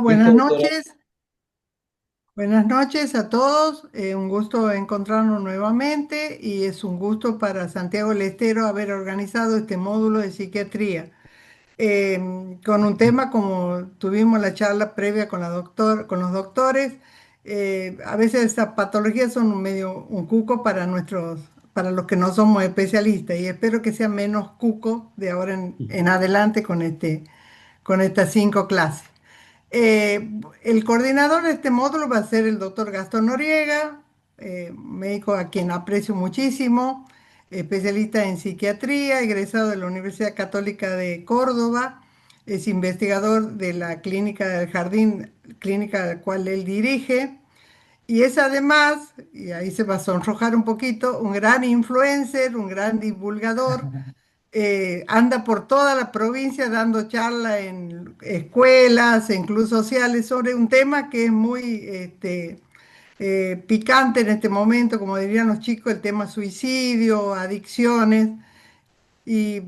Listo, Buenas doctora. noches. Buenas noches a todos. Un gusto encontrarnos nuevamente y es un gusto para Santiago del Estero haber organizado este módulo de psiquiatría. Con un tema como tuvimos la charla previa con con los doctores, a veces estas patologías son un medio un cuco para para los que no somos especialistas y espero que sea menos cuco de ahora en adelante con con estas 5 clases. El coordinador de este módulo va a ser el doctor Gastón Noriega, médico a quien aprecio muchísimo, especialista en psiquiatría, egresado de la Universidad Católica de Córdoba, es investigador de la clínica del Jardín, clínica a la cual él dirige, y es además, y ahí se va a sonrojar un poquito, un gran influencer, un gran divulgador, anda por toda la provincia dando charla en escuelas, en clubes sociales, sobre un tema que es muy picante en este momento, como dirían los chicos, el tema suicidio, adicciones, y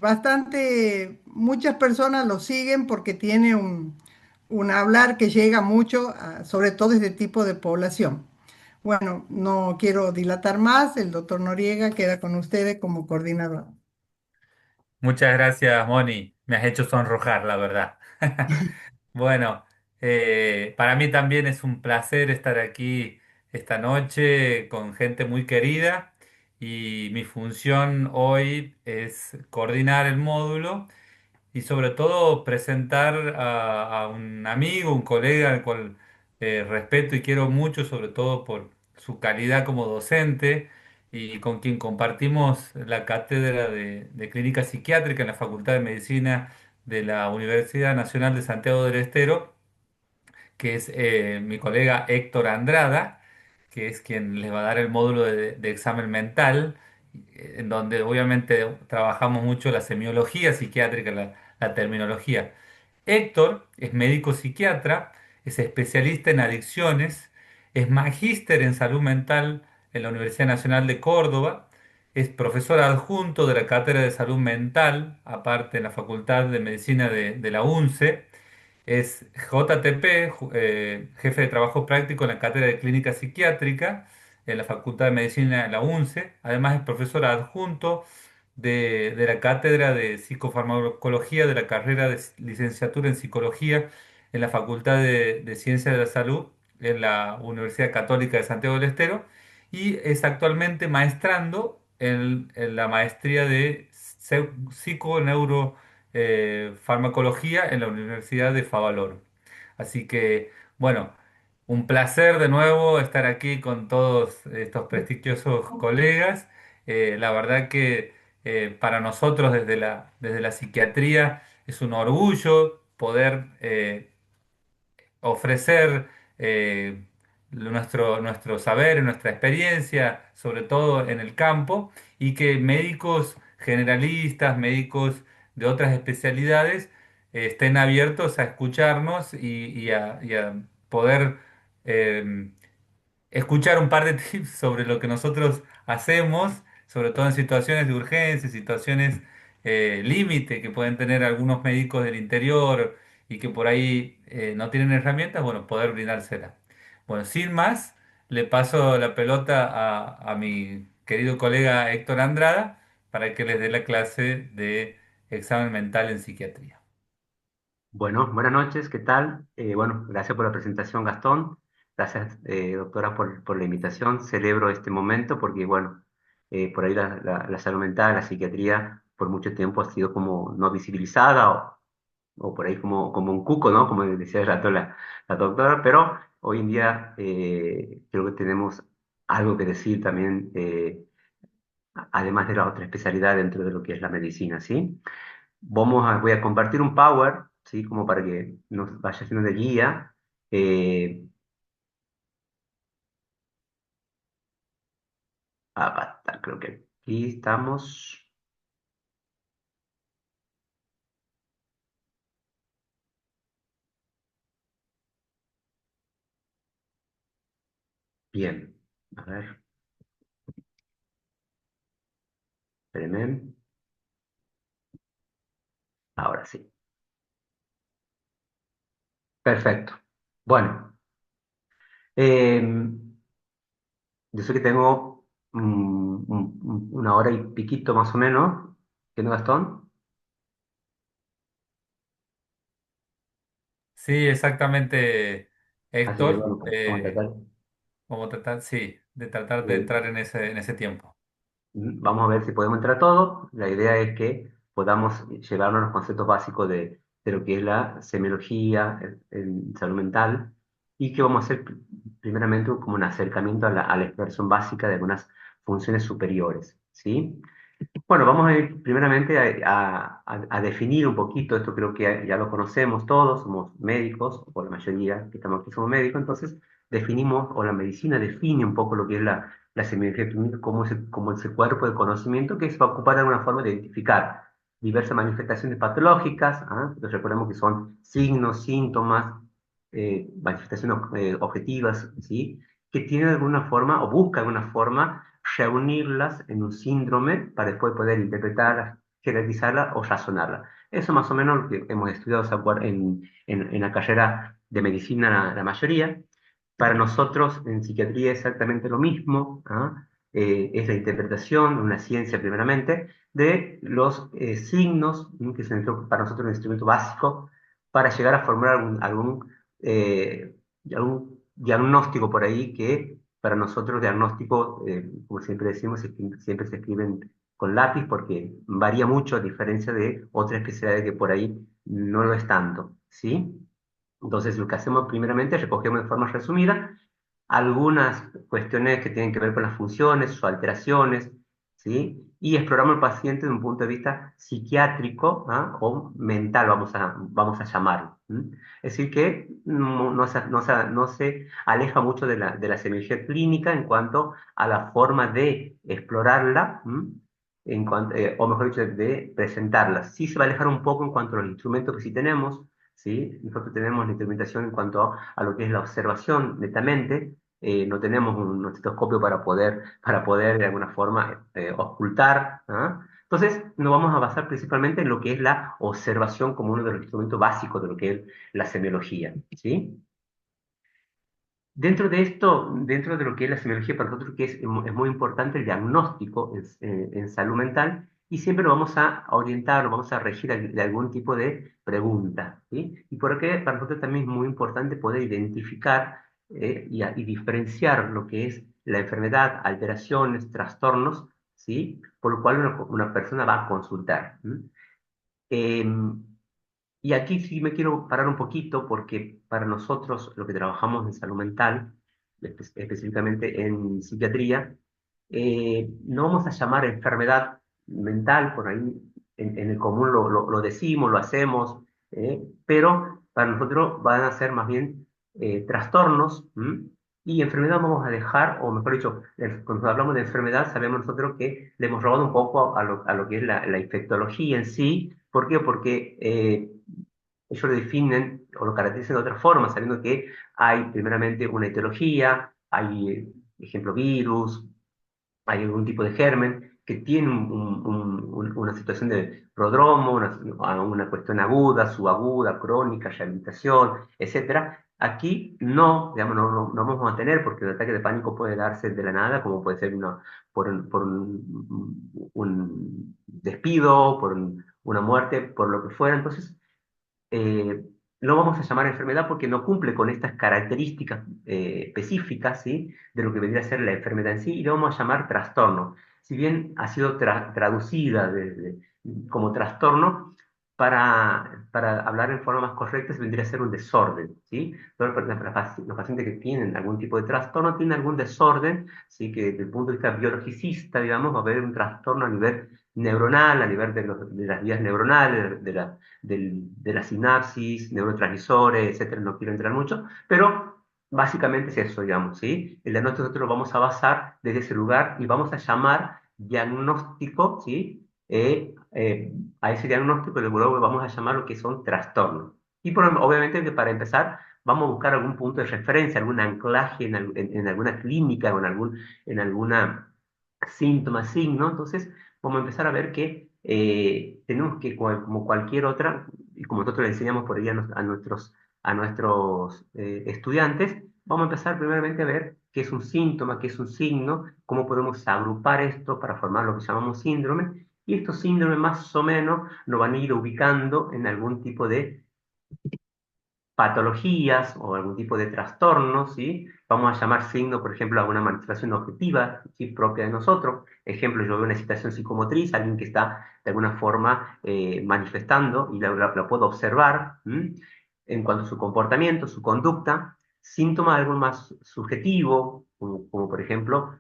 muchas personas lo siguen porque tiene un hablar que llega mucho, sobre todo este tipo de población. Bueno, no quiero dilatar más, el doctor Noriega queda con ustedes como coordinador. Muchas gracias, Moni. Me has hecho sonrojar, la verdad. Bueno, para mí también es un placer estar aquí esta noche con gente muy querida y mi función hoy es coordinar el módulo y sobre todo presentar a un amigo, un colega al cual respeto y quiero mucho, sobre todo por su calidad como docente y con quien compartimos la cátedra de Clínica Psiquiátrica en la Facultad de Medicina de la Universidad Nacional de Santiago del Estero, que es mi colega Héctor Andrada, que es quien les va a dar el módulo de examen mental, en donde obviamente trabajamos mucho la semiología psiquiátrica, la terminología. Héctor es médico psiquiatra, es especialista en adicciones, es magíster en salud mental en la Universidad Nacional de Córdoba, es profesor adjunto de la Cátedra de Salud Mental, aparte en la Facultad de Medicina de la UNCE, es JTP, jefe de trabajo práctico en la Cátedra de Clínica Psiquiátrica en la Facultad de Medicina de la UNCE. Además es profesor adjunto de la Cátedra de Psicofarmacología de la carrera de licenciatura en Psicología en la Facultad de Ciencias de la Salud en la Universidad Católica de Santiago del Estero y es actualmente maestrando en la maestría de psiconeurofarmacología farmacología en la Universidad de Favaloro. Así que, bueno, un placer de nuevo estar aquí con todos estos prestigiosos colegas. La verdad que para nosotros desde la psiquiatría es un orgullo poder ofrecer nuestro saber, nuestra experiencia, sobre todo en el campo, y que médicos generalistas, médicos de otras especialidades, estén abiertos a escucharnos y a poder eh, escuchar un par de tips sobre lo que nosotros hacemos, sobre todo en situaciones de urgencia, situaciones límite que pueden tener algunos médicos del interior y que por ahí no tienen herramientas, bueno, poder brindárselas. Bueno, sin más, le paso la pelota a mi querido colega Héctor Andrada para que les dé la clase de examen mental en psiquiatría. Bueno, buenas noches, ¿qué tal? Bueno, gracias por la presentación, Gastón. Gracias, doctora, por la invitación. Celebro este momento porque, bueno, por ahí la salud mental, la psiquiatría, por mucho tiempo ha sido como no visibilizada o por ahí como un cuco, ¿no? Como decía el rato la doctora, pero hoy en día creo que tenemos algo que decir también, además de la otra especialidad dentro de lo que es la medicina, ¿sí? Voy a compartir un Power, ¿sí? Como para que nos vaya haciendo de guía. Eh, Creo que aquí estamos. Bien. A ver, espérenme. Ahora sí. Perfecto. Bueno, eh, yo sé que tengo una hora y piquito más o menos, ¿que no, Gastón? Sí, exactamente, Así que Héctor. bueno, vamos a tratar. Como tratar, sí, de tratar de eh, entrar en ese tiempo. Vamos a ver si podemos entrar a todo. La idea es que podamos llevarnos los conceptos básicos de lo que es la semiología en salud mental y que vamos a hacer primeramente como un acercamiento a la expresión básica de algunas funciones superiores, ¿sí? Bueno, vamos a ir primeramente a definir un poquito, esto creo que ya lo conocemos todos, somos médicos, o la mayoría que estamos aquí somos médicos, entonces definimos, o la medicina define un poco lo que es la semiología clínica como ese cuerpo de conocimiento que se va a ocupar de alguna forma de identificar diversas manifestaciones patológicas, ¿ah? Entonces recordemos que son signos, síntomas, manifestaciones objetivas, ¿sí? Que tienen de alguna forma, o buscan de alguna forma, reunirlas en un síndrome para después poder interpretarlas, jerarquizarlas o razonarlas. Eso más o menos lo que hemos estudiado ¿se acuerdan? En la carrera de medicina la mayoría. Para nosotros en psiquiatría es exactamente lo mismo, ¿ah? Es la interpretación, una ciencia primeramente, de los signos, ¿no? Que es para nosotros un instrumento básico para llegar a formar eh, algún diagnóstico por ahí que para nosotros diagnóstico, como siempre decimos, siempre se escriben con lápiz porque varía mucho a diferencia de otras especialidades que por ahí no lo es tanto, ¿sí? Entonces, lo que hacemos primeramente es recogemos de forma resumida algunas cuestiones que tienen que ver con las funciones, sus alteraciones, ¿sí? Y exploramos al paciente desde un punto de vista psiquiátrico, ¿ah? O mental, vamos a llamarlo. ¿M? Es decir, que no se aleja mucho de la semiología clínica en cuanto a la forma de explorarla, ¿m? O mejor dicho, de presentarla. Sí se va a alejar un poco en cuanto a los instrumentos que sí tenemos, ¿sí? Nosotros tenemos la instrumentación en cuanto a lo que es la observación netamente. No tenemos un estetoscopio para poder de alguna forma ocultar, ¿ah? Entonces, nos vamos a basar principalmente en lo que es la observación como uno de los instrumentos básicos de lo que es la semiología, ¿sí? Dentro de esto, dentro de lo que es la semiología, para nosotros que es muy importante el diagnóstico en salud mental y siempre lo vamos a orientar, lo vamos a regir de algún tipo de pregunta, ¿sí? Y porque para nosotros también es muy importante poder identificar y diferenciar lo que es la enfermedad, alteraciones, trastornos, ¿sí? Por lo cual una persona va a consultar. Y aquí sí me quiero parar un poquito porque para nosotros, lo que trabajamos en salud mental, específicamente en psiquiatría, no vamos a llamar enfermedad mental, por ahí en el común lo decimos, lo hacemos, pero para nosotros van a ser más bien trastornos, ¿m? Y enfermedad vamos a dejar, o mejor dicho, cuando hablamos de enfermedad, sabemos nosotros que le hemos robado un poco a lo que es la infectología en sí. ¿Por qué? Porque ellos lo definen o lo caracterizan de otra forma, sabiendo que hay primeramente una etiología, hay, ejemplo, virus, hay algún tipo de germen que tiene una situación de prodromo, una cuestión aguda, subaguda, crónica, rehabilitación, etcétera. Aquí no, digamos, no vamos a tener, porque el ataque de pánico puede darse de la nada, como puede ser por un despido, una muerte, por lo que fuera. Entonces, eh, lo vamos a llamar enfermedad porque no cumple con estas características específicas, ¿sí? De lo que vendría a ser la enfermedad en sí, y lo vamos a llamar trastorno. Si bien ha sido traducida como trastorno, para hablar en forma más correcta, se vendría a ser un desorden, ¿sí? Entonces, los pacientes que tienen algún tipo de trastorno tienen algún desorden, ¿sí? Que desde el punto de vista biologicista, digamos, va a haber un trastorno a nivel neuronal, a nivel de las vías neuronales, de la sinapsis, neurotransmisores, etcétera, no quiero entrar mucho, pero básicamente es eso, digamos, ¿sí? El diagnóstico nosotros lo vamos a basar desde ese lugar y vamos a llamar diagnóstico, ¿sí? A ese diagnóstico luego vamos a llamar lo que son trastornos. Y obviamente que para empezar vamos a buscar algún punto de referencia, algún anclaje en alguna clínica o en alguna síntoma, signo. Entonces vamos a empezar a ver que tenemos que, como cualquier otra, y como nosotros le enseñamos por ahí a a nuestros estudiantes, vamos a empezar primeramente a ver qué es un síntoma, qué es un signo, cómo podemos agrupar esto para formar lo que llamamos síndrome, y estos síndromes más o menos nos van a ir ubicando en algún tipo de patologías o algún tipo de trastornos, ¿sí? Vamos a llamar signo, por ejemplo, a una manifestación objetiva, ¿sí? propia de nosotros. Ejemplo, yo veo una situación psicomotriz, alguien que está de alguna forma manifestando y la puedo observar, ¿m? En cuanto a su comportamiento, su conducta. Síntoma algo más subjetivo, como por ejemplo,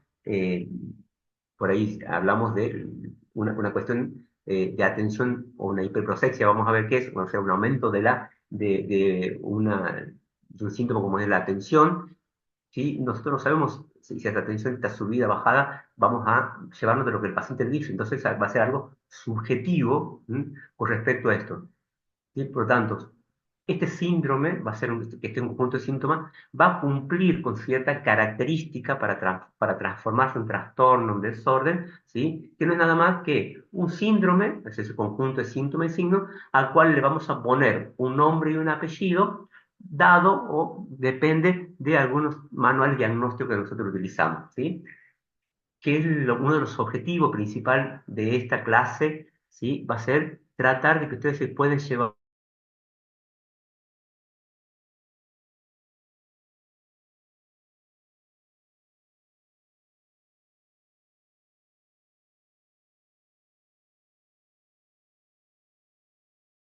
por ahí hablamos de una cuestión de atención o una hiperprosexia, vamos a ver qué es, o sea, un aumento de un síntoma como es la atención, ¿sí? Nosotros no sabemos si esa atención está subida, bajada, vamos a llevarnos de lo que el paciente dice, entonces va a ser algo subjetivo, ¿m? Con respecto a esto. ¿Sí? Por lo tanto, este síndrome va a ser este conjunto de síntomas, va a cumplir con cierta característica para transformarse en trastorno, en desorden, ¿sí? Que no es nada más que un síndrome, es ese conjunto de síntomas y signos, al cual le vamos a poner un nombre y un apellido, dado o depende de algunos manuales diagnósticos que nosotros utilizamos, ¿sí? Que es uno de los objetivos principales de esta clase, ¿sí? Va a ser tratar de que ustedes se puedan llevar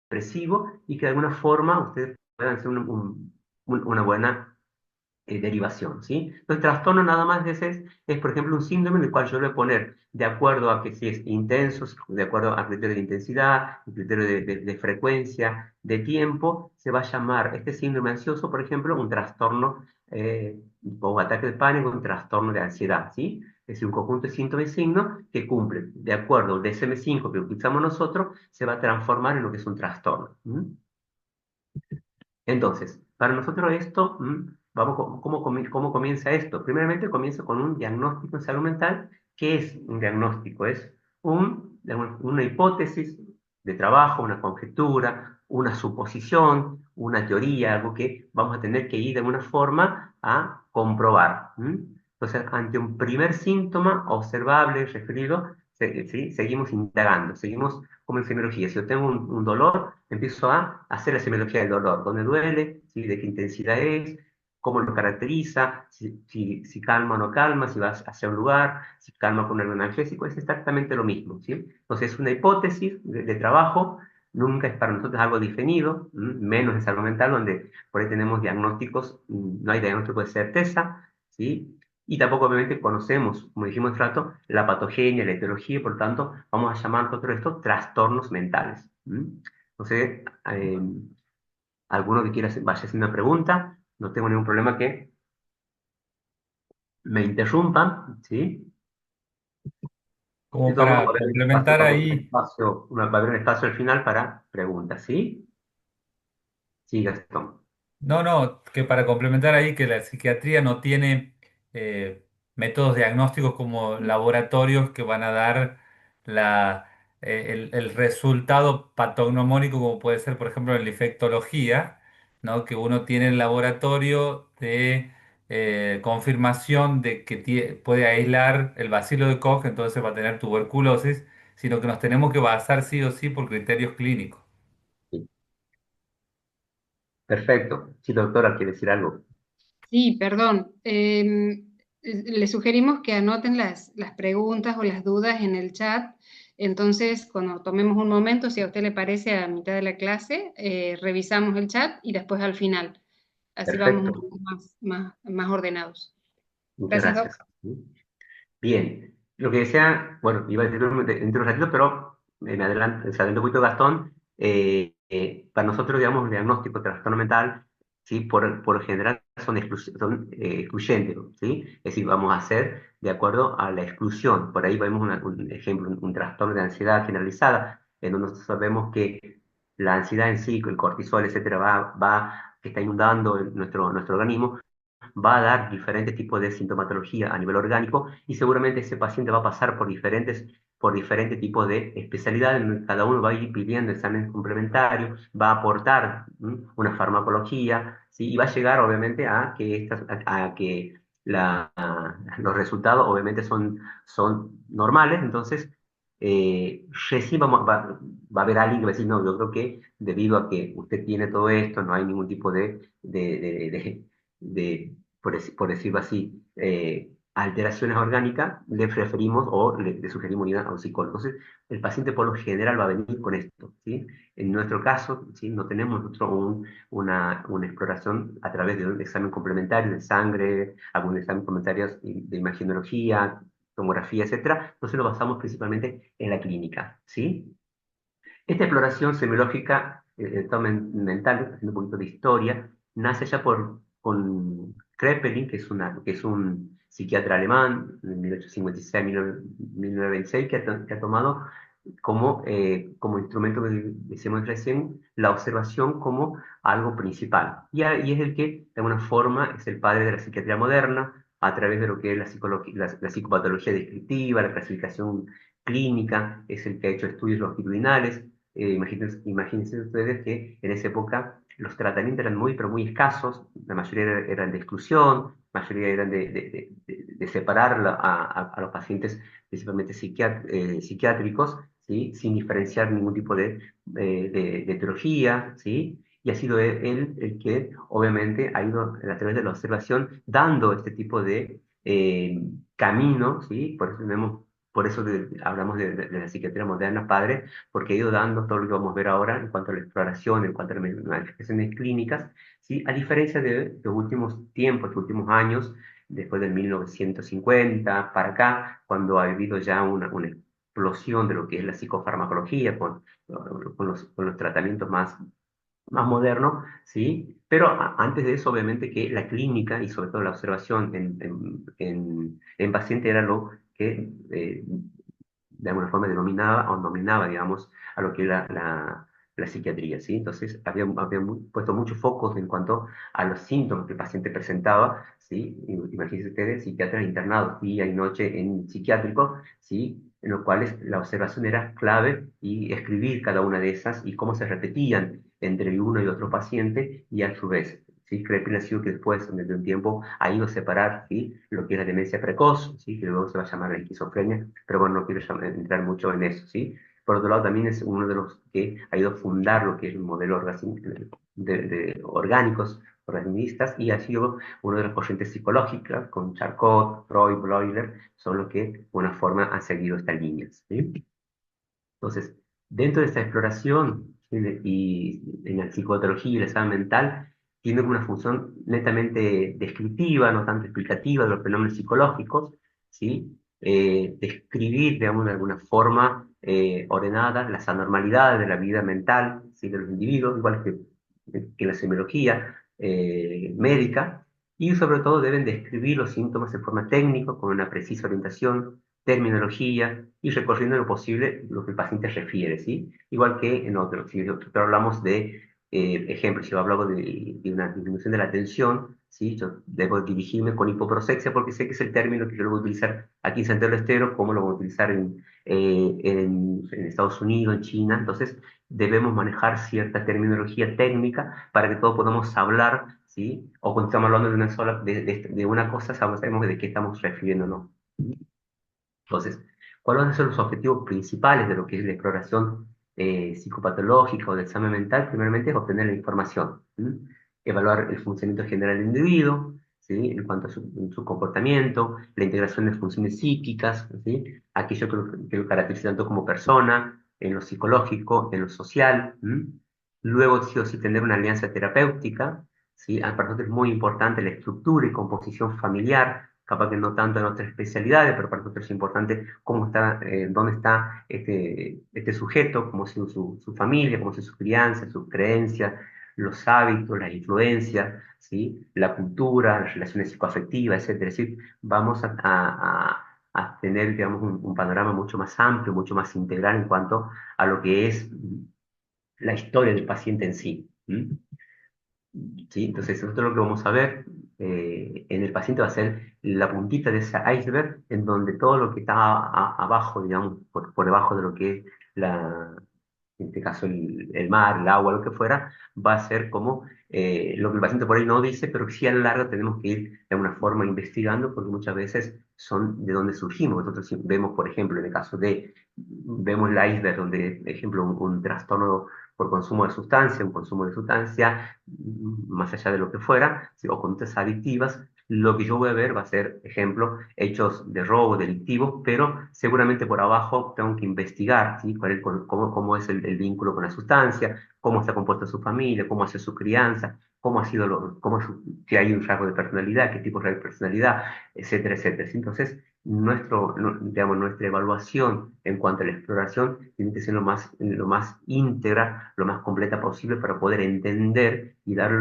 depresivo y que de alguna forma ustedes puedan hacer una buena derivación, ¿sí? Entonces, trastorno nada más es, por ejemplo, un síndrome en el cual yo le voy a poner, de acuerdo a que si es intenso, de acuerdo a criterio de intensidad, criterio de frecuencia, de tiempo, se va a llamar este síndrome ansioso, por ejemplo, un trastorno o ataque de pánico, un trastorno de ansiedad, ¿sí? Es decir, un conjunto de síntomas y signos que cumplen, de acuerdo al DSM-5 que utilizamos nosotros, se va a transformar en lo que es un trastorno. Entonces, para nosotros esto, vamos, ¿cómo comienza esto? Primeramente comienza con un diagnóstico en salud mental. ¿Qué es un diagnóstico? Es una hipótesis de trabajo, una conjetura, una suposición, una teoría, algo que vamos a tener que ir de alguna forma a comprobar. Entonces, ante un primer síntoma observable, referido, ¿sí? Seguimos indagando, seguimos como en semiología. Si yo tengo un dolor, empiezo a hacer la semiología del dolor. ¿Dónde duele? ¿Sí? ¿De qué intensidad es? ¿Cómo lo caracteriza? Si calma o no calma, si va hacia un lugar, si calma con un analgésico, es exactamente lo mismo, ¿sí? Entonces, es una hipótesis de trabajo, nunca es para nosotros algo definido, menos en salud mental, donde por ahí tenemos diagnósticos, no hay diagnóstico de certeza, ¿sí? Y tampoco obviamente conocemos, como dijimos hace rato, la patogenia, la etiología, por lo tanto, vamos a llamar nosotros esto trastornos mentales. Entonces, alguno que quiera vaya haciendo una pregunta, no tengo ningún problema que me interrumpan, ¿sí? De Como todos modos, va para a haber un espacio, complementar ahí. va a haber un espacio al final para preguntas, ¿sí? Sí, Gastón. No, no, que para complementar ahí que la psiquiatría no tiene métodos diagnósticos como laboratorios que van a dar el resultado patognomónico como puede ser, por ejemplo, en la infectología, ¿no? Que uno tiene el laboratorio de confirmación de que puede aislar el bacilo de Koch, entonces va a tener tuberculosis, sino que nos tenemos que basar sí o sí por criterios clínicos. Sí. Perfecto. Sí, doctora, quiere decir algo. Sí, perdón. Le sugerimos que anoten las preguntas o las dudas en el chat. Entonces, cuando tomemos un momento, si a usted le parece a mitad de la clase, revisamos el chat y después al final. Así vamos un Perfecto. poco más ordenados. Muchas Gracias, Doc. gracias. Bien, lo que decía, bueno, iba a decir dentro de un ratito, pero me adelanto, se adelantó un poquito Gastón. Para nosotros, digamos, el diagnóstico de trastorno mental, ¿sí? Por lo general son excluyentes, ¿sí? Es decir, vamos a hacer de acuerdo a la exclusión. Por ahí vemos un ejemplo, un trastorno de ansiedad generalizada, en donde nosotros sabemos que la ansiedad en sí, el cortisol, etcétera, que está inundando nuestro organismo, va a dar diferentes tipos de sintomatología a nivel orgánico y seguramente ese paciente va a pasar por diferentes tipos de especialidades, en donde cada uno va a ir pidiendo exámenes complementarios, va a aportar una farmacología, ¿sí? Y va a llegar obviamente a que los resultados obviamente son normales, entonces recién va a haber alguien que va a decir, no, yo creo que debido a que usted tiene todo esto, no hay ningún tipo por decirlo así, alteraciones orgánicas, le preferimos o le sugerimos ir a un psicólogo. Entonces, el paciente por lo general va a venir con esto, ¿sí? En nuestro caso, ¿sí? No tenemos nosotros una exploración a través de un examen complementario de sangre, algún examen complementario de imagenología, tomografía, etcétera. Entonces lo basamos principalmente en la clínica, ¿sí? Esta exploración semiológica, mental, haciendo un poquito de historia, nace ya con Kraepelin, que es un psiquiatra alemán, en 1856-1926, que ha tomado como instrumento que decíamos recién, la observación como algo principal. Y es el que, de alguna forma, es el padre de la psiquiatría moderna, a través de lo que es la psicopatología descriptiva, la clasificación clínica, es el que ha hecho estudios longitudinales. Imagínense ustedes que en esa época los tratamientos eran muy, pero muy escasos, la mayoría eran de exclusión, la mayoría eran de separar a los pacientes, principalmente psiquiátricos, ¿sí? Sin diferenciar ningún tipo de etiología, ¿sí? Y ha sido él el que, obviamente, ha ido a través de la observación dando este tipo de camino, ¿sí? Por eso hablamos de la psiquiatría moderna, padre, porque ha ido dando todo lo que vamos a ver ahora en cuanto a la exploración, en cuanto a las manifestaciones clínicas, ¿sí? A diferencia de los últimos tiempos, los últimos años, después del 1950 para acá, cuando ha habido ya una explosión de lo que es la psicofarmacología con los tratamientos más moderno, ¿sí? Pero antes de eso, obviamente, que la clínica y sobre todo la observación en paciente era lo que de alguna forma denominaba o nominaba, digamos, a lo que era la psiquiatría, ¿sí? Entonces, había puesto muchos focos en cuanto a los síntomas que el paciente presentaba, ¿sí? Imagínense ustedes, psiquiatras internados día y noche en psiquiátricos, ¿sí? En los cuales la observación era clave y escribir cada una de esas y cómo se repetían entre uno y otro paciente y a su vez. ¿Sí? Crepin ha sido que después, de un tiempo, ha ido a separar, ¿sí? Lo que es la demencia precoz, ¿sí? Que luego se va a llamar la esquizofrenia, pero bueno, no quiero entrar mucho en eso, ¿sí? Por otro lado, también es uno de los que ha ido a fundar lo que es el modelo de orgánicos, organistas, y ha sido uno de las corrientes psicológicas, con Charcot, Freud, Bleuler, son los que de alguna forma han seguido estas líneas, ¿sí? Entonces, dentro de esta exploración y en la psicopatología y el examen mental, tiene una función netamente descriptiva, no tanto explicativa de los fenómenos psicológicos, ¿sí? Describir, digamos, de alguna forma ordenada las anormalidades de la vida mental, ¿sí? De los individuos, igual que la semiología médica, y sobre todo deben describir los síntomas de forma técnica, con una precisa orientación, terminología y recorriendo lo posible lo que el paciente refiere, ¿sí? Igual que en otros, si nosotros hablamos de ejemplos, si yo hablo de una disminución de la tensión, ¿sí? Yo debo dirigirme con hipoprosexia porque sé que es el término que yo lo voy a utilizar aquí en Santiago del Estero, como lo voy a utilizar en Estados Unidos, en China. Entonces, debemos manejar cierta terminología técnica para que todos podamos hablar, ¿sí? O cuando estamos hablando de una cosa, sabemos de qué estamos refiriéndonos. Entonces, ¿cuáles van a ser los objetivos principales de lo que es la exploración psicopatológica o del examen mental? Primeramente es obtener la información, ¿sí? Evaluar el funcionamiento general del individuo, ¿sí? En cuanto a su comportamiento, la integración de funciones psíquicas, ¿sí? Aquello que lo caracteriza tanto como persona, en lo psicológico, en lo social. ¿Sí? Luego, sí o sí, tener una alianza terapéutica, ¿sí? Para nosotros es muy importante la estructura y composición familiar, capaz que no tanto en otras especialidades, pero para nosotros es importante cómo está, dónde está este sujeto, cómo ha sido su familia, cómo ha sido su crianza, sus creencias, los hábitos, las influencias, ¿sí? La cultura, las relaciones psicoafectivas, etcétera. Es decir, vamos a tener, digamos, un panorama mucho más amplio, mucho más integral en cuanto a lo que es la historia del paciente en sí. ¿Mm? ¿sí? Entonces, nosotros lo que vamos a ver en el paciente va a ser la puntita de ese iceberg, en donde todo lo que está abajo, digamos, por debajo de lo que es en este caso el mar, el agua, lo que fuera, va a ser como lo que el paciente por ahí no dice, pero que sí a la larga tenemos que ir de alguna forma investigando, porque muchas veces son de donde surgimos. Nosotros sí vemos, por ejemplo, en el caso de, vemos el iceberg donde, por ejemplo, un trastorno por consumo de sustancia, un consumo de sustancia, más allá de lo que fuera, ¿sí? O conductas adictivas, lo que yo voy a ver va a ser, ejemplo, hechos de robo delictivo, pero seguramente por abajo tengo que investigar, ¿sí? Cómo es el vínculo con la sustancia, cómo está compuesta su familia, cómo ha sido su crianza, cómo ha sido si hay un rasgo de personalidad, qué tipo de personalidad, etcétera, etcétera. ¿Sí? Entonces, digamos, nuestra evaluación en cuanto a la exploración tiene que ser lo más íntegra, lo más completa posible para poder entender y dar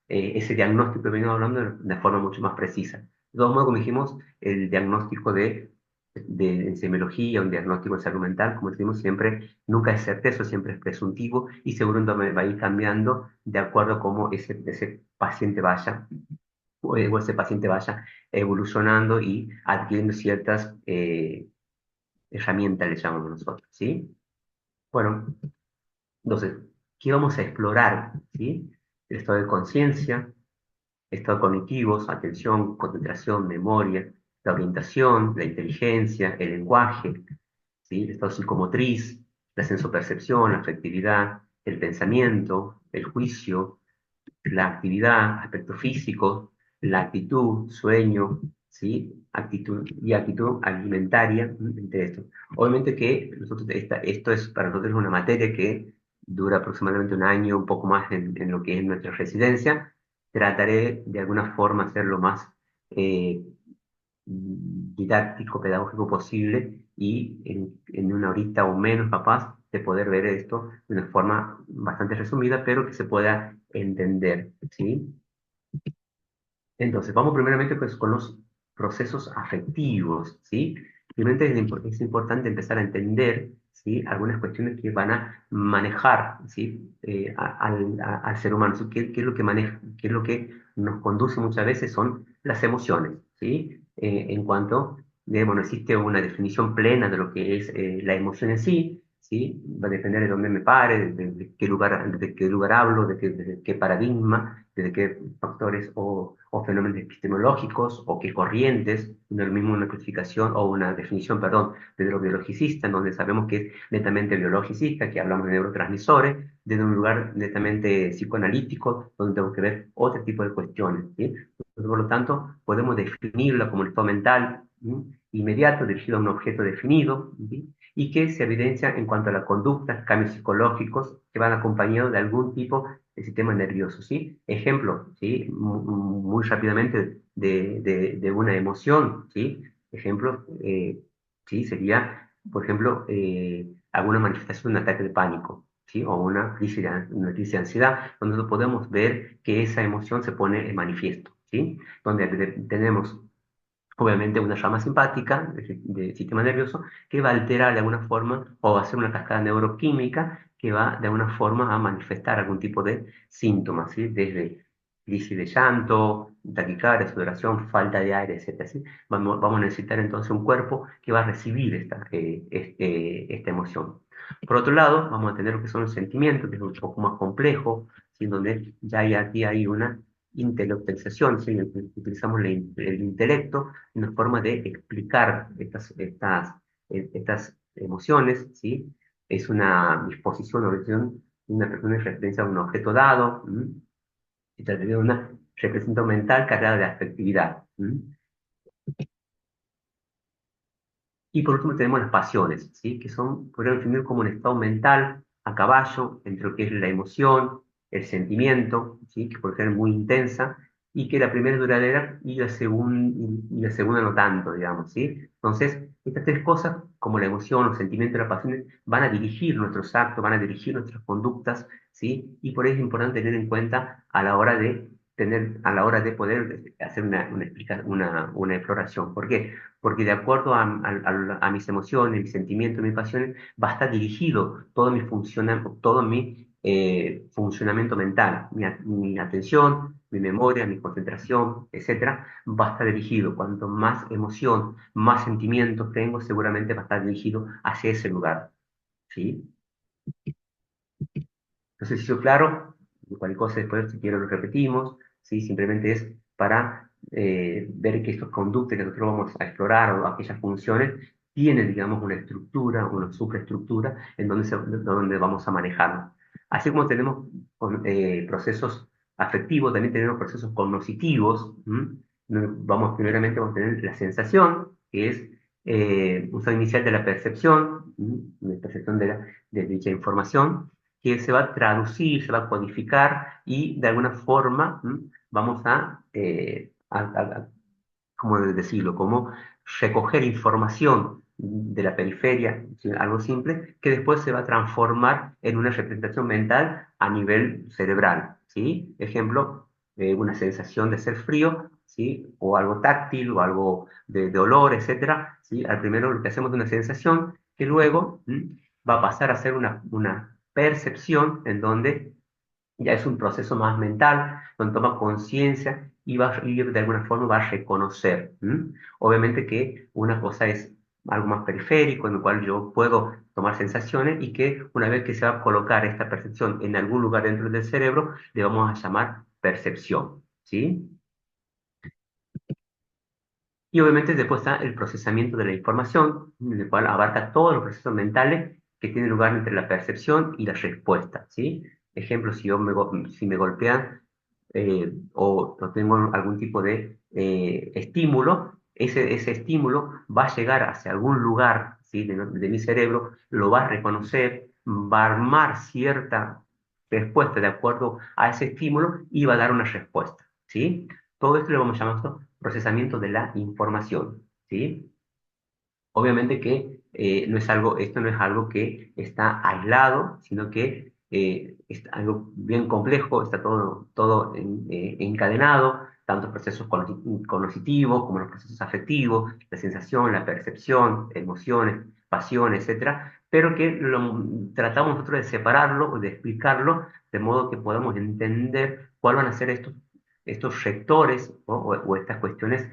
ese diagnóstico que venimos hablando de forma mucho más precisa. De todos modos, como dijimos, el diagnóstico en semiología, un diagnóstico de salud mental, como decimos siempre, nunca es certero, siempre es presuntivo y seguramente va a ir cambiando de acuerdo a cómo ese paciente vaya o ese paciente vaya evolucionando y adquiriendo ciertas herramientas, le llamamos nosotros, ¿sí? Bueno, entonces, ¿qué vamos a explorar? ¿Sí? El estado de conciencia, estados cognitivos, atención, concentración, memoria, la orientación, la inteligencia, el lenguaje, ¿sí? El estado psicomotriz, la sensopercepción, la afectividad, el pensamiento, el juicio, la actividad, aspecto físico, la actitud, sueño, ¿sí? Actitud alimentaria, entre esto. Obviamente que esto es para nosotros una materia que dura aproximadamente un año, un poco más en lo que es nuestra residencia. Trataré de alguna forma hacerlo más eh, didáctico, pedagógico posible y en una horita o menos capaz de poder ver esto de una forma bastante resumida, pero que se pueda entender, ¿sí? Entonces, vamos primeramente pues, con los procesos afectivos, ¿sí? Primeramente es importante empezar a entender, ¿sí? Algunas cuestiones que van a manejar, ¿sí? Al ser humano. ¿Sí? ¿Qué es lo que maneja, qué es lo que nos conduce muchas veces son las emociones, ¿sí? En cuanto, digamos, no existe una definición plena de lo que es la emoción en sí, ¿sí? Va a depender de dónde me pare, de qué lugar hablo, desde qué paradigma, desde qué factores o fenómenos epistemológicos o qué corrientes, no es lo mismo una clasificación o una definición, perdón, desde lo biologicista, en donde sabemos que es netamente biologicista, que hablamos de neurotransmisores, desde un lugar netamente psicoanalítico, donde tenemos que ver otro tipo de cuestiones, ¿sí? Entonces, por lo tanto, podemos definirla como el estado mental, ¿sí? Inmediato, dirigido a un objeto definido, ¿sí? Y que se evidencia en cuanto a la conducta, cambios psicológicos que van acompañados de algún tipo de sistema nervioso, ¿sí? Ejemplo, ¿sí? Muy rápidamente de una emoción, ¿sí? Ejemplo, ¿sí? Sería, por ejemplo, alguna manifestación de un ataque de pánico, ¿sí? O una crisis de ansiedad, donde nosotros podemos ver que esa emoción se pone en manifiesto, ¿sí? Donde tenemos obviamente una rama simpática del sistema nervioso que va a alterar de alguna forma o va a hacer una cascada neuroquímica que va de alguna forma a manifestar algún tipo de síntomas, ¿sí? Desde crisis de llanto, taquicardia, sudoración, falta de aire, etcétera, ¿sí? Vamos a necesitar entonces un cuerpo que va a recibir esta emoción. Por otro lado, vamos a tener lo que son los sentimientos, que es un poco más complejo, ¿sí? Donde ya aquí hay una intelectualización, ¿sí? Utilizamos el intelecto, una forma de explicar estas emociones, ¿sí? Es una disposición o visión de una persona en referencia a un objeto dado, ¿m? Y trata de una representación mental cargada de afectividad. ¿M? Y por último tenemos las pasiones, ¿sí? Que podríamos definir como un estado mental a caballo entre lo que es la emoción, el sentimiento, ¿sí? Que puede ser muy intensa, y que la primera es duradera y la segunda no tanto, digamos, ¿sí? Entonces, estas tres cosas, como la emoción, los sentimientos y las pasiones, van a dirigir nuestros actos, van a dirigir nuestras conductas, ¿sí? Y por eso es importante tener en cuenta a la hora de poder hacer una exploración. ¿Por qué? Porque de acuerdo a mis emociones, mis sentimientos, mis pasiones, va a estar dirigido todo mi funcionamiento mental. Mi atención, mi memoria, mi concentración, etcétera, va a estar dirigido. Cuanto más emoción, más sentimientos tengo, seguramente va a estar dirigido hacia ese lugar. ¿Sí? No sé si soy claro, cualquier cosa después, si quiero, lo repetimos, ¿sí? Simplemente es para ver que estos conductos que nosotros vamos a explorar o aquellas funciones tienen, digamos, una estructura, una superestructura en donde vamos a manejarlo. Así como tenemos procesos afectivos, también tenemos procesos cognitivos. ¿M? Primeramente vamos a tener la sensación, que es un estado inicial de la percepción, la percepción de dicha información que se va a traducir, se va a codificar y de alguna forma vamos ¿cómo decirlo? Como recoger información de la periferia, ¿sí? Algo simple, que después se va a transformar en una representación mental a nivel cerebral, ¿sí? Ejemplo, una sensación de ser frío, ¿sí? O algo táctil o algo de olor, etcétera, ¿sí? Al primero lo que hacemos es una sensación que luego va a pasar a ser una percepción en donde ya es un proceso más mental, donde toma conciencia y de alguna forma va a reconocer. Obviamente que una cosa es algo más periférico, en el cual yo puedo tomar sensaciones y que una vez que se va a colocar esta percepción en algún lugar dentro del cerebro, le vamos a llamar percepción. ¿Sí? Y obviamente después está el procesamiento de la información, en el cual abarca todos los procesos mentales que tienen lugar entre la percepción y la respuesta, ¿sí? Ejemplo, si me golpean o tengo algún tipo de estímulo, ese estímulo va a llegar hacia algún lugar, ¿sí? de mi cerebro, lo va a reconocer, va a armar cierta respuesta de acuerdo a ese estímulo y va a dar una respuesta, ¿sí? Todo esto lo vamos llamando procesamiento de la información, ¿sí? Obviamente que esto no es algo que está aislado, sino que es algo bien complejo, está todo encadenado, tanto procesos cognitivos como los procesos afectivos, la sensación, la percepción, emociones, pasión, etcétera, pero que tratamos nosotros de separarlo o de explicarlo de modo que podamos entender cuáles van a ser estos rectores, ¿no? O estas cuestiones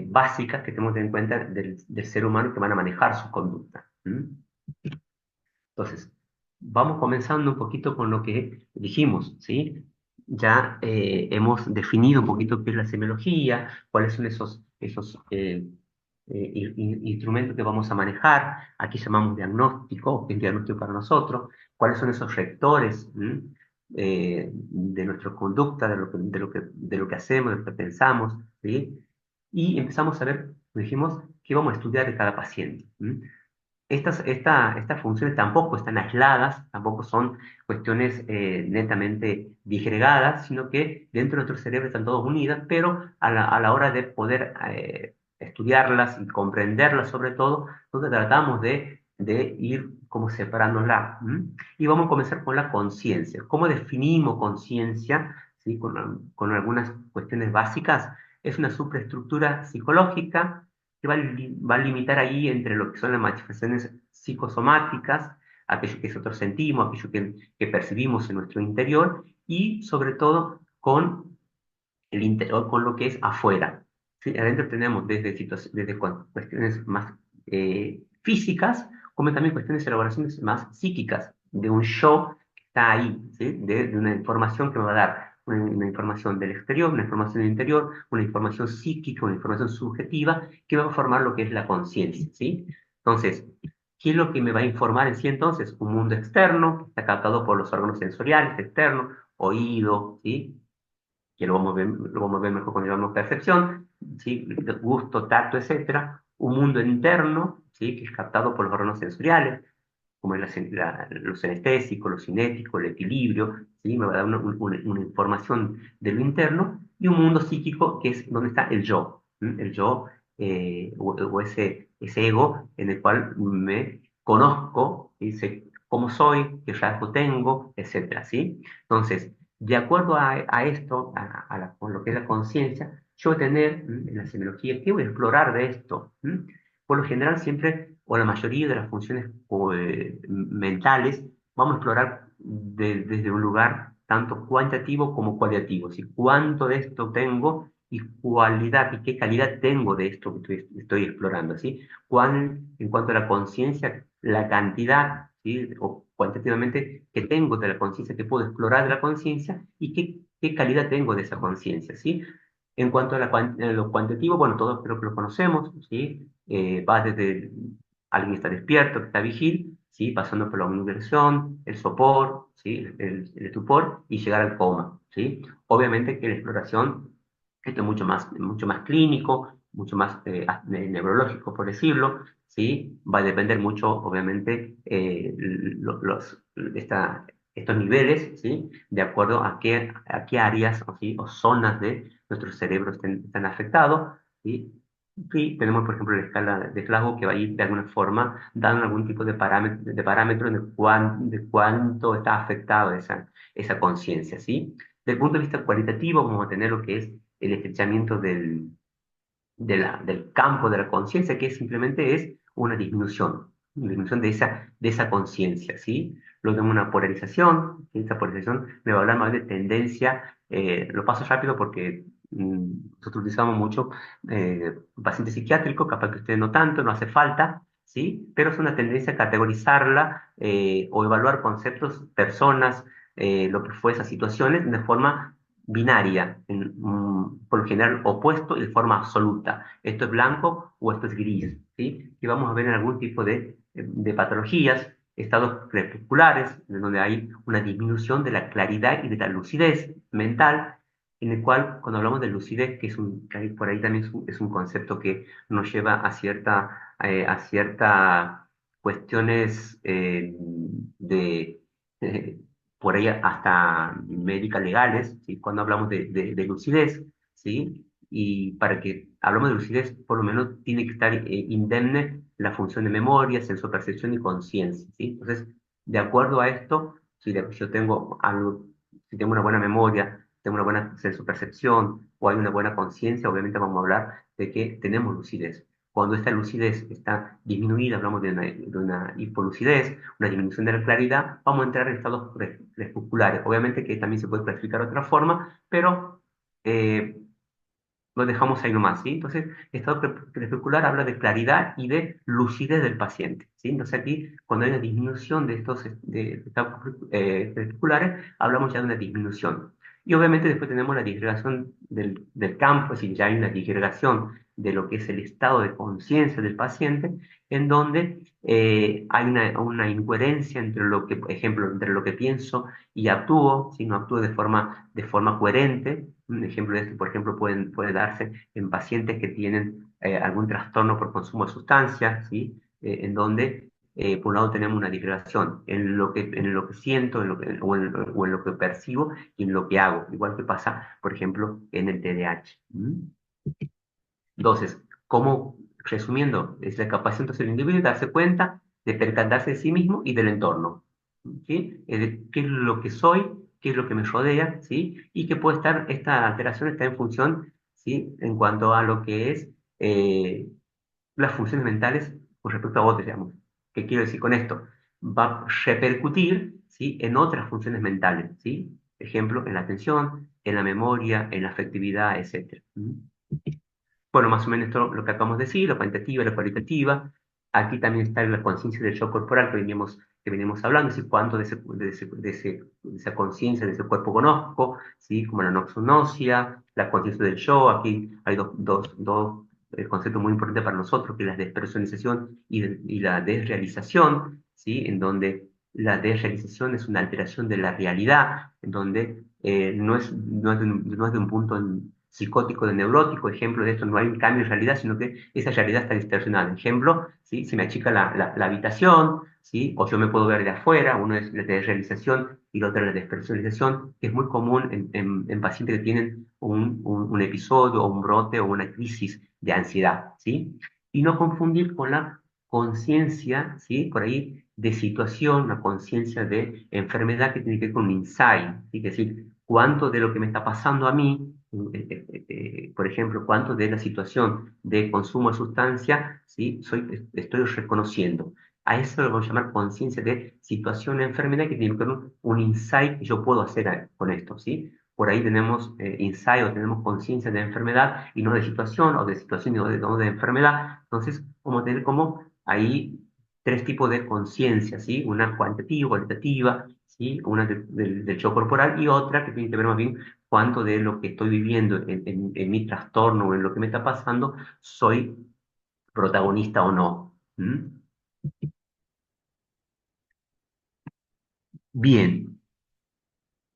básicas que tenemos que tener en cuenta del ser humano que van a manejar su conducta. Entonces, vamos comenzando un poquito con lo que dijimos, ¿sí? Ya hemos definido un poquito qué es la semiología, cuáles son esos instrumentos que vamos a manejar. Aquí llamamos diagnóstico, que es diagnóstico para nosotros, cuáles son esos rectores de nuestra conducta, de lo que hacemos, de lo que pensamos, ¿sí? Y empezamos a ver, dijimos, qué vamos a estudiar de cada paciente. Estas funciones tampoco están aisladas, tampoco son cuestiones netamente disgregadas, sino que dentro de nuestro cerebro están todas unidas, pero a la hora de poder estudiarlas y comprenderlas sobre todo, nosotros tratamos de ir como separándolas. Y vamos a comenzar con la conciencia. ¿Cómo definimos conciencia? ¿Sí? Con algunas cuestiones básicas. Es una superestructura psicológica que va a limitar ahí entre lo que son las manifestaciones psicosomáticas, aquello que nosotros sentimos, aquello que percibimos en nuestro interior, y sobre todo con el interior, con lo que es afuera. ¿Sí? Adentro tenemos desde cuestiones más físicas, como también cuestiones de elaboraciones más psíquicas, de un yo que está ahí, ¿sí? De una información que me va a dar una información del exterior, una información del interior, una información psíquica, una información subjetiva, que va a formar lo que es la conciencia, ¿sí? Entonces, ¿qué es lo que me va a informar en sí entonces? Un mundo externo, que está captado por los órganos sensoriales externos, oído, ¿sí? Que lo vamos a ver mejor cuando llamamos percepción, ¿sí? Gusto, tacto, etcétera. Un mundo interno, ¿sí? Que es captado por los órganos sensoriales, como es los anestésicos, los cinéticos, el equilibrio, ¿sí? Me va a dar una información de lo interno, y un mundo psíquico que es donde está el yo, ¿sí? El yo o ese ego en el cual me conozco y sé cómo soy, qué rasgo tengo, etcétera, ¿sí? Entonces, de acuerdo a esto, con lo que es la conciencia, yo voy a tener en la semiología, ¿qué voy a explorar de esto? Por lo general siempre, o la mayoría de las funciones mentales, vamos a explorar desde un lugar tanto cuantitativo como cualitativo, ¿sí? Cuánto de esto tengo y cualidad y qué calidad tengo de esto que estoy explorando, ¿sí? En cuanto a la conciencia, la cantidad, ¿sí? O cuantitativamente, que tengo de la conciencia, que puedo explorar de la conciencia y qué calidad tengo de esa conciencia, ¿sí? En cuanto a, a lo cuantitativo, bueno, todos creo que lo conocemos, ¿sí? Va desde alguien que está despierto, que está vigil, ¿sí? Pasando por la omniversión, el sopor, ¿sí? El estupor y llegar al coma, ¿sí? Obviamente que la exploración, esto es mucho más clínico, mucho más neurológico, por decirlo, ¿sí? Va a depender mucho, obviamente, estos niveles, ¿sí? De acuerdo a qué áreas, ¿sí? O zonas de nuestro cerebro están afectados, ¿sí? Y tenemos, por ejemplo, la escala de Glasgow que va a ir de alguna forma dando algún tipo de parámetro de cuánto está afectado esa conciencia, ¿sí? Desde el punto de vista cualitativo, vamos a tener lo que es el estrechamiento del campo de la conciencia, que simplemente es una disminución de esa conciencia, ¿sí? Luego tenemos una polarización, y esta polarización me va a hablar más de tendencia, lo paso rápido porque nosotros utilizamos mucho pacientes psiquiátricos, capaz que ustedes no tanto, no hace falta, ¿sí? Pero es una tendencia a categorizarla o evaluar conceptos, personas, lo que fue esas situaciones de forma binaria, por lo general opuesto y de forma absoluta. Esto es blanco o esto es gris, ¿sí? Y vamos a ver en algún tipo de patologías, estados crepusculares, en donde hay una disminución de la claridad y de la lucidez mental, en el cual, cuando hablamos de lucidez, que por ahí también es un concepto que nos lleva a cierta cuestiones eh, por ahí hasta médicas legales, ¿sí? Cuando hablamos de lucidez, ¿sí? Y para que hablamos de lucidez, por lo menos tiene que estar indemne la función de memoria, sensopercepción y conciencia, ¿sí? Entonces, de acuerdo a esto, si yo tengo algo, si tengo una buena memoria, tengo una buena sensopercepción o hay una buena conciencia, obviamente vamos a hablar de que tenemos lucidez. Cuando esta lucidez está disminuida, hablamos de una hipolucidez, una disminución de la claridad, vamos a entrar en estados crepusculares. Obviamente que también se puede clasificar de otra forma, pero eh, lo dejamos ahí nomás, ¿sí? Entonces, estado crepuscular habla de claridad y de lucidez del paciente, ¿sí? Entonces aquí, cuando hay una disminución de estos de estados crepusculares, hablamos ya de una disminución. Y obviamente después tenemos la disgregación del campo, es decir, ya hay una disgregación de lo que es el estado de conciencia del paciente, en donde hay una incoherencia entre lo que, por ejemplo, entre lo que pienso y actúo, si no actúo de forma coherente. Un ejemplo de esto, por ejemplo, puede darse en pacientes que tienen algún trastorno por consumo de sustancias, ¿sí? En donde, por un lado, tenemos una disgregación en lo que siento o en lo que percibo y en lo que hago, igual que pasa, por ejemplo, en el TDAH. Entonces, ¿cómo, resumiendo, es la capacidad entonces del individuo de darse cuenta, de percatarse de sí mismo y del entorno? ¿Sí? ¿Qué es lo que soy? ¿Qué es lo que me rodea? ¿Sí? Y que esta alteración está en función, ¿sí? En cuanto a lo que es las funciones mentales con respecto a otros, digamos. ¿Qué quiero decir con esto? Va a repercutir, ¿sí? En otras funciones mentales, ¿sí? Ejemplo, en la atención, en la memoria, en la afectividad, etcétera. Bueno, más o menos esto lo que acabamos de decir, la cuantitativa, la cualitativa. Aquí también está la conciencia del yo corporal que veníamos hablando, es decir, cuánto de esa conciencia, de ese cuerpo conozco, ¿sí? Como la noxognosia, la conciencia del yo. Aquí hay dos conceptos muy importantes para nosotros, que es la despersonalización y la desrealización, ¿sí? En donde la desrealización es una alteración de la realidad, en donde no es de un punto psicótico de neurótico. Ejemplo de esto, no hay un cambio en realidad, sino que esa realidad está distorsionada. Ejemplo, ¿sí? Se me achica la habitación, ¿sí? O yo me puedo ver de afuera. Uno es la desrealización y la otra es la despersonalización, que es muy común en pacientes que tienen un episodio o un brote o una crisis de ansiedad, ¿sí? Y no confundir con la conciencia, ¿sí? Por ahí de situación, una conciencia de enfermedad que tiene que ver con un insight, ¿sí? Es decir, cuánto de lo que me está pasando a mí, por ejemplo, cuánto de la situación de consumo de sustancia, ¿sí? Estoy reconociendo. A eso lo vamos a llamar conciencia de situación de enfermedad que tiene que ver con un insight que yo puedo hacer con esto, ¿sí? Por ahí tenemos insight o tenemos conciencia de enfermedad y no de situación, o de situación y no de enfermedad. Entonces, como tener como ahí tres tipos de conciencia, ¿sí? Una cuantitativa, cualitativa, ¿sí? Una del yo corporal y otra que tiene que ver más bien cuánto de lo que estoy viviendo en mi trastorno o en lo que me está pasando soy protagonista o no. ¿Mm? Bien,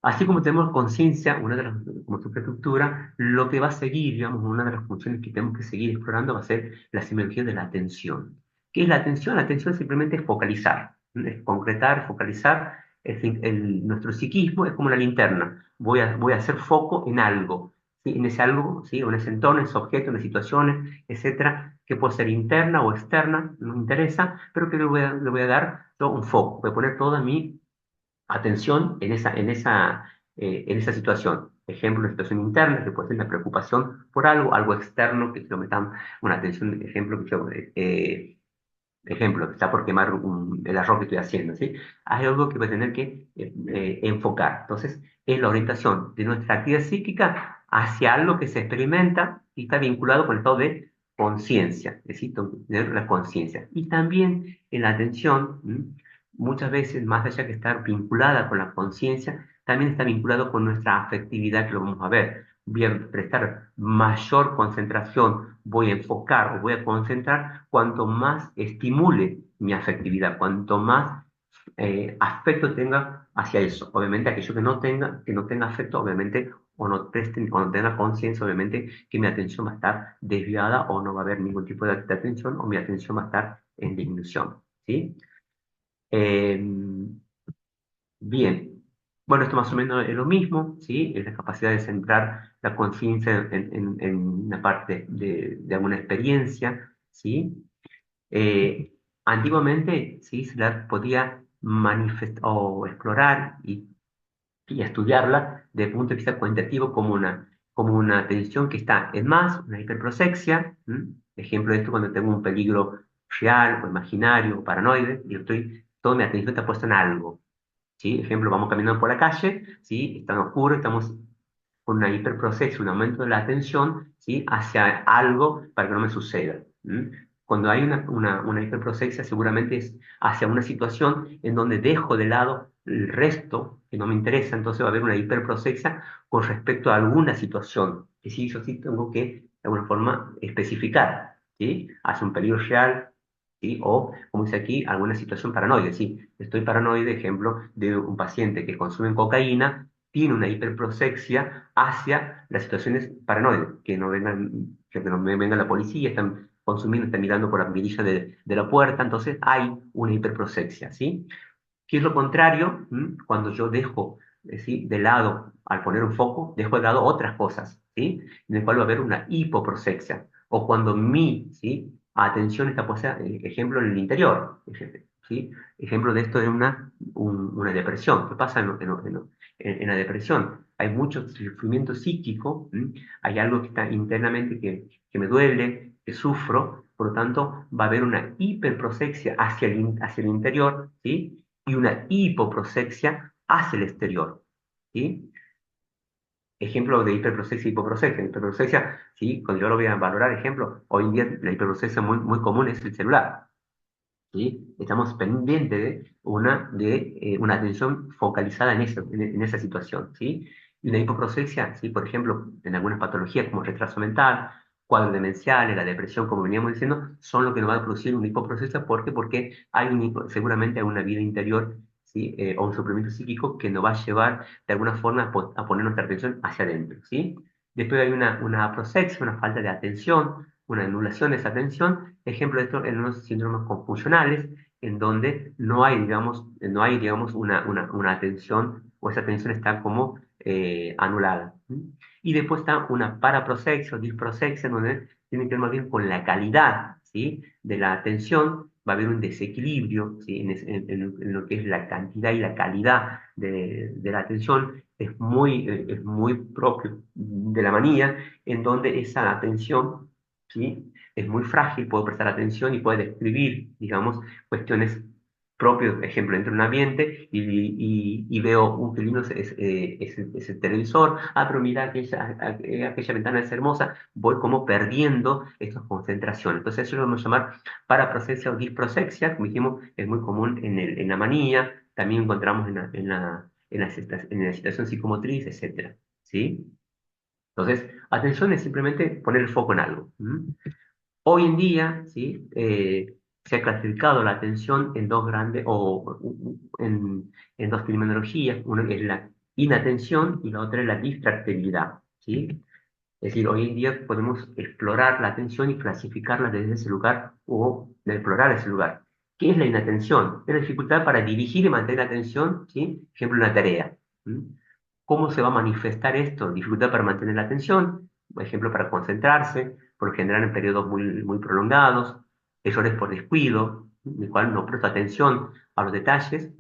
así como tenemos conciencia, una de las, como superestructura, lo que va a seguir, digamos, una de las funciones que tenemos que seguir explorando va a ser la semiología de la atención. ¿Qué es la atención? La atención simplemente es focalizar, es concretar, focalizar. Es decir, nuestro psiquismo es como la linterna. Voy a hacer foco en algo, ¿sí? En ese algo, ¿sí? O en ese entorno, en ese objeto, en las situaciones, etcétera, que puede ser interna o externa, no me interesa, pero que le voy a dar yo un foco. Voy a poner toda mi atención en esa situación. Ejemplo, una situación interna que puede ser una preocupación por algo, algo externo que se lo metan una atención, ejemplo, ejemplo, que está por quemar el arroz que estoy haciendo, ¿sí? Hay algo que va a tener que enfocar. Entonces, es la orientación de nuestra actividad psíquica hacia algo que se experimenta y está vinculado con el estado de conciencia, es decir, tener la conciencia. Y también en la atención, muchas veces, más allá que estar vinculada con la conciencia, también está vinculado con nuestra afectividad, que lo vamos a ver. Voy a prestar mayor concentración, voy a enfocar o voy a concentrar cuanto más estimule mi afectividad, cuanto más afecto tenga hacia eso. Obviamente aquello que no tenga afecto, obviamente, o no preste, o no tenga conciencia, obviamente que mi atención va a estar desviada o no va a haber ningún tipo de atención o mi atención va a estar en disminución, ¿sí? Eh, Bien, bueno, esto más o menos es lo mismo, ¿sí? Es la capacidad de centrar la conciencia en una parte de alguna experiencia, ¿sí? Eh, Antiguamente, ¿sí? Se la podía manifestar o explorar y estudiarla desde el punto de vista cuantitativo como una tensión que está en más, una hiperprosexia. Ejemplo de esto cuando tengo un peligro real o imaginario o paranoide y toda mi atención está puesta en algo. ¿Sí? Ejemplo, vamos caminando por la calle, ¿sí? Está oscuro, estamos con una hiperproceso, un aumento de la atención, ¿sí? Hacia algo para que no me suceda. Cuando hay una hiperproxia, seguramente es hacia una situación en donde dejo de lado el resto que no me interesa, entonces va a haber una hiperproxia con respecto a alguna situación, que sí, yo sí tengo que, de alguna forma, especificar, ¿sí? Hacia un peligro real, ¿sí? O, como dice aquí, alguna situación paranoide, sí. Estoy paranoide, ejemplo, de un paciente que consume cocaína, tiene una hiperprosexia hacia las situaciones paranoides, que no me venga la policía, están consumiendo, están mirando por la mirilla de la puerta, entonces hay una hiperprosexia, ¿sí? ¿Qué es lo contrario? Cuando yo dejo, ¿sí? De lado, al poner un foco, dejo de lado otras cosas, ¿sí? En el cual va a haber una hipoprosexia. O cuando mi, ¿sí? Atención está puesta, ejemplo, en el interior, ¿sí? Ejemplo de esto es una depresión. ¿Qué pasa en la depresión? Hay mucho sufrimiento psíquico, hay algo que está internamente que me duele, que sufro, por lo tanto va a haber una hiperprosexia hacia el interior, ¿sí? Y una hipoprosexia hacia el exterior, ¿sí? Ejemplo de hiperprosexia y hipoprosexia. Hiperprosexia, ¿sí? Cuando yo lo voy a valorar, ejemplo, hoy en día la hiperprosexia muy, muy común es el celular, ¿sí? Estamos pendientes de una atención focalizada en esa situación, ¿sí? Y una hipoprosexia, ¿sí? Por ejemplo, en algunas patologías como retraso mental, cuadros demenciales, la depresión, como veníamos diciendo, son lo que nos va a producir una hipoprosexia. ¿Por qué? Porque seguramente hay una vida interior, ¿sí? O un sufrimiento psíquico que nos va a llevar de alguna forma a poner nuestra atención hacia adentro, ¿sí? Después hay una aproxexia, una falta de atención, una anulación de esa atención. Ejemplo de esto en unos síndromes confusionales, en donde no hay, digamos, una atención, o esa atención está como anulada. Y después está una paraprosexia o disprosexia, donde tiene que ver más bien con la calidad, ¿sí? De la atención. Va a haber un desequilibrio, ¿sí? En lo que es la cantidad y la calidad de la atención. Es muy propio de la manía, en donde esa atención, ¿sí? es muy frágil, puedo prestar atención y puedo describir, digamos, cuestiones propias, ejemplo, entro en un ambiente y veo, qué lindo es el televisor, pero mira, aquella ventana es hermosa, voy como perdiendo estas concentraciones. Entonces eso lo vamos a llamar paraprosexia o disprosexia, como dijimos, es muy común en la manía, también encontramos en la excitación psicomotriz, etcétera, ¿sí? Entonces, atención es simplemente poner el foco en algo. Hoy en día, ¿sí? Se ha clasificado la atención en dos grandes, en dos terminologías. Una es la inatención y la otra es la distractibilidad, ¿sí? Es decir, hoy en día podemos explorar la atención y clasificarla desde ese lugar o de explorar ese lugar. ¿Qué es la inatención? Es la dificultad para dirigir y mantener la atención, ¿sí? Por ejemplo, una tarea. ¿Cómo se va a manifestar esto? Dificultad para mantener la atención, por ejemplo, para concentrarse, por lo general en periodos muy prolongados, errores por descuido, en el cual no presto atención a los detalles,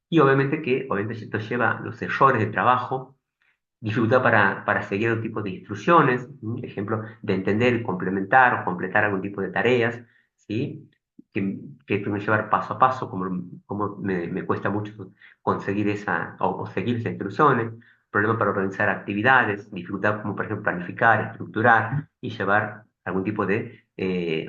y obviamente esto lleva a los errores de trabajo, dificultad para seguir un tipo de instrucciones, ejemplo, de entender, complementar o completar algún tipo de tareas, ¿sí? Que tengo que llevar paso a paso, como me cuesta mucho conseguir o seguir esas instrucciones, problema para organizar actividades, dificultad como por ejemplo planificar, estructurar y llevar algún tipo de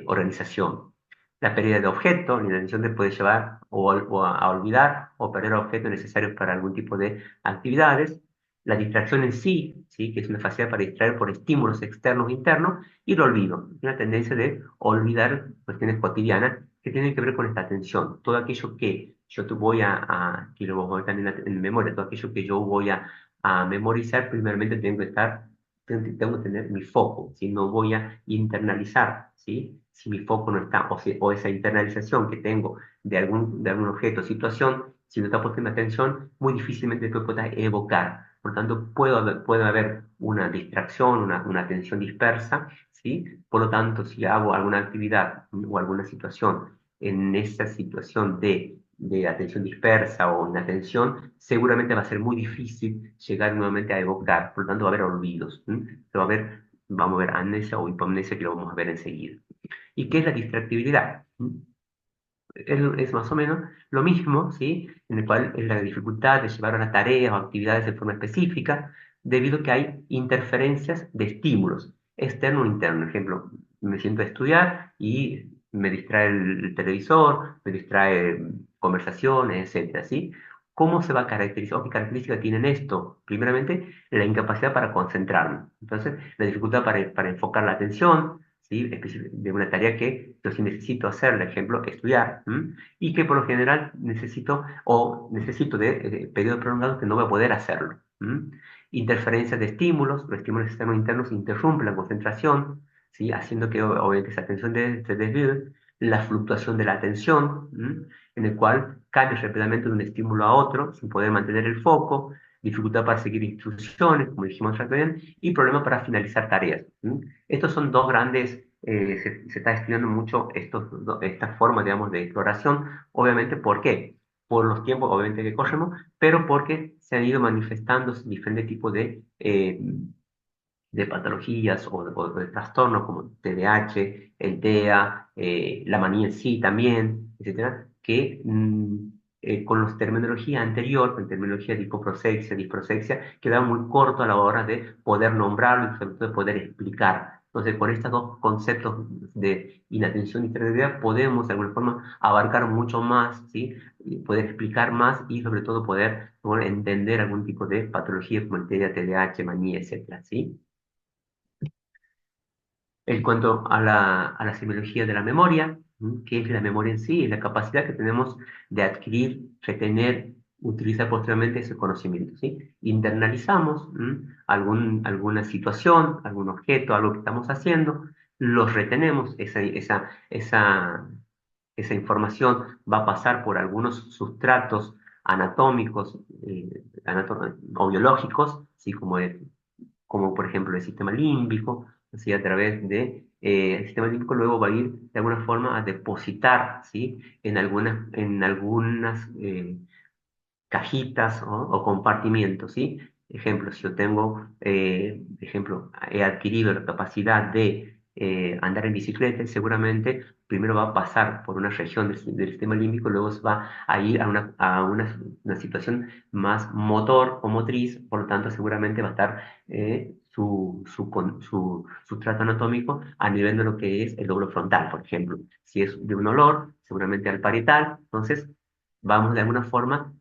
organización. La pérdida de objetos, la intención te puede llevar a olvidar o perder objetos necesarios para algún tipo de actividades, la distracción en sí, ¿sí? Que es una facilidad para distraer por estímulos externos e internos, y el olvido, una tendencia de olvidar cuestiones cotidianas que tienen que ver con esta atención. Todo aquello que yo te voy que lo voy a tener en memoria, todo aquello que yo voy a memorizar, primeramente tengo que tener mi foco, si no voy a internalizar, ¿sí? Si mi foco no está, o esa internalización que tengo de algún objeto o situación, si no está puesta en atención, muy difícilmente después pueda evocar. Por tanto, puede haber una distracción, una atención dispersa, ¿sí? Por lo tanto, si hago alguna actividad o alguna situación en esa situación de atención dispersa o inatención, seguramente va a ser muy difícil llegar nuevamente a evocar. Por lo tanto, va a haber olvidos. Vamos a ver amnesia o hipomnesia, que lo vamos a ver enseguida. ¿Y qué es la distractibilidad? Es más o menos lo mismo, ¿sí? En el cual es la dificultad de llevar una tarea o actividades de forma específica, debido a que hay interferencias de estímulos, externo o interno. Ejemplo, me siento a estudiar y me distrae el televisor, me distrae conversaciones, etcétera, ¿sí? ¿Cómo se va a caracterizar o qué características tienen esto? Primeramente, la incapacidad para concentrarme. Entonces, la dificultad para enfocar la atención, ¿sí? De una tarea que yo sí necesito hacer, por ejemplo, estudiar, y que por lo general necesito de periodos prolongados que no voy a poder hacerlo. Interferencias de estímulos, los estímulos externos e internos interrumpen la concentración, ¿sí? Haciendo que obviamente esa atención se desvíe, la fluctuación de la atención, en el cual cambio rápidamente de un estímulo a otro sin poder mantener el foco, dificultad para seguir instrucciones, como dijimos recién, y problema para finalizar tareas. Estos son dos grandes, se está estudiando mucho esta forma, digamos, de exploración, obviamente, ¿por qué? Por los tiempos, obviamente, que corremos, pero porque se han ido manifestando diferentes tipos de patologías o de trastornos como TDAH, el TEA, la manía en sí también, etcétera, que con la terminología anterior, con terminología de hipoprosexia, disprosexia, quedaba muy corto a la hora de poder nombrarlo y sobre todo de poder explicar. Entonces, con estos dos conceptos de inatención y hiperactividad podemos de alguna forma abarcar mucho más, ¿sí? Y poder explicar más y sobre todo poder, bueno, entender algún tipo de patología como el TEA, TDAH, manía, etcétera, ¿sí? En cuanto a la semiología de la memoria, ¿qué es la memoria en sí? Es la capacidad que tenemos de adquirir, retener, utilizar posteriormente ese conocimiento, ¿sí? Internalizamos alguna situación, algún objeto, algo que estamos haciendo, los retenemos, esa información va a pasar por algunos sustratos anatómicos o biológicos, ¿sí? Como por ejemplo el sistema límbico, así a través el sistema límbico luego va a ir de alguna forma a depositar, ¿sí? En algunas cajitas o compartimientos, ¿sí? Ejemplo, si yo tengo, he adquirido la capacidad de andar en bicicleta y seguramente primero va a pasar por una región del sistema límbico, luego se va a ir una situación más motor o motriz, por lo tanto seguramente va a estar su trato anatómico a nivel de lo que es el lóbulo frontal, por ejemplo. Si es de un olor, seguramente al parietal, entonces vamos de alguna forma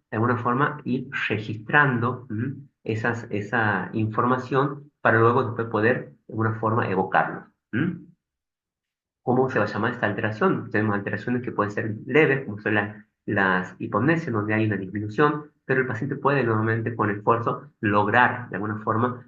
ir registrando esa información para luego después poder de alguna forma evocarlo. ¿M? ¿Cómo se va a llamar esta alteración? Tenemos alteraciones que pueden ser leves, como son las hipopnesias, donde hay una disminución, pero el paciente puede nuevamente con esfuerzo lograr de alguna forma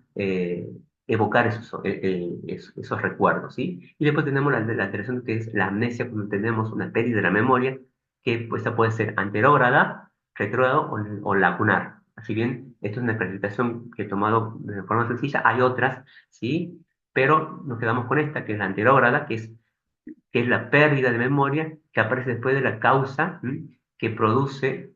evocar esos recuerdos, ¿sí? Y después tenemos la alteración que es la amnesia, cuando tenemos una pérdida de la memoria, que pues, esta puede ser anterógrada, retrógrada o lacunar. Así bien, esto es una clasificación que he tomado de forma sencilla, hay otras, ¿sí? Pero nos quedamos con esta, que es la anterógrada, que es la pérdida de memoria que aparece después de la causa que produce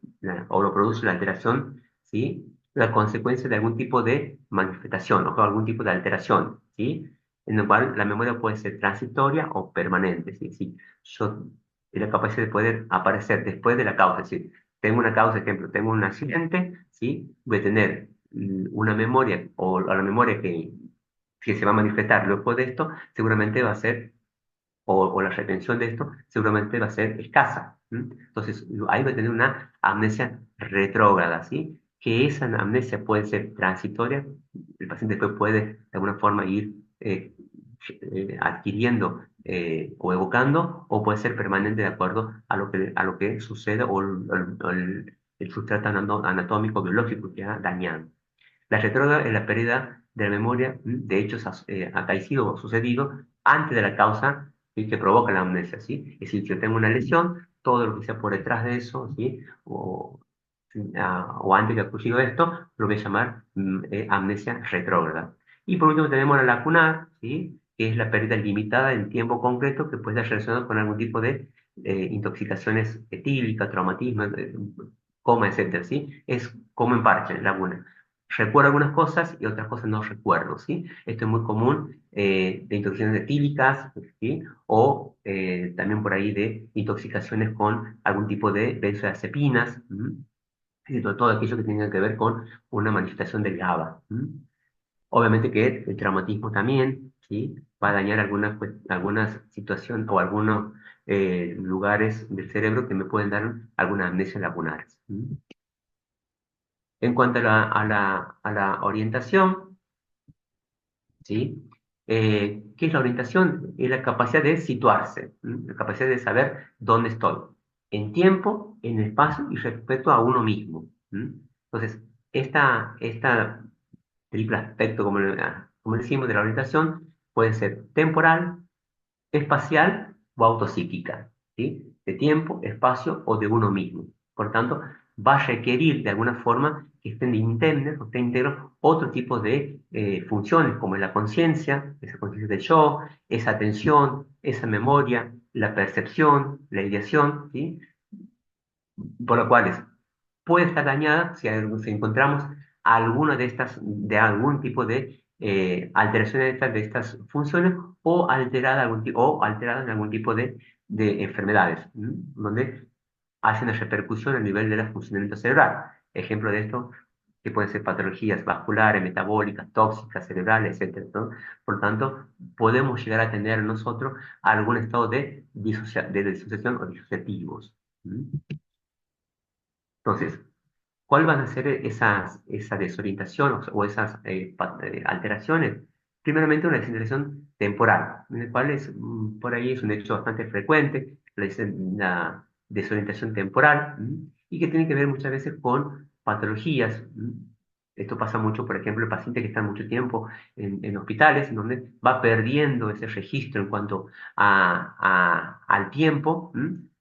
o lo produce la alteración, ¿sí? La consecuencia de algún tipo de manifestación o algún tipo de alteración, ¿sí? En el cual la memoria puede ser transitoria o permanente, ¿sí? Sí, yo tengo la capacidad de poder aparecer después de la causa, es decir, tengo una causa, ejemplo, tengo un accidente, ¿sí? Voy a tener una memoria o la memoria que se va a manifestar luego de esto, seguramente va a ser o la retención de esto seguramente va a ser escasa. Entonces, ahí va a tener una amnesia retrógrada, ¿sí? Que esa amnesia puede ser transitoria, el paciente después puede de alguna forma ir adquiriendo o evocando, o puede ser permanente de acuerdo a lo que sucede o el sustrato anatómico biológico que ha dañado. La retrógrada es la pérdida de la memoria de hechos acaecidos o sucedidos antes de la causa, ¿sí? Que provoca la amnesia, ¿sí? Es decir, si yo tengo una lesión, todo lo que sea por detrás de eso, ¿sí? O antes que ha ocurrido esto, lo voy a llamar amnesia retrógrada. Y por último tenemos la lacunar, ¿sí? Que es la pérdida limitada en tiempo concreto que puede estar relacionada con algún tipo de intoxicaciones etílicas, traumatismo, coma, etcétera, ¿sí? Es como en parche, laguna. Recuerdo algunas cosas y otras cosas no recuerdo, ¿sí? Esto es muy común de intoxicaciones etílicas, ¿sí? O también por ahí de intoxicaciones con algún tipo de benzodiazepinas, y todo aquello que tenga que ver con una manifestación del GABA. Obviamente que el traumatismo también, ¿sí? Va a dañar algunas situaciones o algunos lugares del cerebro que me pueden dar algunas amnesias lacunares. En cuanto a la orientación, ¿sí? ¿Qué es la orientación? Es la capacidad de situarse, la capacidad de saber dónde estoy, en tiempo, en espacio y respecto a uno mismo. Entonces, esta triple aspecto, como decimos, de la orientación, puede ser temporal, espacial o autopsíquica, ¿sí? De tiempo, espacio o de uno mismo. Por tanto, va a requerir de alguna forma que estén íntegros o estén íntegros otro tipo de funciones, como es la conciencia, esa conciencia del yo, esa atención, esa memoria, la percepción, la ideación, ¿sí? Por lo cual puede estar dañada si encontramos alguna de algún tipo de alteración de estas funciones o alterada en algún tipo de enfermedades, donde hace una repercusión a nivel del funcionamiento cerebral. Ejemplo de esto, que pueden ser patologías vasculares, metabólicas, tóxicas, cerebrales, etcétera, ¿no? Por lo tanto, podemos llegar a tener nosotros algún estado de disociación o disociativos. Entonces, ¿cuál van a ser esa desorientación o esas alteraciones? Primeramente, una desorientación temporal, en el cual por ahí es un hecho bastante frecuente, la desorientación temporal, y que tiene que ver muchas veces con patologías. Esto pasa mucho, por ejemplo, el paciente que está mucho tiempo en hospitales, en donde va perdiendo ese registro en cuanto al tiempo,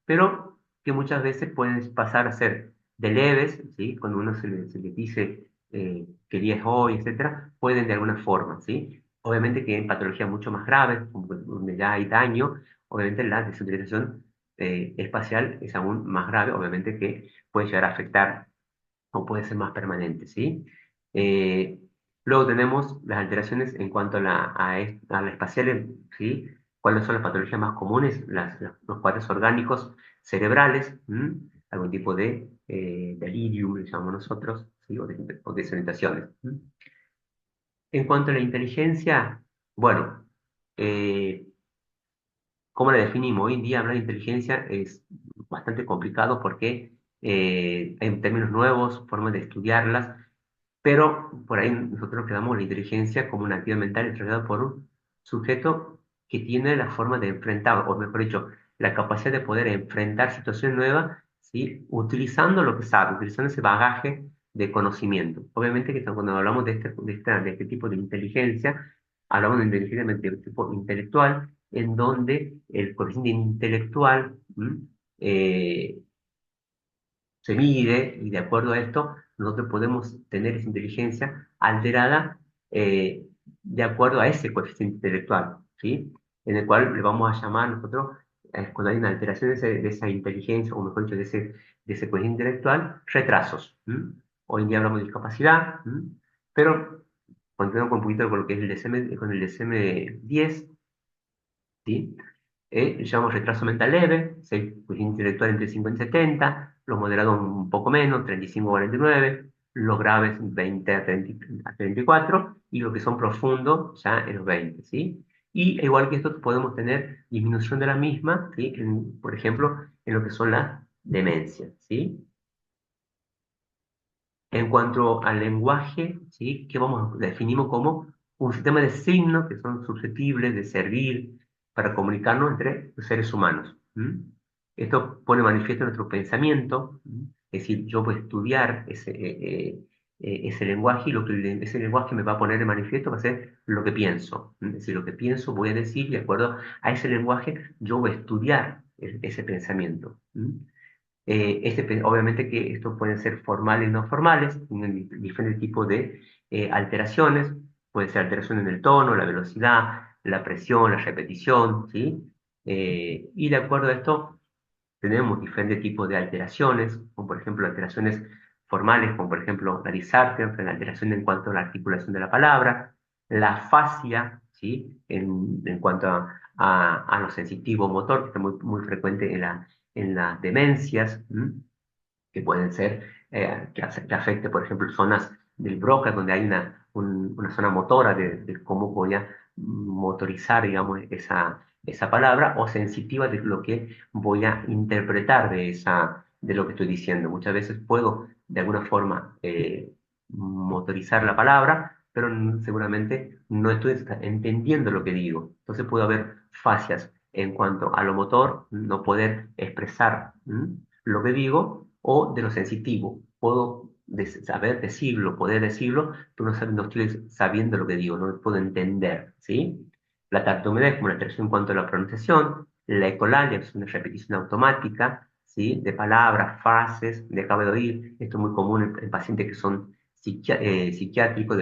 pero que muchas veces pueden pasar a ser de leves, ¿sí? Cuando uno se le dice qué día es hoy, etcétera, pueden de alguna forma, ¿sí? Obviamente que en patologías mucho más graves, como donde ya hay daño, obviamente la desutilización espacial es aún más grave, obviamente que puede llegar a afectar o puede ser más permanente, ¿sí? Eh, Luego tenemos las alteraciones en cuanto a la espacial, ¿sí? ¿Cuáles son las patologías más comunes? Los cuadros orgánicos cerebrales, algún tipo de delirium, le llamamos nosotros, ¿sí? O desorientaciones. En cuanto a la inteligencia, bueno, eh, ¿cómo la definimos? Hoy en día hablar de inteligencia es bastante complicado porque hay términos nuevos, formas de estudiarlas, pero por ahí nosotros quedamos la inteligencia como una actividad mental desarrollada por un sujeto que tiene la forma de enfrentar, o mejor dicho, la capacidad de poder enfrentar situaciones nuevas, ¿sí? Utilizando lo que sabe, utilizando ese bagaje de conocimiento. Obviamente que cuando hablamos de este tipo de inteligencia, hablamos de inteligencia de tipo intelectual, en donde el coeficiente intelectual eh, se mide y de acuerdo a esto nosotros podemos tener esa inteligencia alterada de acuerdo a ese coeficiente intelectual, ¿sí? En el cual le vamos a llamar nosotros, cuando hay una alteración de esa inteligencia, o mejor dicho, de ese coeficiente intelectual, retrasos. Hoy en día hablamos de discapacidad, pero continuando con un poquito con lo que es el DSM, con el DSM-10, ¿sí? Llamamos retraso mental leve, pues, intelectual entre 50 y 70, los moderados un poco menos, 35 a 49, los graves 20 a 30 a 34, y los que son profundos ya en los 20, ¿sí? Y igual que esto podemos tener disminución de la misma, ¿sí? Por ejemplo, en lo que son las demencias, ¿sí? En cuanto al lenguaje, ¿sí? Que definimos como un sistema de signos que son susceptibles de servir para comunicarnos entre los seres humanos. Esto pone manifiesto nuestro pensamiento, es decir, yo voy a estudiar ese lenguaje y ese lenguaje me va a poner de manifiesto va a ser lo que pienso. Es decir, lo que pienso voy a decir y de acuerdo a ese lenguaje yo voy a estudiar ese pensamiento. Obviamente que estos pueden ser formales y no formales, tienen diferentes tipos de alteraciones, puede ser alteración en el tono, la velocidad, la presión, la repetición, ¿sí? Y de acuerdo a esto tenemos diferentes tipos de alteraciones, como por ejemplo alteraciones formales, como por ejemplo la disartria, la alteración en cuanto a la articulación de la palabra, la afasia, ¿sí? En cuanto a lo sensitivo motor, que está muy frecuente en las demencias, que pueden ser, que afecte, por ejemplo, zonas del Broca, donde hay una zona motora de cómo voy a motorizar, digamos, esa palabra, o sensitiva de lo que voy a interpretar de lo que estoy diciendo. Muchas veces puedo, de alguna forma, motorizar la palabra, pero seguramente no estoy entendiendo lo que digo. Entonces puede haber fasias en cuanto a lo motor, no poder expresar lo que digo, o de lo sensitivo. Puedo saber decirlo, poder decirlo, pero no estoy sabiendo lo que digo, no lo puedo entender, ¿sí? La tartamudez como la alteración en cuanto a la pronunciación, la ecolalia, que es una repetición automática, ¿sí? De palabras, frases, de acabo de oír. Esto es muy común en pacientes que son psiquiátricos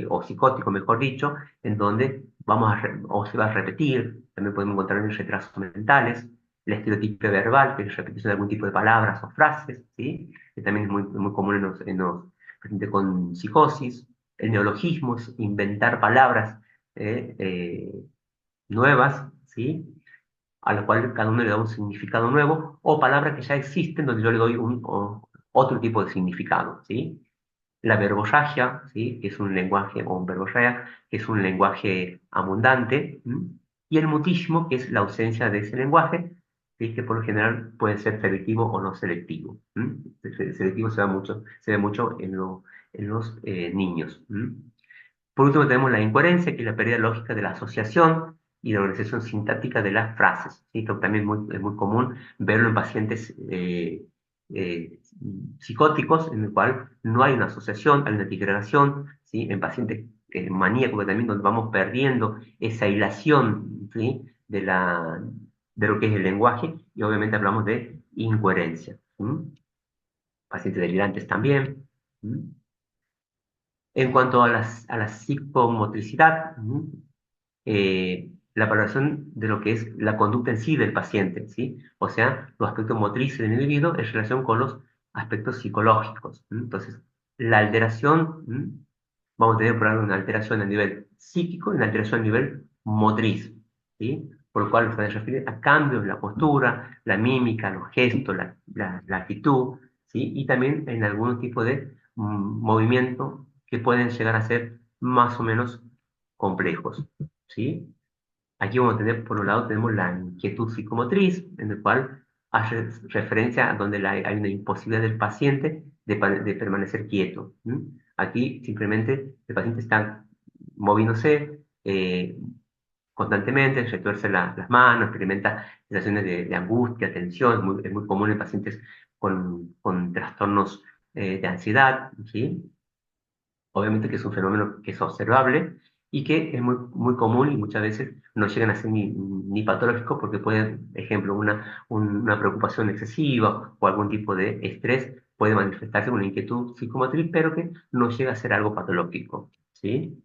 o psicóticos, mejor dicho, en donde o se va a repetir. También podemos encontrar en retrasos mentales, la estereotipia verbal, que es repetición de algún tipo de palabras o frases, ¿sí? Que también es muy común en los pacientes con psicosis. El neologismo es inventar palabras eh, eh, nuevas, ¿sí? A lo cual cada uno le da un significado nuevo, o palabras que ya existen donde yo le doy otro tipo de significado, ¿sí? La verborragia, ¿sí? Que es un lenguaje, o un verborrea, que es un lenguaje abundante, y el mutismo, que es la ausencia de ese lenguaje, ¿sí? Que por lo general puede ser selectivo o no selectivo. El selectivo se ve mucho en los niños. Por último, tenemos la incoherencia, que es la pérdida lógica de la asociación y la organización sintáctica de las frases, ¿sí? Esto también es muy común verlo en pacientes eh, psicóticos, en el cual no hay una asociación, hay una digradación, ¿sí? En pacientes maníacos también, donde vamos perdiendo esa hilación, ¿sí? de lo que es el lenguaje, y obviamente hablamos de incoherencia. Pacientes delirantes también. ¿Mm? En cuanto a la psicomotricidad, la valoración de lo que es la conducta en sí del paciente, ¿sí? O sea, los aspectos motrices del individuo en relación con los aspectos psicológicos. Entonces, la alteración, vamos a tener por ejemplo una alteración a nivel psíquico y una alteración a nivel motriz, ¿sí? por lo cual se refiere a cambios en la postura, la mímica, los gestos, la actitud, ¿sí? Y también en algún tipo de movimiento que pueden llegar a ser más o menos complejos, ¿sí? Aquí vamos a tener, por un lado, tenemos la inquietud psicomotriz, en el cual hace referencia a donde hay una imposibilidad del paciente de permanecer quieto. ¿M? Aquí simplemente el paciente está moviéndose constantemente, retuerce las manos, experimenta sensaciones de angustia, tensión, es muy común en pacientes con trastornos de ansiedad, ¿sí? Obviamente que es un fenómeno que es observable y que es muy común y muchas veces no llegan a ser ni patológico porque puede, ejemplo, una preocupación excesiva o algún tipo de estrés puede manifestarse con una inquietud psicomotriz, pero que no llega a ser algo patológico, ¿sí?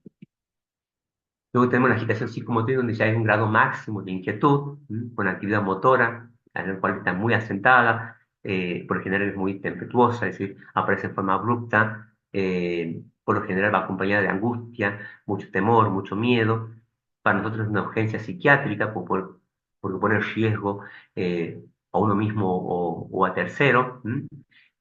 Luego tenemos la agitación psicomotriz, donde ya hay un grado máximo de inquietud, con actividad motora, en la cual está muy asentada, por lo general es muy tempestuosa, es decir, aparece en forma abrupta, por lo general va acompañada de angustia, mucho temor, mucho miedo. Para nosotros es una urgencia psiquiátrica, porque pone en riesgo a uno mismo o a tercero,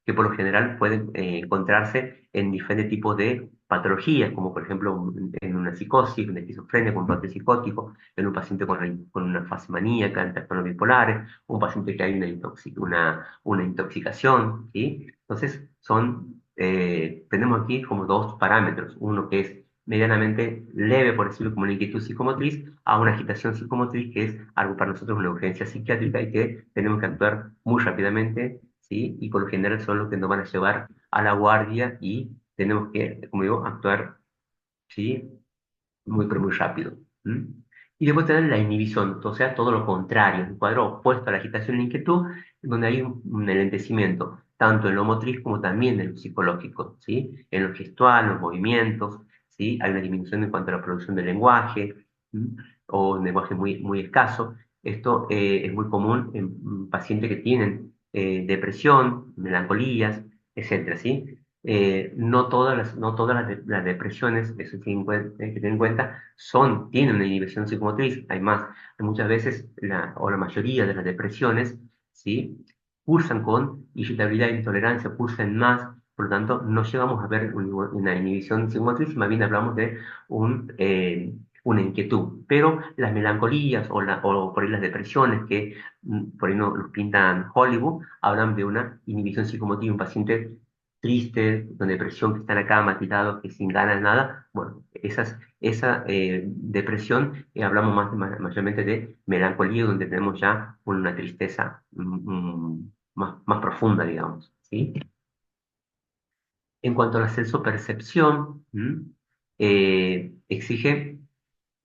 que por lo general pueden encontrarse en diferentes tipos de patologías, como por ejemplo en una psicosis, una esquizofrenia con un brote psicótico, en un paciente con una fase maníaca, en trastornos bipolares, un paciente que hay una intoxicación, ¿sí? Entonces, tenemos aquí como dos parámetros, uno que es medianamente leve, por decirlo como una inquietud psicomotriz, a una agitación psicomotriz que es algo para nosotros una urgencia psiquiátrica y que tenemos que actuar muy rápidamente, ¿sí? Y por lo general son los que nos van a llevar a la guardia y tenemos que, como digo, actuar, ¿sí? Muy, pero muy rápido. ¿M? Y después tener la inhibición, o sea, todo lo contrario, un cuadro opuesto a la agitación y la inquietud, donde hay un enlentecimiento, tanto en lo motriz como también en lo psicológico, ¿sí? En lo gestual, los movimientos, ¿sí? Hay una disminución en cuanto a la producción del lenguaje, ¿m? O un lenguaje muy escaso. Esto es muy común en pacientes que tienen depresión, melancolías, etcétera, ¿sí? No todas las depresiones, eso hay que tener en cuenta, tienen una inhibición psicomotriz. Hay más, muchas veces, o la mayoría de las depresiones, ¿sí? Cursan con irritabilidad e intolerancia, cursan más, por lo tanto, no llegamos a ver una inhibición psicomotriz, más bien hablamos de una inquietud. Pero las melancolías o por ahí las depresiones que por ahí no los pintan Hollywood, hablan de una inhibición psicomotriz, un paciente triste, con depresión, que está en la cama, tirado, que sin ganas de nada. Bueno, esa depresión, hablamos mayormente de melancolía, donde tenemos ya una tristeza más profunda, digamos, ¿sí? En cuanto al ascenso percepción, exige,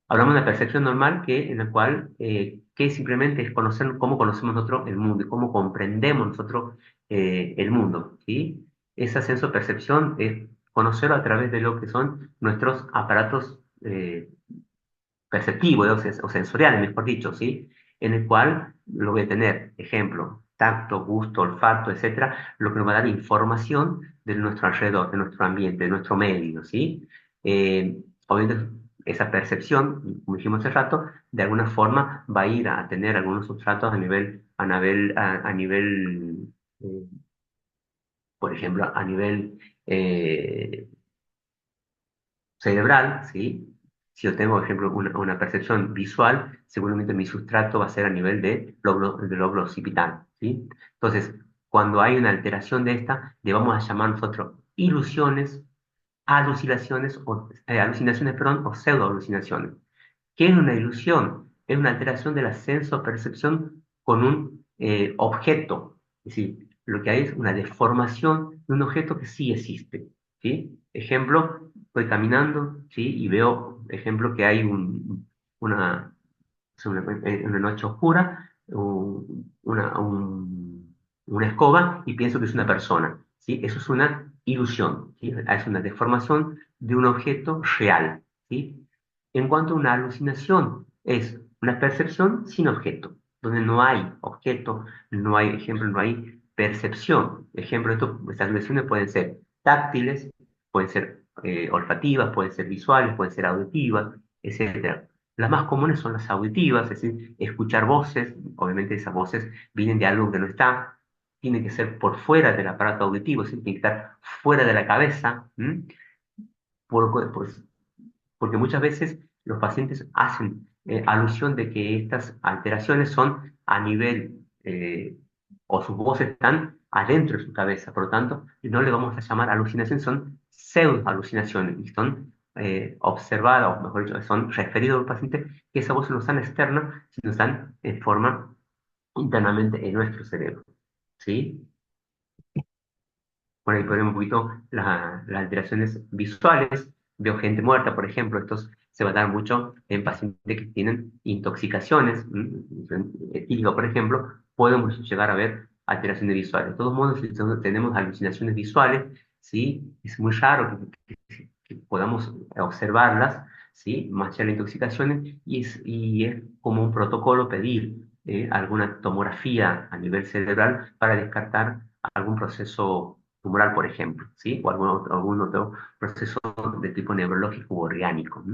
hablamos de una percepción normal en la cual, que simplemente es conocer cómo conocemos nosotros el mundo y cómo comprendemos nosotros el mundo, ¿sí? Ese ascenso percepción es conocerlo a través de lo que son nuestros aparatos perceptivos o sensoriales, mejor dicho, ¿sí? En el cual lo voy a tener, ejemplo, tacto, gusto, olfato, etcétera, lo que nos va a dar información de nuestro alrededor, de nuestro ambiente, de nuestro medio, ¿sí? Obviamente, esa percepción, como dijimos hace rato, de alguna forma va a ir a tener algunos sustratos a nivel, por ejemplo, a nivel cerebral, ¿sí? Si yo tengo, por ejemplo, una percepción visual, seguramente mi sustrato va a ser a nivel del lóbulo occipital, ¿sí? Entonces, cuando hay una alteración de esta, le vamos a llamar nosotros ilusiones, alucinaciones, perdón, o pseudoalucinaciones. ¿Qué es una ilusión? Es una alteración de la senso-percepción con un objeto. Es decir, lo que hay es una deformación de un objeto que sí existe, ¿sí? Ejemplo, estoy caminando, ¿sí? Y veo, ejemplo, que hay una, una noche oscura, una escoba y pienso que es una persona, ¿sí? Eso es una ilusión, ¿sí? Es una deformación de un objeto real, ¿sí? En cuanto a una alucinación, es una percepción sin objeto, donde no hay objeto, no hay ejemplo, no hay percepción. Ejemplo, estas alucinaciones pueden ser táctiles, pueden ser olfativas, pueden ser visuales, pueden ser auditivas, etcétera. Las más comunes son las auditivas, es decir, escuchar voces. Obviamente esas voces vienen de algo que no está, tiene que ser por fuera del aparato auditivo, es decir, tiene que estar fuera de la cabeza. Pues, porque muchas veces los pacientes hacen alusión de que estas alteraciones son a nivel, o sus voces están adentro de su cabeza, por lo tanto, no le vamos a llamar alucinaciones, son pseudo alucinaciones, y son observadas, o mejor dicho, son referidos al paciente que esas voces no están externas, sino están en forma internamente en nuestro cerebro. ¿Sí? Bueno, ahí ponemos un poquito las alteraciones visuales. Veo gente muerta, por ejemplo. Estos se va a dar mucho en pacientes que tienen intoxicaciones. Etílico, por ejemplo, podemos llegar a ver alteraciones visuales. De todos modos, si tenemos alucinaciones visuales, ¿sí? Es muy raro que podamos observarlas, ¿sí? Más allá de la intoxicación, y es como un protocolo pedir alguna tomografía a nivel cerebral para descartar algún proceso tumoral, por ejemplo, ¿sí? O algún otro proceso de tipo neurológico o orgánico.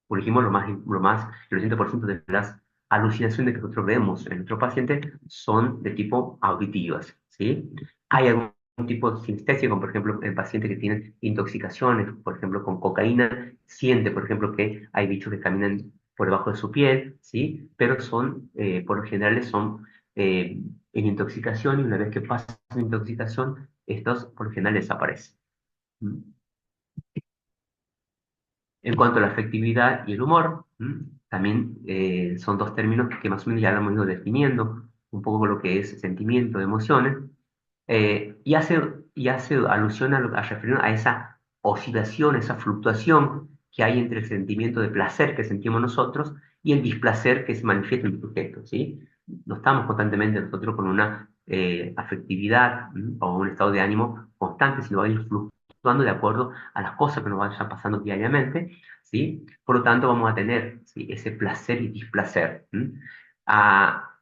Por ejemplo, el 80% de las alucinaciones que nosotros vemos en nuestros pacientes son de tipo auditivas, ¿sí? Hay algún tipo de sinestesia, como por ejemplo en pacientes que tienen intoxicaciones, por ejemplo con cocaína, siente, por ejemplo, que hay bichos que caminan por debajo de su piel, ¿sí? Pero por lo general son en intoxicación, y una vez que pasa la intoxicación, estos por lo general desaparecen. ¿Mm? En cuanto a la afectividad y el humor, también son dos términos que más o menos ya lo hemos ido definiendo, un poco lo que es sentimiento, emociones, y hace alusión a referirnos a esa oscilación, esa fluctuación que hay entre el sentimiento de placer que sentimos nosotros y el displacer que se manifiesta en el sujeto, ¿sí? No estamos constantemente nosotros con una afectividad o un estado de ánimo constante, sino va a ir fluctuando de acuerdo a las cosas que nos vayan pasando diariamente, ¿sí? Por lo tanto, vamos a tener, ¿sí?, ese placer y displacer. Ah,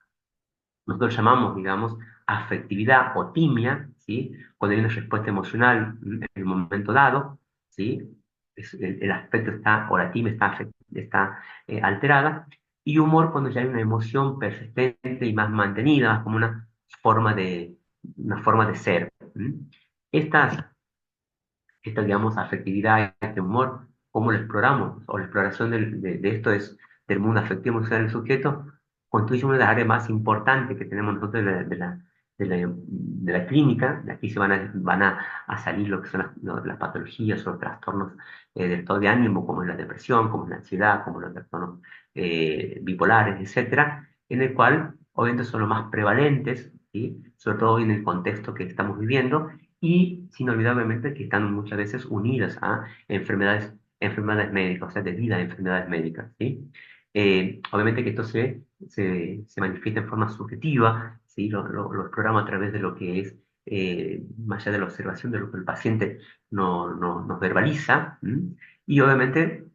nosotros llamamos, digamos, afectividad o timia, ¿sí? Cuando hay una respuesta emocional en el momento dado, ¿sí? El aspecto está, o la timia está alterada. Y humor cuando ya hay una emoción persistente y más mantenida, más como una forma de ser. Estas digamos, afectividad, este humor, cómo lo exploramos, o la exploración de esto es del mundo afectivo emocional del sujeto, constituye una de las áreas más importantes que tenemos nosotros de la clínica. De aquí van a salir lo que son las patologías o los trastornos del estado de ánimo, como es la depresión, como es la ansiedad, como los trastornos bipolares, etcétera, en el cual obviamente son los más prevalentes, ¿sí? Sobre todo en el contexto que estamos viviendo, y sin olvidar obviamente que están muchas veces unidas a enfermedades médicas, o sea, debido a enfermedades médicas, ¿sí? Obviamente que esto se manifiesta en forma subjetiva, ¿sí? Lo exploramos a través de lo que es, más allá de la observación de lo que el paciente nos verbaliza, ¿m? Y obviamente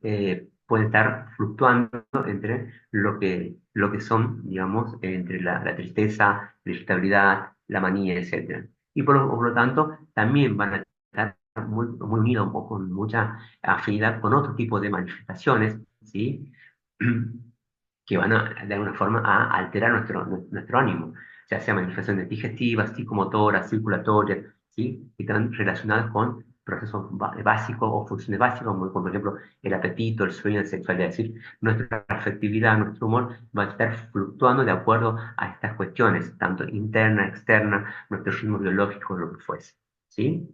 puede estar fluctuando entre lo que son, digamos, entre la tristeza, la irritabilidad, la manía, etcétera. Y por lo tanto, también van a estar muy, muy unidos o con mucha afinidad con otro tipo de manifestaciones, ¿sí? Que van de alguna forma a alterar nuestro ánimo, ya sea manifestaciones digestivas, psicomotoras, circulatorias, ¿sí? Que están relacionadas con procesos básicos o funciones básicas, como por ejemplo el apetito, el sueño, la sexualidad. Es decir, nuestra afectividad, nuestro humor va a estar fluctuando de acuerdo a estas cuestiones, tanto interna, externa, nuestro ritmo biológico, lo que fuese, ¿sí?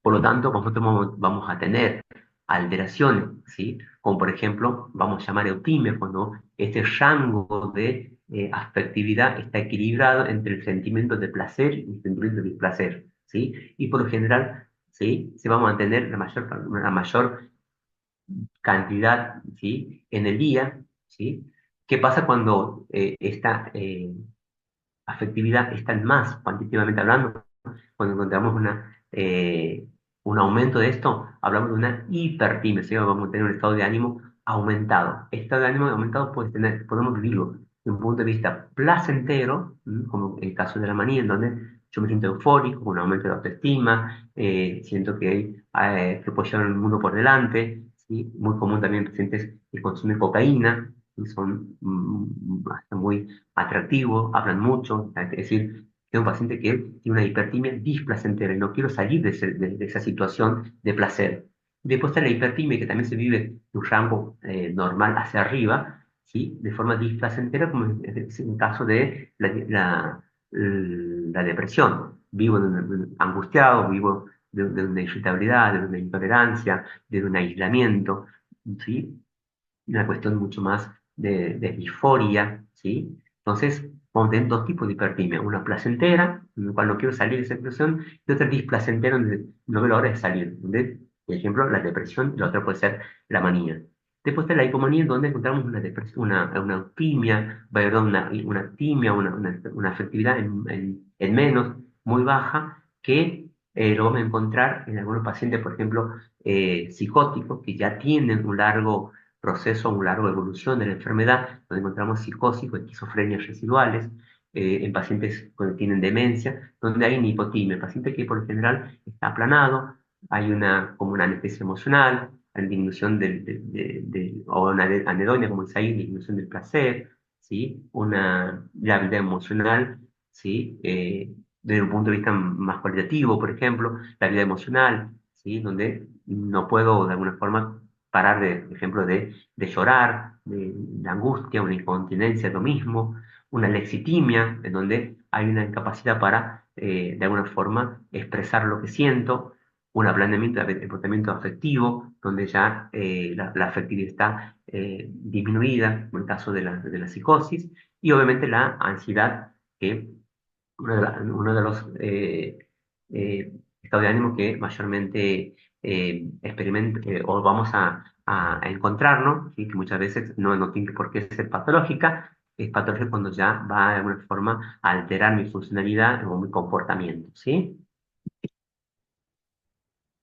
Por lo tanto, nosotros vamos a tener alteraciones, ¿sí? Como por ejemplo, vamos a llamar eutimia, cuando este rango de afectividad está equilibrado entre el sentimiento de placer y el sentimiento de displacer, ¿sí? Y por lo general, ¿sí?, se va a mantener la mayor cantidad, ¿sí?, en el día, ¿sí? ¿Qué pasa cuando esta afectividad está en más, cuantitativamente hablando? Cuando encontramos un aumento de esto, hablamos de una hipertimia, ¿sí? Vamos a tener un estado de ánimo aumentado. Este estado de ánimo aumentado podemos vivirlo desde un punto de vista placentero, como el caso de la manía, en donde yo me siento eufórico, con un aumento de autoestima, siento que puedo llevar el mundo por delante, ¿sí? Muy común también en pacientes que consumen cocaína, y son hasta muy atractivos, hablan mucho, es decir, tengo un paciente que tiene una hipertimia displacentera y no quiero salir de esa situación de placer. Después está la hipertimia que también se vive en un rango normal hacia arriba, ¿sí? De forma displacentera, como es el caso de la depresión. Vivo angustiado, vivo de una irritabilidad, de una intolerancia, de un aislamiento, ¿sí? Una cuestión mucho más de disforia, ¿sí? Entonces, vamos a tener dos tipos de hipertimia, una placentera, en la cual no quiero salir de esa situación, y otra displacentera, donde no veo la hora de salir, donde, por ejemplo, la depresión, y la otra puede ser la manía. Después está la hipomanía, en donde encontramos una depresión, una eutimia, perdón, una timia, una afectividad en menos, muy baja, que lo vamos a encontrar en algunos pacientes, por ejemplo, psicóticos, que ya tienen un largo proceso, una larga evolución de la enfermedad, donde encontramos psicosis o esquizofrenias residuales en pacientes que tienen demencia, donde hay una hipotimia, el paciente que por lo general está aplanado, hay como una anestesia emocional, hay disminución o una anedonia, como dice ahí, disminución del placer, ¿sí? La vida emocional, ¿sí? Desde un punto de vista más cualitativo, por ejemplo, la vida emocional, ¿sí? Donde no puedo de alguna forma parar, por ejemplo, de llorar, de angustia, una incontinencia, lo mismo, una lexitimia, en donde hay una incapacidad para, de alguna forma, expresar lo que siento, un aplanamiento de comportamiento afectivo, donde ya la afectividad está disminuida, como el caso de la psicosis, y obviamente la ansiedad, que uno de los estados de ánimo que mayormente o vamos a encontrarnos, ¿sí? Que muchas veces no tiene por qué ser patológica, es patológica cuando ya va de alguna forma a alterar mi funcionalidad o mi comportamiento, ¿sí?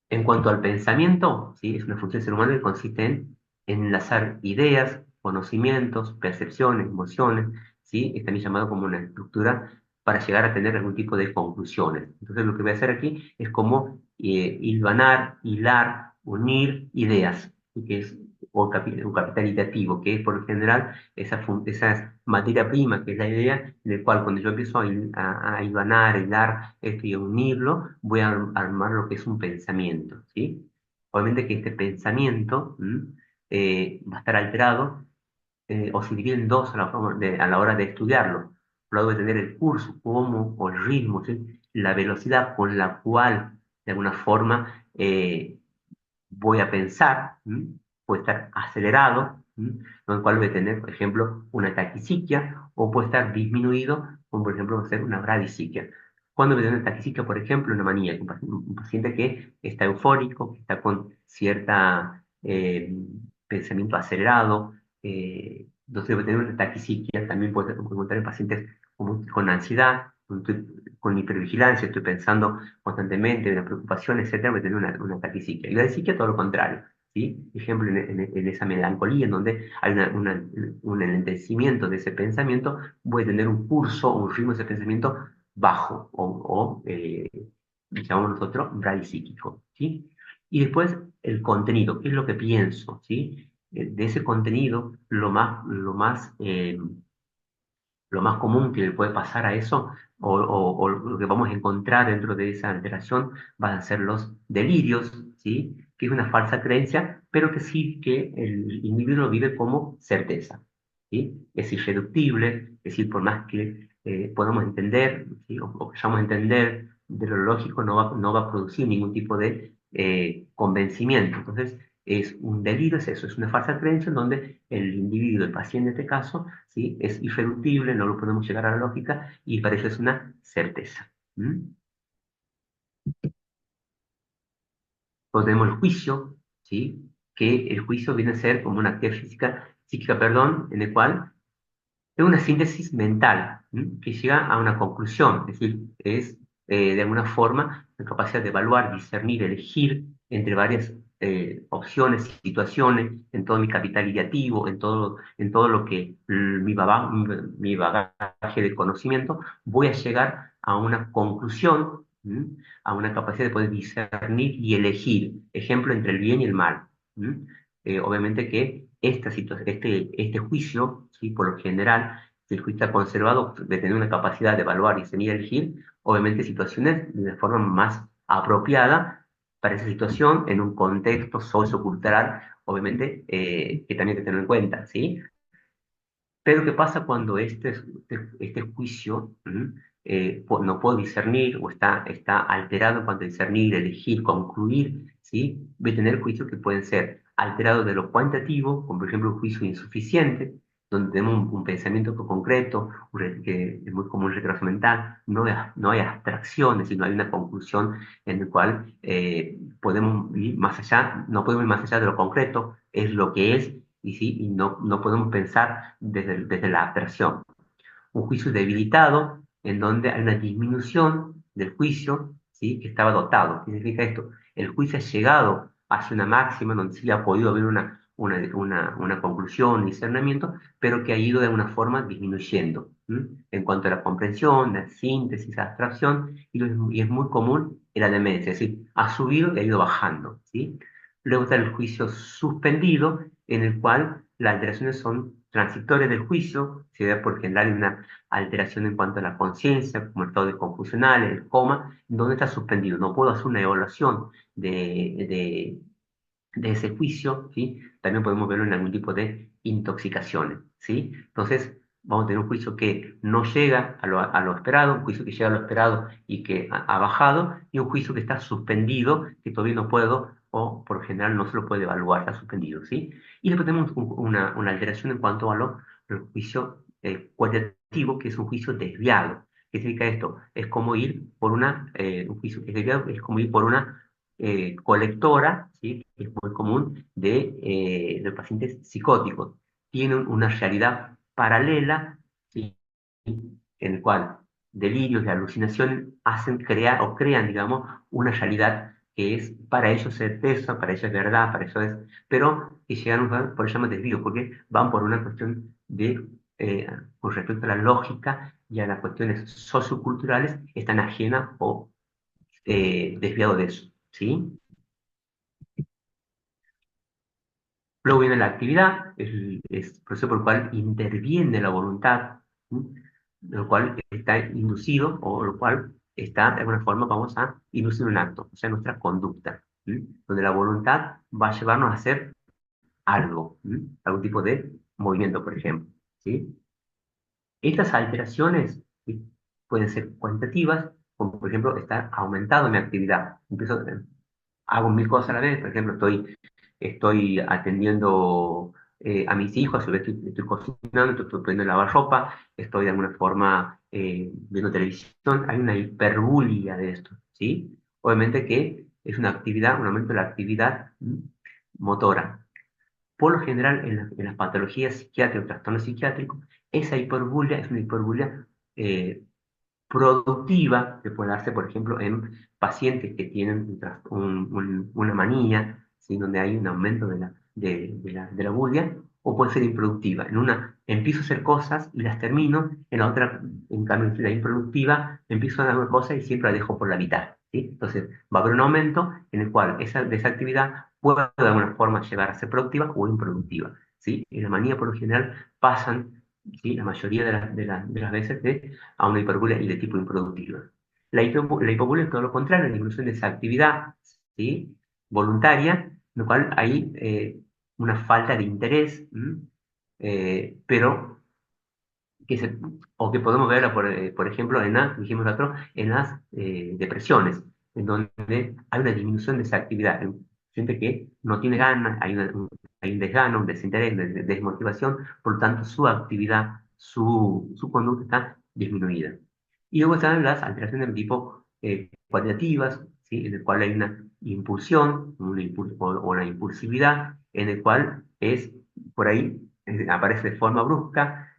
En cuanto al pensamiento, ¿sí? Es una función del ser humano que consiste en enlazar ideas, conocimientos, percepciones, emociones, ¿sí? Es también llamado como una estructura para llegar a tener algún tipo de conclusiones. Entonces, lo que voy a hacer aquí es como hilvanar, hilar, unir ideas, ¿sí? Que es un capital itativo, que es por lo general esa materia prima, que es la idea, en el cual cuando yo empiezo a hilvanar, a hilar esto y a unirlo, voy a armar lo que es un pensamiento, ¿sí? Obviamente que este pensamiento va a estar alterado o se divide en dos a la hora de estudiarlo. Luego de tener el curso, cómo, o el ritmo, ¿sí? La velocidad con la cual, de alguna forma, voy a pensar, puede estar acelerado, con lo cual voy a tener, por ejemplo, una taquiciquia, o puede estar disminuido, como por ejemplo va a ser una bradiciquia. Cuando voy a tener una taquiciquia, por ejemplo, una manía, un paciente que está eufórico, que está con cierta pensamiento acelerado, entonces voy a tener una taquiciquia, también puede encontrar en pacientes con ansiedad, con hipervigilancia, estoy pensando constantemente, una preocupación, etcétera, voy a tener una taquiciquia. Y la psiquia todo lo contrario, ¿sí? Ejemplo, en esa melancolía, en donde hay un enlentecimiento de ese pensamiento, voy a tener un curso, un ritmo de ese pensamiento bajo, llamamos nosotros bradisíquico, ¿sí? Y después el contenido, ¿qué es lo que pienso, ¿sí? De ese contenido, lo más común que le puede pasar a eso, o lo que vamos a encontrar dentro de esa alteración, van a ser los delirios, ¿sí? Que es una falsa creencia, pero que sí que el individuo lo vive como certeza, ¿sí? Es irreductible, es decir, por más que podamos entender, ¿sí? O queramos entender de lo lógico, no va a producir ningún tipo de convencimiento. Entonces, es un delirio, es eso, es una falsa creencia en donde el individuo, el paciente en este caso, ¿sí? Es irreductible, no lo podemos llegar a la lógica y para eso es una certeza. ¿Mm? Luego tenemos el juicio, ¿sí? Que el juicio viene a ser como una actividad psíquica, perdón, en el cual es una síntesis mental, que llega a una conclusión, es decir, es de alguna forma la capacidad de evaluar, discernir, elegir entre varias opciones, situaciones, en todo mi capital ideativo, en todo lo que mi bagaje de conocimiento, voy a llegar a una conclusión, a una capacidad de poder discernir y elegir, ejemplo, entre el bien y el mal. ¿m? obviamente que este juicio, ¿sí? Por lo general, si el juicio está conservado, de tener una capacidad de evaluar, discernir y elegir, obviamente situaciones de forma más apropiada para esa situación en un contexto sociocultural, obviamente, que también hay que tener en cuenta, ¿sí? Pero ¿qué pasa cuando este juicio no puede discernir o está alterado en cuanto a discernir, elegir, concluir? ¿Sí? Va a tener juicios que pueden ser alterados de lo cuantitativo, como por ejemplo un juicio insuficiente, donde tenemos un pensamiento concreto, que es muy común el retraso mental, no hay abstracciones, sino hay una conclusión en la cual podemos ir más allá, no podemos ir más allá de lo concreto, es lo que es y, sí, y no podemos pensar desde la aversión. Un juicio debilitado en donde hay una disminución del juicio, ¿sí? Que estaba dotado. ¿Qué significa esto? El juicio ha llegado hacia una máxima donde sí ha podido haber una conclusión, un discernimiento, pero que ha ido de alguna forma disminuyendo, ¿m? En cuanto a la comprensión, la síntesis, la abstracción, y es muy común en la demencia, es decir, ha subido y ha ido bajando, ¿sí? Luego está el juicio suspendido, en el cual las alteraciones son transitorias del juicio, se da por general una alteración en cuanto a la conciencia, como el estado de confusional, el coma, donde está suspendido. No puedo hacer una evaluación de ese juicio, ¿sí? También podemos verlo en algún tipo de intoxicaciones, ¿sí? Entonces, vamos a tener un juicio que no llega a lo esperado, un juicio que llega a lo esperado y que ha bajado, y un juicio que está suspendido, que todavía no puedo, o por general no se lo puede evaluar, está suspendido, ¿sí? Y después tenemos una alteración en cuanto a el juicio cualitativo, que es un juicio desviado. ¿Qué significa esto? Es como ir por un juicio que es desviado, es como ir por una colectora, ¿sí? Que es muy común de pacientes psicóticos. Tienen una realidad paralela, ¿sí? En el cual delirios y alucinaciones hacen crear o crean, digamos, una realidad que es para ellos certeza, para ellos es verdad, para ellos es, pero que llegan a usar, por eso llaman desvío, porque van por una cuestión con respecto a la lógica y a las cuestiones socioculturales, están ajenas o desviados de eso, ¿sí? Luego viene la actividad, es el proceso por el cual interviene la voluntad, ¿sí? Lo cual está inducido o lo cual está de alguna forma vamos a inducir un acto, o sea, nuestra conducta, ¿sí? Donde la voluntad va a llevarnos a hacer algo, ¿sí? Algún tipo de movimiento, por ejemplo, ¿sí? Estas alteraciones, ¿sí? Pueden ser cuantitativas, como por ejemplo estar aumentado mi actividad. Hago mil cosas a la vez, por ejemplo, estoy atendiendo a mis hijos, a su vez estoy cocinando, estoy pudiendo lavar ropa, estoy de alguna forma viendo televisión, hay una hiperbulia de esto, ¿sí? Obviamente que es una actividad, un aumento de la actividad motora. Por lo general, en las patologías psiquiátricas, trastornos psiquiátricos, esa hiperbulia es una hiperbulia eh, productiva que puede darse, por ejemplo, en pacientes que tienen una manía, ¿sí? Donde hay un aumento de la bulia, o puede ser improductiva. En una empiezo a hacer cosas y las termino, en la otra, en cambio, en la improductiva, empiezo a hacer una cosa y siempre la dejo por la mitad, ¿sí? Entonces, va a haber un aumento en el cual de esa actividad puede de alguna forma llegar a ser productiva o improductiva, ¿sí? En la manía, por lo general, pasan, ¿sí? La mayoría de las veces a una hiperbulia y de tipo improductiva. La hipobulia es todo lo contrario, la inclusión de esa actividad, ¿sí? Voluntaria, en lo cual hay una falta de interés, pero que se, o que podemos verla, por ejemplo, dijimos otro, en las depresiones, en donde hay una disminución de esa actividad. Siente que no tiene ganas, hay un desgano, un desinterés, desmotivación, por lo tanto su actividad, su conducta está disminuida. Y luego están las alteraciones de tipo cualitativas, ¿sí? En el cual hay una impulsión, o una impulsividad, en el cual por ahí, aparece de forma brusca,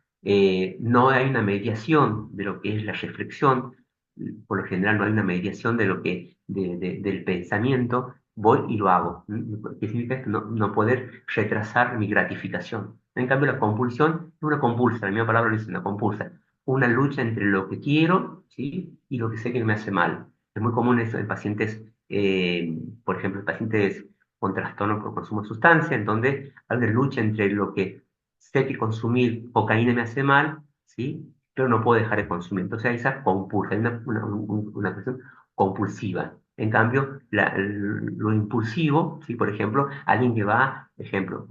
no hay una mediación de lo que es la reflexión, por lo general no hay una mediación del pensamiento, voy y lo hago. ¿Qué significa esto? No poder retrasar mi gratificación. En cambio, la compulsión es una compulsa, la misma palabra lo dice, una compulsa, una lucha entre lo que quiero, ¿sí? Y lo que sé que me hace mal. Es muy común eso en pacientes, por ejemplo, en pacientes con trastorno por consumo de sustancia, en donde hay una lucha entre lo que sé que consumir cocaína me hace mal, ¿sí? Pero no puedo dejar de consumir. Entonces hay esa compulsa, hay una cuestión compulsiva. En cambio, lo impulsivo, ¿sí? Por ejemplo, alguien que va, ejemplo,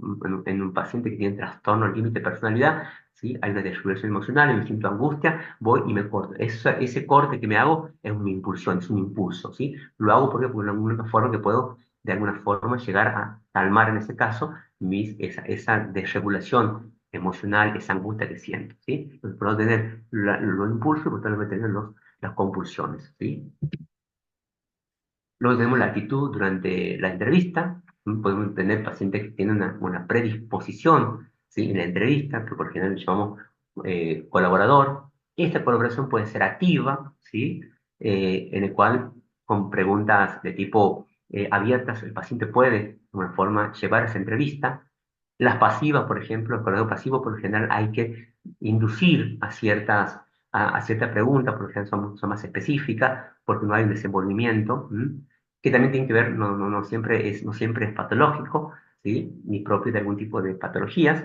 en un paciente que tiene trastorno límite de personalidad, ¿sí? Hay una desregulación emocional, me siento angustia, voy y me corto. Ese corte que me hago es una impulsión, es un impulso, ¿sí? Lo hago porque de alguna forma que puedo, de alguna forma, llegar a calmar en ese caso esa desregulación emocional, esa angustia que siento, ¿sí? Entonces, puedo tener los impulsos y por tanto tener las compulsiones, ¿sí? Luego tenemos la actitud durante la entrevista. Podemos tener pacientes que tienen una predisposición, ¿sí? En la entrevista, que por general le llamamos colaborador. Esta colaboración puede ser activa, ¿sí? En el cual con preguntas de tipo abiertas el paciente puede, de alguna forma, llevar esa entrevista. Las pasivas, por ejemplo, el colaborador pasivo, por lo general hay que inducir a ciertas preguntas, por lo general son más específicas, porque no hay un desenvolvimiento. Que también tiene que ver, no siempre es patológico, ¿sí? Ni propio de algún tipo de patologías,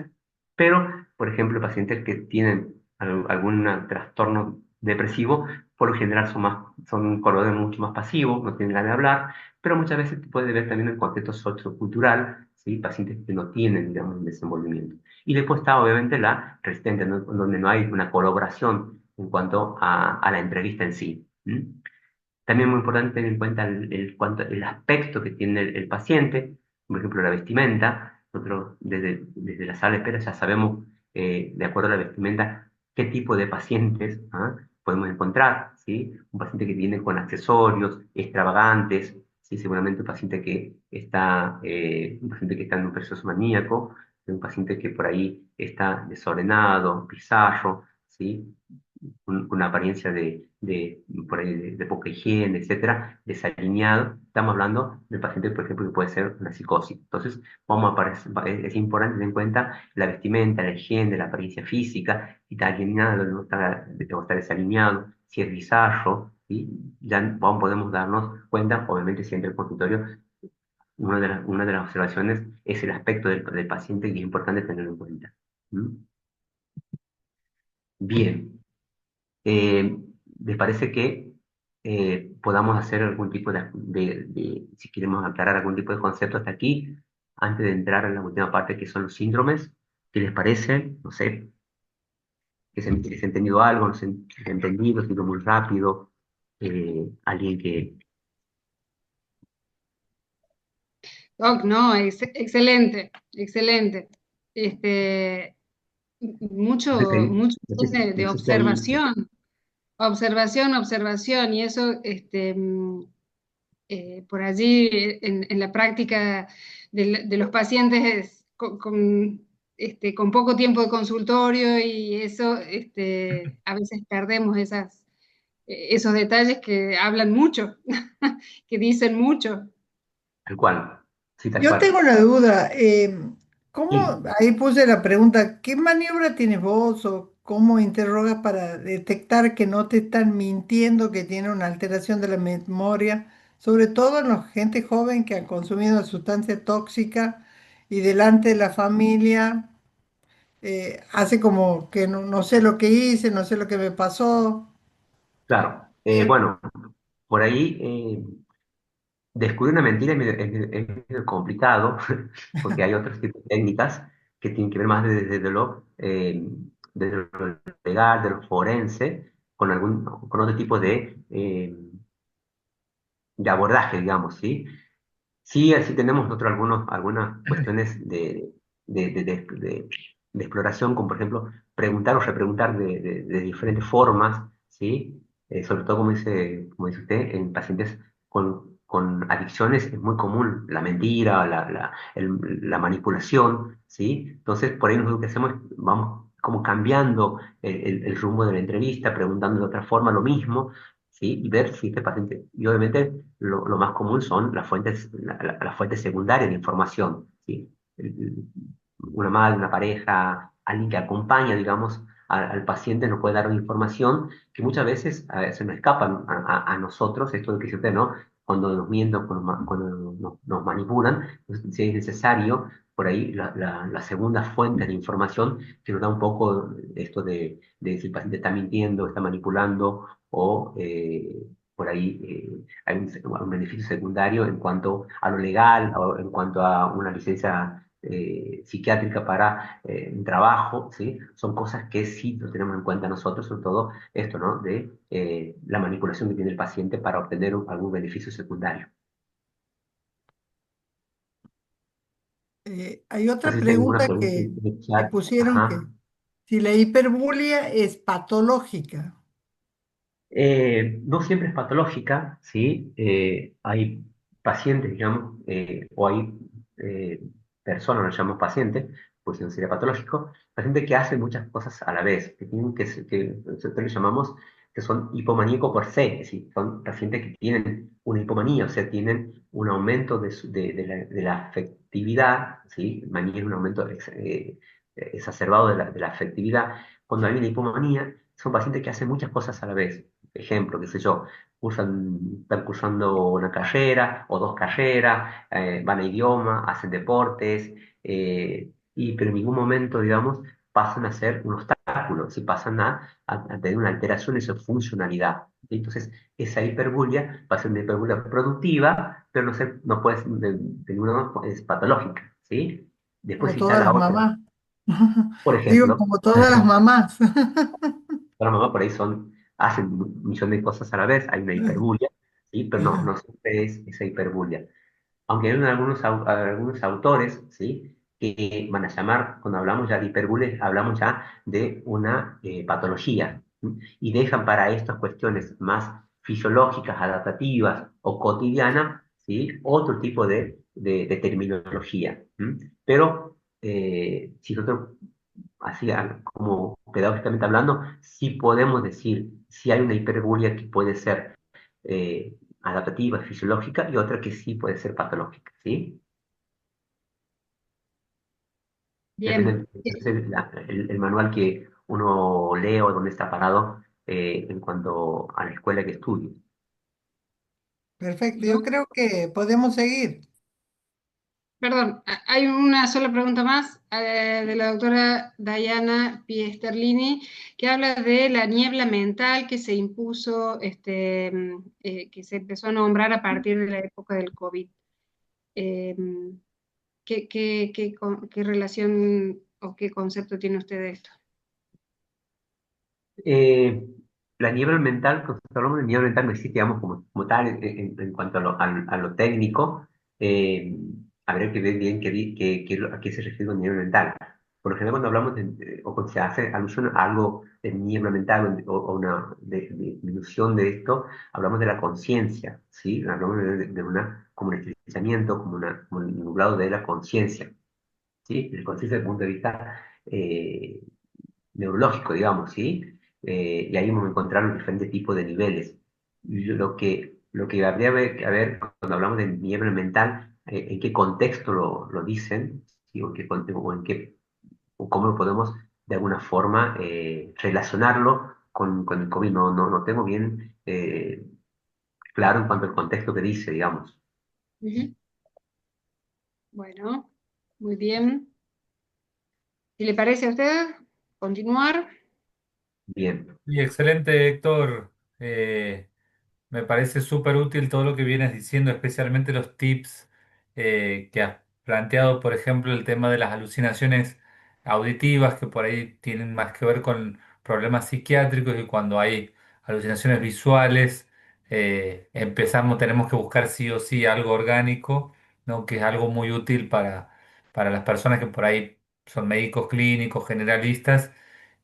pero, por ejemplo, pacientes que tienen algún trastorno depresivo, por lo general son colaboradores mucho más pasivos, no tienen ganas de hablar, pero muchas veces se puede ver también en el contexto sociocultural, ¿sí? Pacientes que no tienen, digamos, un desenvolvimiento. Y después está, obviamente, la resistente, ¿no? Donde no hay una colaboración en cuanto a la entrevista en sí. También es muy importante tener en cuenta el aspecto que tiene el paciente, por ejemplo, la vestimenta. Nosotros desde la sala de espera ya sabemos, de acuerdo a la vestimenta, qué tipo de pacientes podemos encontrar, ¿sí? Un paciente que viene con accesorios extravagantes, ¿sí? Seguramente un paciente que está en un proceso maníaco, un paciente que por ahí está desordenado, bizarro, ¿sí? Una apariencia por ahí de poca higiene, etcétera, desalineado. Estamos hablando del paciente, por ejemplo, que puede ser una psicosis. Entonces, es importante tener en cuenta la vestimenta, la higiene, la apariencia física, si está alineado, no está desalineado, si es bizarro, ¿sí? Ya podemos darnos cuenta, obviamente, si entra el consultorio, una de las observaciones es el aspecto del paciente y es importante tenerlo en cuenta. ¿Mm? Bien. Eh, ¿Les parece que podamos hacer algún tipo si queremos aclarar algún tipo de concepto hasta aquí, antes de entrar en la última parte que son los síndromes? ¿Qué les parece? No sé, que se ha entendido algo, no se ha entendido, sido muy rápido. Alguien que... No, excelente, excelente. Este, No sé mucho, si, mucho no sé si, de no sé si hay... observación, observación, observación, y eso, por allí en la práctica de los pacientes con poco tiempo de consultorio y eso, a veces perdemos esos detalles que hablan mucho, que dicen mucho. Tal cual. Sí, tal Yo cual. tengo una duda. ¿Cómo, Sí, ahí puse la pregunta, ¿qué maniobra tienes vos o cómo interrogas para detectar que no te están mintiendo, que tiene una alteración de la memoria, sobre todo en la gente joven que ha consumido sustancia tóxica y delante de la familia hace como que no sé lo que hice, no sé lo que me pasó? claro. Eh, Bueno, por ahí... descubrir una mentira es medio complicado, porque hay otras tipo de técnicas que tienen que ver más desde lo legal, de lo forense, con otro tipo de abordaje, digamos, ¿sí? Sí, así tenemos nosotros algunas cuestiones de exploración, como por ejemplo preguntar o repreguntar de diferentes formas, ¿sí? Sobre todo, como dice usted, en pacientes con adicciones es muy común la mentira, la manipulación, ¿sí? Entonces, por ahí nosotros lo que hacemos es vamos como cambiando el rumbo de la entrevista, preguntando de otra forma lo mismo, ¿sí? Y ver si este paciente, y obviamente lo más común son las fuentes secundarias de información, ¿sí? Una madre, una pareja, alguien que acompaña, digamos, al paciente nos puede dar una información que muchas veces se nos escapa a nosotros, esto de que dice usted, ¿no? cuando nos mienten, cuando nos manipulan, entonces, si es necesario, por ahí la segunda fuente de información que nos da un poco esto de si el paciente está mintiendo, está manipulando o por ahí hay un beneficio secundario en cuanto a lo legal o en cuanto a una licencia psiquiátrica para un trabajo, ¿sí? Son cosas que sí lo tenemos en cuenta nosotros, sobre todo esto, ¿no? De la manipulación que tiene el paciente para obtener algún beneficio secundario. Hay No otra sé si tengo alguna pregunta pregunta en el que chat. pusieron Ajá. que si la hiperbulia es patológica. No siempre es patológica, ¿sí? Hay pacientes, digamos, o hay personas, los llamamos pacientes, pues si no sería patológico, pacientes que hacen muchas cosas a la vez, que tienen que nosotros les llamamos que son hipomaníacos por se, es decir, son pacientes que tienen una hipomanía, o sea, tienen un aumento de la afectividad, ¿sí? Manía es un aumento exacerbado de la afectividad. Cuando hay una hipomanía, son pacientes que hacen muchas cosas a la vez. Ejemplo, qué sé yo, están cursando una carrera o dos carreras, van a idioma, hacen deportes, pero en ningún momento, digamos, pasan a ser un obstáculo, si pasan a tener una alteración en su funcionalidad. Entonces, esa hiperbulia va a ser una hiperbulia productiva, pero no puede ser de ninguna manera es patológica, ¿sí? Después Como si está todas la las otra, mamás. por Digo, ejemplo, como todas las mamás. la mamá por ahí hacen un millón de cosas a la vez, hay una hiperbulia, ¿sí? Pero no siempre es esa hiperbulia. Aunque hay algunos autores, ¿sí? Que van a llamar, cuando hablamos ya de hiperbulia, hablamos ya de una patología, ¿sí? Y dejan para estas cuestiones más fisiológicas, adaptativas o cotidianas, ¿sí? Otro tipo de terminología. ¿Sí? Pero si nosotros así como pedagógicamente hablando, sí podemos decir si hay una hiperbulia que puede ser adaptativa, fisiológica, y otra que sí puede ser patológica, ¿sí? Bien. Depende, ese es el manual que uno lee o donde está parado en cuanto a la escuela que estudie. Perfecto, yo creo que podemos seguir. Perdón, hay una sola pregunta más de la doctora Diana Piesterlini, que habla de la niebla mental que se impuso, que se empezó a nombrar a partir de la época del COVID. Eh, ¿qué relación o qué concepto tiene usted de esto? Eh, la niebla mental, cuando hablamos de niebla mental, no existe, digamos, como tal en cuanto a lo técnico. Eh, Habría que ver bien a qué se refiere con niebla mental. Por lo general, cuando hablamos o cuando se hace alusión a algo de niebla mental o una disminución de esto, hablamos de la conciencia, ¿sí? Hablamos como un estrechamiento, como un nublado de la conciencia, ¿sí? La conciencia desde el punto de vista neurológico, digamos, ¿sí? Y ahí vamos a encontrar diferentes tipos de niveles. Lo que habría que ver cuando hablamos de nivel mental, en qué contexto lo dicen, ¿sí? O cómo lo podemos de alguna forma relacionarlo con el COVID. No tengo bien claro en cuanto al contexto que dice, digamos. Ujú. Bueno, muy bien. Si le parece a usted, continuar. Bien, Y excelente, Héctor. Me parece súper útil todo lo que vienes diciendo, especialmente los tips que has planteado, por ejemplo, el tema de las alucinaciones auditivas, que por ahí tienen más que ver con problemas psiquiátricos y cuando hay alucinaciones visuales, tenemos que buscar sí o sí algo orgánico, ¿no? Que es algo muy útil para las personas que por ahí son médicos clínicos, generalistas.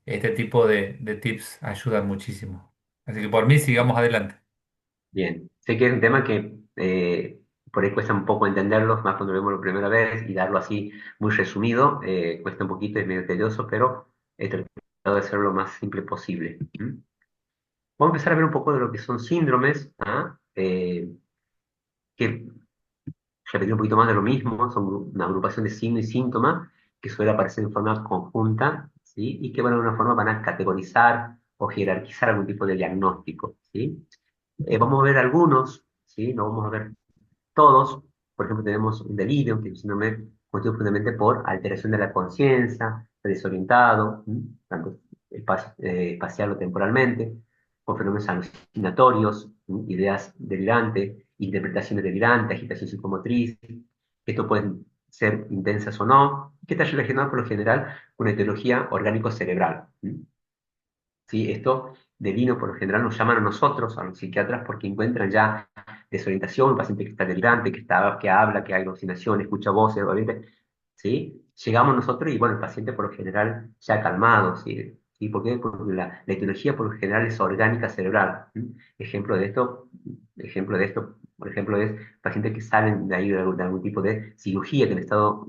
Este tipo de tips ayudan muchísimo. Así que por mí sigamos adelante. bien. Sé que es un tema que por ahí cuesta un poco entenderlo, más cuando lo vemos la primera vez y darlo así muy resumido, cuesta un poquito, es medio tedioso, pero he tratado de hacerlo lo más simple posible. ¿Mm? Vamos a empezar a ver un poco de lo que son síndromes, ¿ah? Que repetir un poquito más de lo mismo, son una agrupación de signo y síntoma que suele aparecer en forma conjunta, ¿sí? Y que bueno, de alguna forma van a categorizar o jerarquizar algún tipo de diagnóstico, ¿sí? Vamos a ver algunos, ¿sí? No vamos a ver todos. Por ejemplo, tenemos un delirio, que es un síndrome constituido fundamentalmente por alteración de la conciencia, desorientado, tanto espacial o temporalmente, con fenómenos alucinatorios, ideas delirantes, interpretaciones delirantes, agitación psicomotriz. Esto pueden ser intensas o no, que está relacionado por lo general con una etiología orgánico-cerebral. ¿Sí? Esto de Lino por lo general nos llaman a nosotros, a los psiquiatras, porque encuentran ya desorientación, un paciente que está delirante, que habla, que hay alucinación, escucha voces, obviamente, ¿sí? Llegamos nosotros y bueno, el paciente por lo general ya calmado, ¿sí? ¿Sí? ¿Por qué? Porque la etiología por lo general es orgánica cerebral. ¿Sí? Ejemplo de esto, por ejemplo, es pacientes que salen de ahí de algún tipo de cirugía, que han estado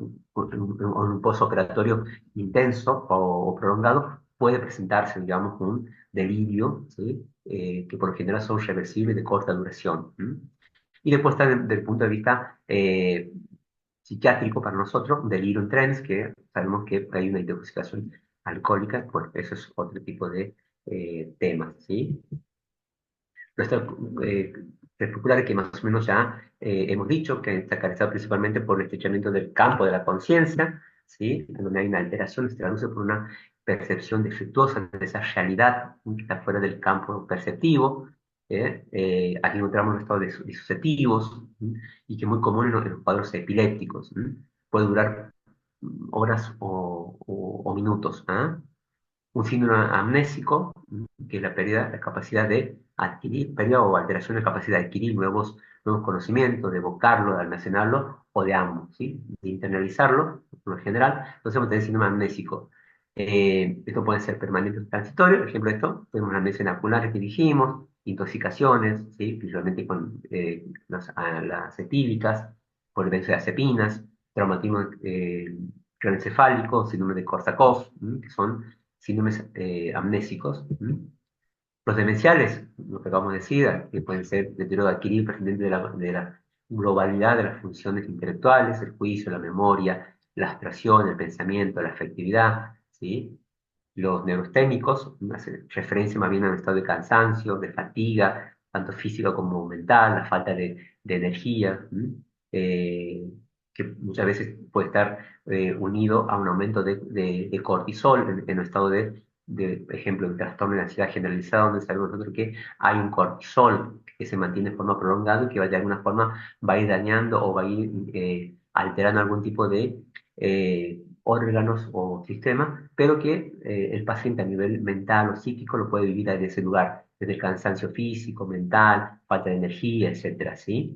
en un postoperatorio intenso o prolongado, puede presentarse, digamos, un delirio, ¿sí? Que por lo general son reversibles de corta duración. ¿M? Y después está desde el punto de vista psiquiátrico para nosotros, delirio en trens, que sabemos que hay una intoxicación alcohólica, pues eso es otro tipo de temas, ¿sí? Nuestra particular que más o menos ya hemos dicho que está caracterizado principalmente por el estrechamiento del campo de la conciencia, ¿sí? En donde hay una alteración, se traduce por una percepción defectuosa de esa realidad que está fuera del campo perceptivo. Aquí encontramos los estados disociativos, y que es muy común en los cuadros epilépticos. Puede durar horas o minutos. ¿Ah? Un síndrome amnésico, que es la pérdida, la capacidad de adquirir, pérdida o alteración de capacidad de adquirir nuevos conocimientos, de evocarlo, de almacenarlo, o de ambos, ¿sí? De internalizarlo, por lo general. Entonces vamos a tener síndrome amnésico. Esto puede ser permanente o transitorio. Por ejemplo, esto, tenemos la amnesia nacular que dijimos, intoxicaciones, ¿sí? Principalmente con las etílicas, por benzodiazepinas, traumatismo craneoencefálico, síndrome de Korsakoff, que son síndromes amnésicos. Los demenciales, lo que acabamos de decir, que pueden ser deterioro adquirido prescindiendo de la globalidad de las funciones intelectuales, el juicio, la memoria, la abstracción, el pensamiento, la afectividad, ¿sí? Los neurasténicos hace referencia más bien a un estado de cansancio, de fatiga, tanto física como mental, la falta de energía, eh, que muchas veces puede estar unido a un aumento de cortisol en un estado por ejemplo, el trastorno de ansiedad generalizada, donde sabemos nosotros que hay un cortisol que se mantiene de forma prolongada y que de alguna forma va a ir dañando o va a ir alterando algún tipo de órganos o sistemas, pero que el paciente a nivel mental o psíquico lo puede vivir en ese lugar, desde el cansancio físico, mental, falta de energía, etcétera, ¿sí?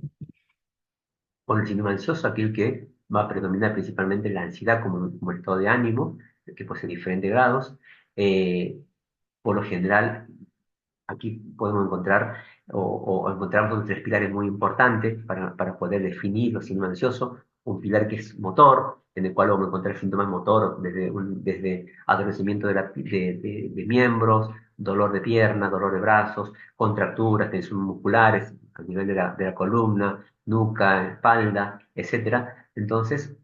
Con el síndrome ansioso, aquel que va a predominar principalmente la ansiedad como estado de ánimo, que posee diferentes grados. eh, por lo general, aquí podemos encontrar o encontramos tres pilares muy importantes para poder definir los síntomas ansiosos. Un pilar que es motor, en el cual vamos a encontrar síntomas motor desde adormecimiento de miembros, dolor de pierna, dolor de brazos, contracturas, tensiones musculares a nivel de la columna, nuca, espalda, etcétera. Entonces,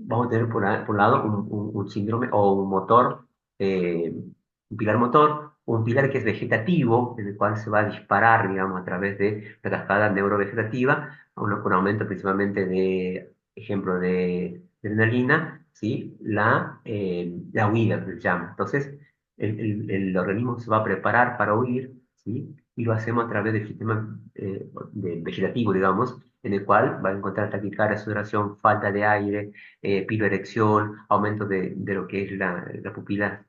vamos a tener por un lado un síndrome o un motor, un pilar motor, un pilar que es vegetativo, en el cual se va a disparar, digamos, a través de la cascada neurovegetativa, con aumento principalmente de, ejemplo, de adrenalina, ¿sí? La huida, que se llama. Entonces, el organismo se va a preparar para huir, ¿sí? Y lo hacemos a través del sistema vegetativo, digamos, en el cual va a encontrar taquicardia, sudoración, falta de aire, piroerección, aumento de lo que es la pupila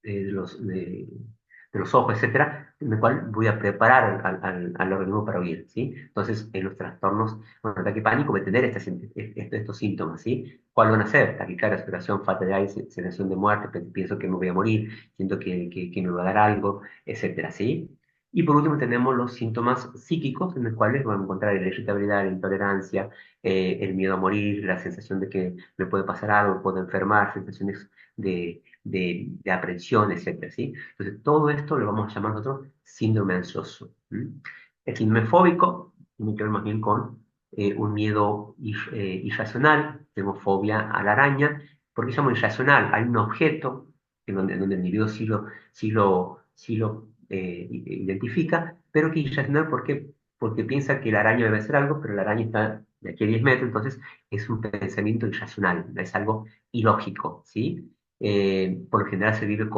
de los ojos, etcétera, en el cual voy a preparar al organismo para huir, ¿sí? Entonces, en los trastornos, bueno, ataque pánico, voy a tener estos síntomas, ¿sí? ¿Cuáles van a ser? Taquicardia, sudoración, falta de aire, sensación de muerte, pienso que me voy a morir, siento que me va a dar algo, etcétera, ¿sí? Y por último tenemos los síntomas psíquicos, en los cuales vamos a encontrar la irritabilidad, la intolerancia, el miedo a morir, la sensación de que me puede pasar algo, puedo enfermar, sensaciones de aprensión, etcétera, ¿sí? Entonces, todo esto lo vamos a llamar nosotros síndrome ansioso. El síndrome fóbico tiene que ver más bien con un miedo irracional, tenemos fobia a la araña. ¿Por qué se llama irracional? Hay un objeto en donde el individuo sí lo identifica, pero que es irracional, ¿por qué? porque piensa que la araña debe hacer algo, pero la araña está de aquí a 10 metros, entonces es un pensamiento irracional, es algo ilógico, ¿sí? Por lo general se vive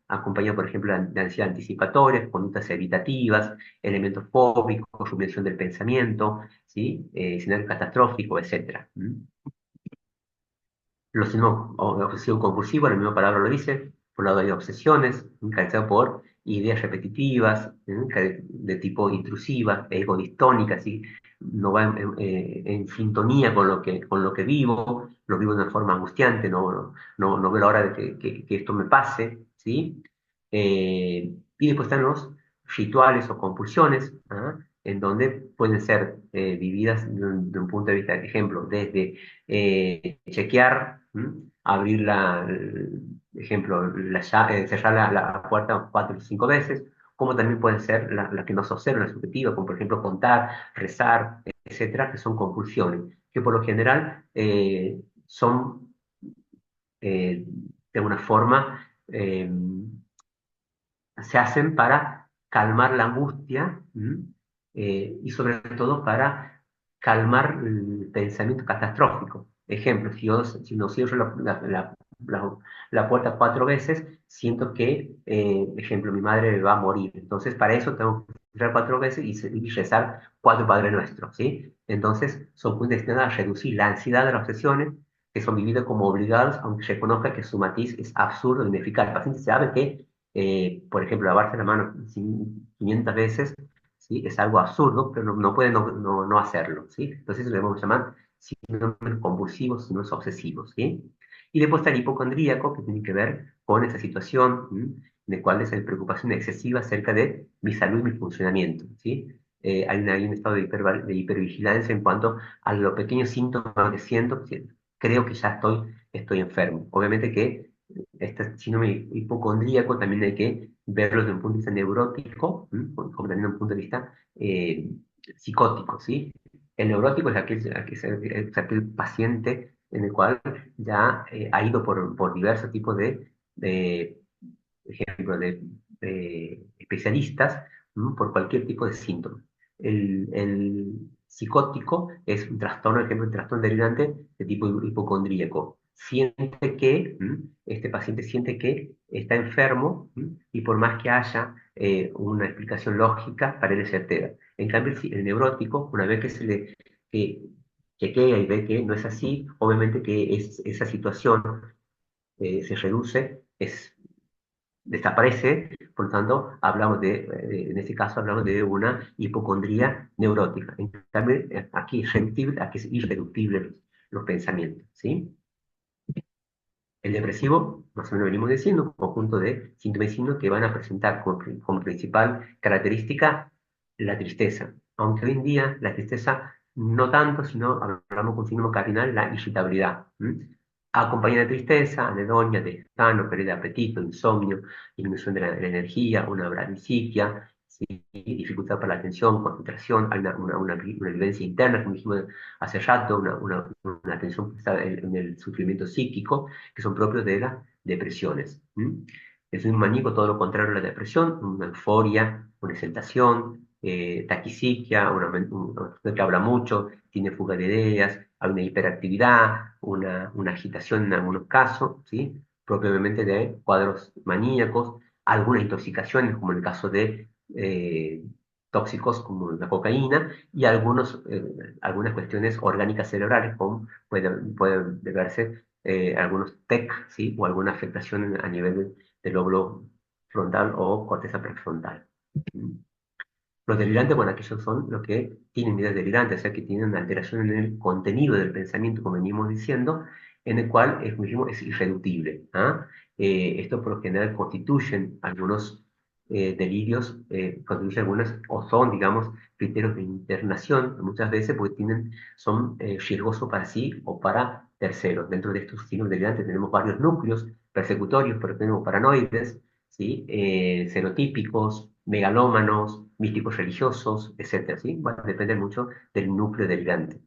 acompañado, por ejemplo, de ansiedad anticipatoria, conductas evitativas, elementos fóbicos, rumiación del pensamiento, ¿sí? Escenario catastrófico, etcétera. Los signos obsesivo-compulsivo, la misma palabra lo dice, por un lado hay obsesiones, caracterizadas por ideas repetitivas, de tipo intrusiva, ego distónica, ¿sí? No va en sintonía con lo que vivo, lo vivo de una forma angustiante, no veo la hora de que esto me pase, ¿sí? Y después están los rituales o compulsiones, ¿ah? En donde pueden ser vividas de un punto de vista, por ejemplo, desde chequear, abrir ejemplo, cerrar la puerta 4 o 5 veces, como también pueden ser las que no se observan, las subjetivas, como por ejemplo contar, rezar, etcétera, que son compulsiones, que por lo general son de una forma, se hacen para calmar la angustia, y sobre todo para calmar el pensamiento catastrófico. Ejemplo, si no cierro la- la puerta 4 veces, siento que, ejemplo, mi madre va a morir. Entonces, para eso tengo que cerrar 4 veces y rezar 4 Padre Nuestros, ¿sí? Entonces, son muy destinadas a reducir la ansiedad de las obsesiones, que son vividas como obligados, aunque se reconozca que su matiz es absurdo e ineficaz. El paciente sabe que, por ejemplo, lavarse la mano 500 veces, ¿sí? Es algo absurdo, pero no puede no hacerlo, ¿sí? Entonces eso le vamos a llamar síndromes convulsivos, síndromes obsesivos, ¿sí? Y después está el hipocondríaco, que tiene que ver con esa situación, en la cual es la preocupación excesiva acerca de mi salud y mi funcionamiento, ¿sí? Hay un estado de hipervigilancia en cuanto a los pequeños síntomas que siento, que creo que ya estoy enfermo. Obviamente que este síndrome hipocondríaco también hay que verlo desde un punto de vista neurótico, como también desde un punto de vista psicótico, ¿sí? El neurótico es aquel paciente en el cual ya ha ido por diversos tipos de ejemplo, de especialistas, por cualquier tipo de síntoma. El psicótico es un trastorno, por ejemplo, un trastorno delirante de tipo hipocondríaco. Este paciente siente que está enfermo, y por más que haya una explicación lógica, para él es certera. En cambio, el neurótico, una vez que se le que chequea y ve que no es así, obviamente que esa situación se reduce, desaparece, por lo tanto, en este caso hablamos de una hipocondría neurótica. En cambio, aquí es reductible, aquí es irreductible los pensamientos, ¿sí? El depresivo, más o menos venimos diciendo, un conjunto de síntomas y signos que van a presentar como principal característica la tristeza. Aunque hoy en día la tristeza no tanto, sino hablamos con un síntoma cardinal, la irritabilidad. Acompañada de tristeza, anedonia, desgano, pérdida de apetito, insomnio, disminución de la energía, una bradiciquia, ¿sí? Dificultad para la atención, concentración, hay una vivencia interna, como dijimos hace rato, una tensión en el sufrimiento psíquico, que son propios de las depresiones. Es un maníaco, todo lo contrario a la depresión, una euforia, una exaltación, taquixiquia, una persona que habla mucho, tiene fuga de ideas, hay una hiperactividad, una agitación en algunos casos, ¿sí? Propiamente de cuadros maníacos, algunas intoxicaciones, como en el caso de tóxicos como la cocaína, y algunas cuestiones orgánicas cerebrales, como puede deberse algunos TEC, ¿sí? O alguna afectación a nivel del lóbulo frontal o corteza prefrontal. ¿Mm? Los delirantes, bueno, aquellos son los que tienen ideas delirantes, o sea, que tienen una alteración en el contenido del pensamiento, como venimos diciendo, en el cual, como dijimos, es irreductible. ¿Ah? Esto por lo general constituyen algunos delirios, constituyen algunas, o son, digamos, criterios de internación, muchas veces porque son riesgosos para sí o para terceros. Dentro de estos signos delirantes tenemos varios núcleos persecutorios, pero tenemos paranoides, ¿sí? Xenotípicos, megalómanos, místicos religiosos, etcétera, ¿sí? Va a depender mucho del núcleo delirante.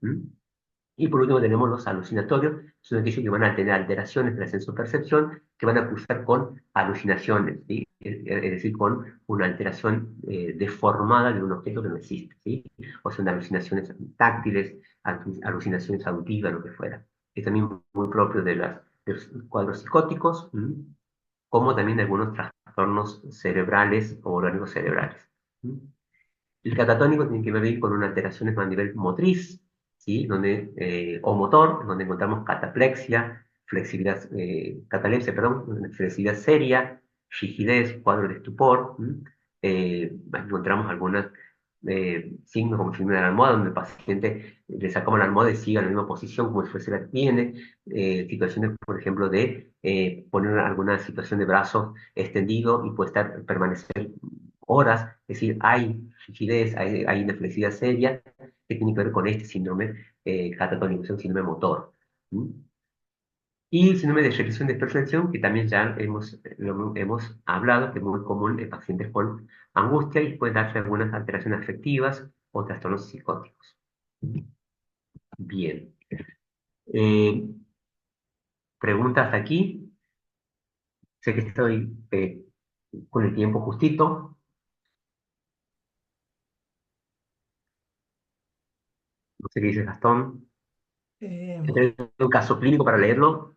Y por último tenemos los alucinatorios, son aquellos que van a tener alteraciones de la sensopercepción que van a cursar con alucinaciones, ¿sí? Es decir, con una alteración deformada de un objeto que no existe, ¿sí? O son alucinaciones táctiles, alucinaciones auditivas, lo que fuera. Es también muy propio de los cuadros psicóticos, como también de algunos trastornos cerebrales o orgánicos cerebrales. El catatónico tiene que ver bien con unas alteraciones más a nivel motriz, ¿sí? O motor, donde encontramos cataplexia, flexibilidad, catalepsia, perdón, flexibilidad seria, rigidez, cuadro de estupor. Encontramos algunos signos como síndrome de la almohada, donde el paciente le sacamos la almohada y sigue en la misma posición como si fuese la que tiene. Situaciones, por ejemplo, de poner alguna situación de brazos extendido y puede permanecer horas, es decir, hay rigidez, hay una flexibilidad seria que tiene que ver con este síndrome catatónico, es un síndrome motor. ¿Mm? Y el síndrome de regresión de perfección, que también ya lo hemos hablado, que es muy común en pacientes con angustia y puede darse algunas alteraciones afectivas o trastornos psicóticos. Bien. Eh, Preguntas aquí. Sé que estoy con el tiempo justito. No sé qué dices, Gastón. Eh, ¿Tienes un caso clínico para leerlo?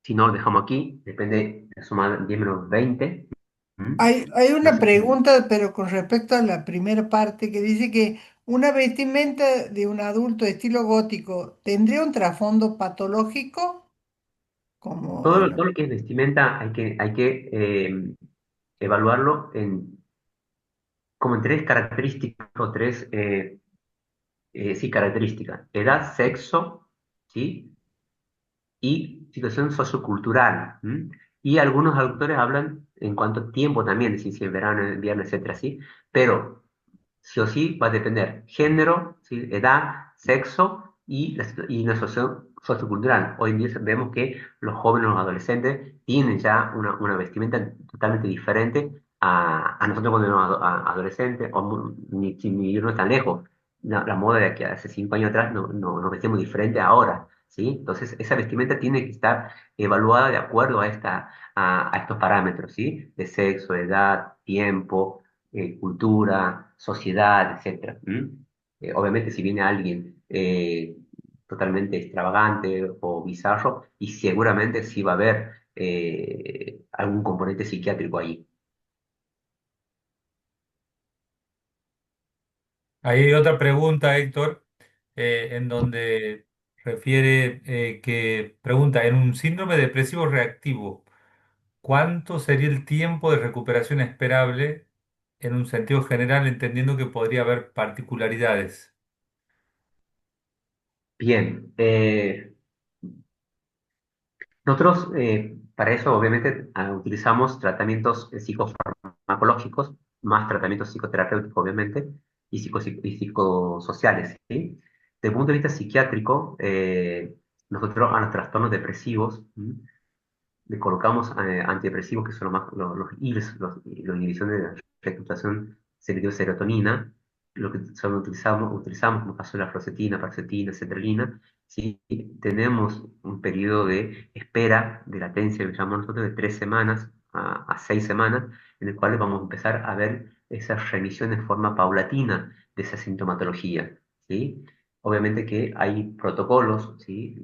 Si no, lo dejamos aquí. Depende de sumar 10 menos 20. ¿Mm? hay No una sé si... pregunta, pero con respecto a la primera parte, que dice que una vestimenta de un adulto de estilo gótico tendría un trasfondo patológico, como Todo lo que es vestimenta hay que evaluarlo como en tres características o tres sí, características. Edad, sexo, ¿sí? Y situación sociocultural. Y algunos autores hablan en cuanto a tiempo también, si es verano, invierno, etcétera, ¿sí? Pero sí o sí va a depender género, ¿sí? Edad, sexo y la situación sociocultural. Hoy en día vemos que los jóvenes, los adolescentes, tienen ya una vestimenta totalmente diferente a nosotros cuando éramos adolescentes, o ni irnos tan lejos. La moda de aquí hace 5 años atrás nos vestimos diferente ahora, ¿sí? Entonces, esa vestimenta tiene que estar evaluada de acuerdo a estos parámetros, ¿sí? De sexo, edad, tiempo, cultura, sociedad, etcétera. Obviamente, si viene alguien totalmente extravagante o bizarro, y seguramente sí va a haber algún componente psiquiátrico ahí. Ahí hay otra pregunta, Héctor, en donde refiere que pregunta, en un síndrome depresivo reactivo, ¿cuánto sería el tiempo de recuperación esperable en un sentido general, entendiendo que podría haber particularidades? Bien, nosotros para eso obviamente utilizamos tratamientos psicofarmacológicos, más tratamientos psicoterapéuticos obviamente, y psicosociales, ¿sí? Desde el punto de vista psiquiátrico, nosotros a los trastornos depresivos, le colocamos antidepresivos que son los IRS, los inhibiciones de la reclutación serotonina, lo que utilizamos como caso de la fluoxetina, paroxetina, sertralina. Si tenemos un periodo de espera, de latencia, que llamamos nosotros, de 3 semanas a 6 semanas, en el cual vamos a empezar a ver esa remisión en forma paulatina de esa sintomatología, ¿sí? Obviamente que hay protocolos, ¿sí?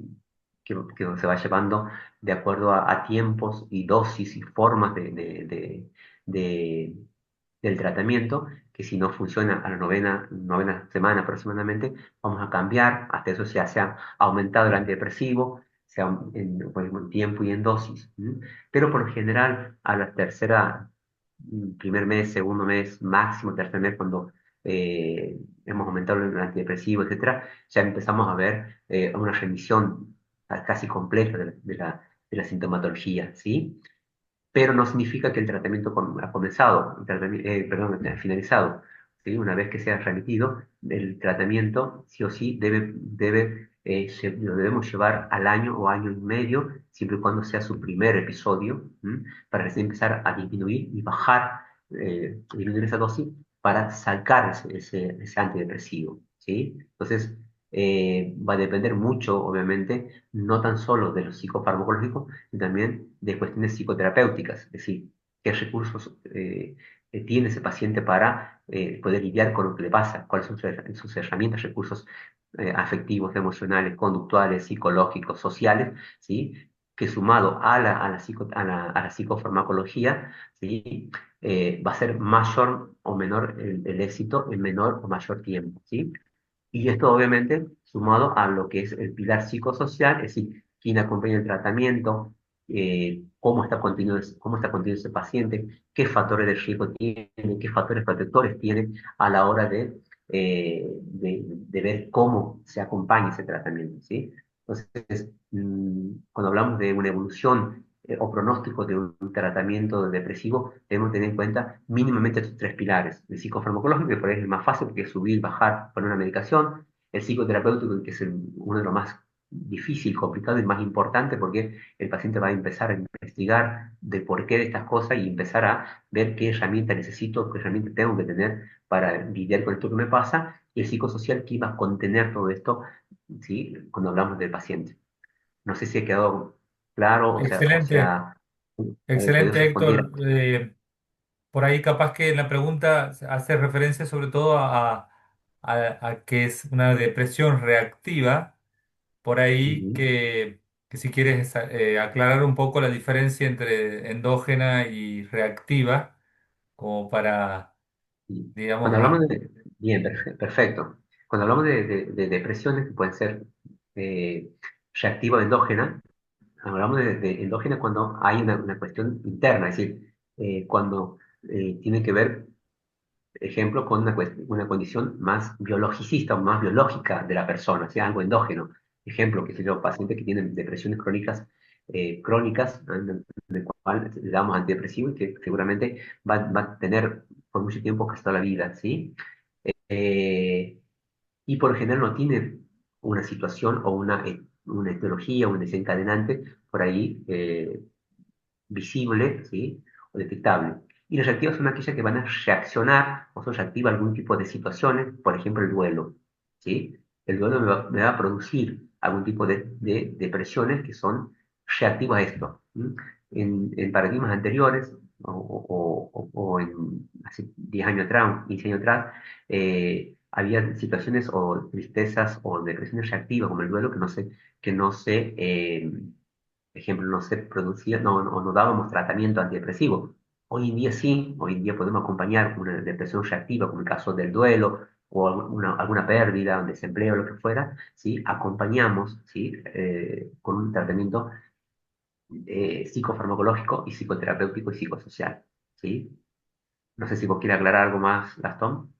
que se va llevando de acuerdo a tiempos y dosis y formas de- del tratamiento, que si no funciona a la novena semana aproximadamente, vamos a cambiar, hasta eso ya se ha aumentado el antidepresivo, sea en tiempo y en dosis. Pero por lo general, a la tercera, primer mes, segundo mes, máximo tercer mes, cuando hemos aumentado el antidepresivo, etcétera, ya empezamos a ver una remisión casi completa de la sintomatología, ¿sí? Pero no significa que el tratamiento ha comenzado, perdón, ha finalizado, ¿sí? Una vez que se ha remitido, el tratamiento sí o sí lo debemos llevar al año o año y medio, siempre y cuando sea su primer episodio, para recién empezar a disminuir y bajar, disminuir esa dosis para sacar ese antidepresivo, ¿sí? Entonces, va a depender mucho, obviamente, no tan solo de los psicofarmacológicos, sino también de cuestiones psicoterapéuticas, es decir, qué recursos tiene ese paciente para poder lidiar con lo que le pasa, cuáles son sus herramientas, recursos afectivos, emocionales, conductuales, psicológicos, sociales, ¿sí? Que sumado a la psicofarmacología, ¿sí? Va a ser mayor o menor el éxito en menor o mayor tiempo, ¿sí? Y esto obviamente sumado a lo que es el pilar psicosocial, es decir, quién acompaña el tratamiento, cómo está contenido ese paciente, qué factores de riesgo tiene, qué factores protectores tiene a la hora de ver cómo se acompaña ese tratamiento, ¿sí? Entonces, cuando hablamos de una evolución o pronóstico de un tratamiento depresivo, debemos tener en cuenta mínimamente estos tres pilares. El psicofarmacológico, que por ahí es el más fácil, porque es subir, bajar, poner una medicación. El psicoterapéutico, que es uno de los más difícil, complicado y más importante, porque el paciente va a empezar a investigar de por qué de estas cosas y empezar a ver qué herramienta necesito, qué herramienta tengo que tener para lidiar con esto que me pasa. Y el psicosocial, que iba a contener todo esto, ¿sí? Cuando hablamos del paciente. No sé si ha quedado claro, Excelente, he podido excelente, responder. Héctor. Por ahí capaz que en la pregunta hace referencia sobre todo a que es una depresión reactiva, por ahí Ujú. que si quieres aclarar un poco la diferencia entre endógena y reactiva, como para, Y digamos, cuando hablamos de, bien, perfecto. Cuando hablamos de depresiones que pueden ser eh, reactiva o endógena, hablamos de endógena cuando hay una cuestión interna, es decir, cuando tiene que ver, ejemplo, con una condición más biologicista o más biológica de la persona, o sea, algo endógeno. Ejemplo, que sé yo, pacientes que tienen depresiones crónicas, ¿no? En el cual le damos antidepresivo y que seguramente va a tener por mucho tiempo casi toda la vida, ¿sí? Eh, y por lo general no tiene una situación o una etiología, un desencadenante por ahí visible, ¿sí? O detectable. Y las reactivas son aquellas que van a reaccionar o son reactivas a algún tipo de situaciones, por ejemplo el duelo, ¿sí? El duelo me va a producir algún tipo de depresiones que son reactivas a esto. ¿Sí? En paradigmas anteriores, o en hace 10 años atrás, 15 años atrás, había situaciones o tristezas o depresiones reactivas como el duelo que no se ejemplo, no se producía, no dábamos tratamiento antidepresivo. Hoy en día sí, hoy en día podemos acompañar una depresión reactiva, como el caso del duelo o alguna pérdida, un desempleo, lo que fuera, ¿sí? Acompañamos, ¿sí? Con un tratamiento psicofarmacológico y psicoterapéutico y psicosocial, ¿sí? No sé si vos quieres aclarar algo más, Gastón.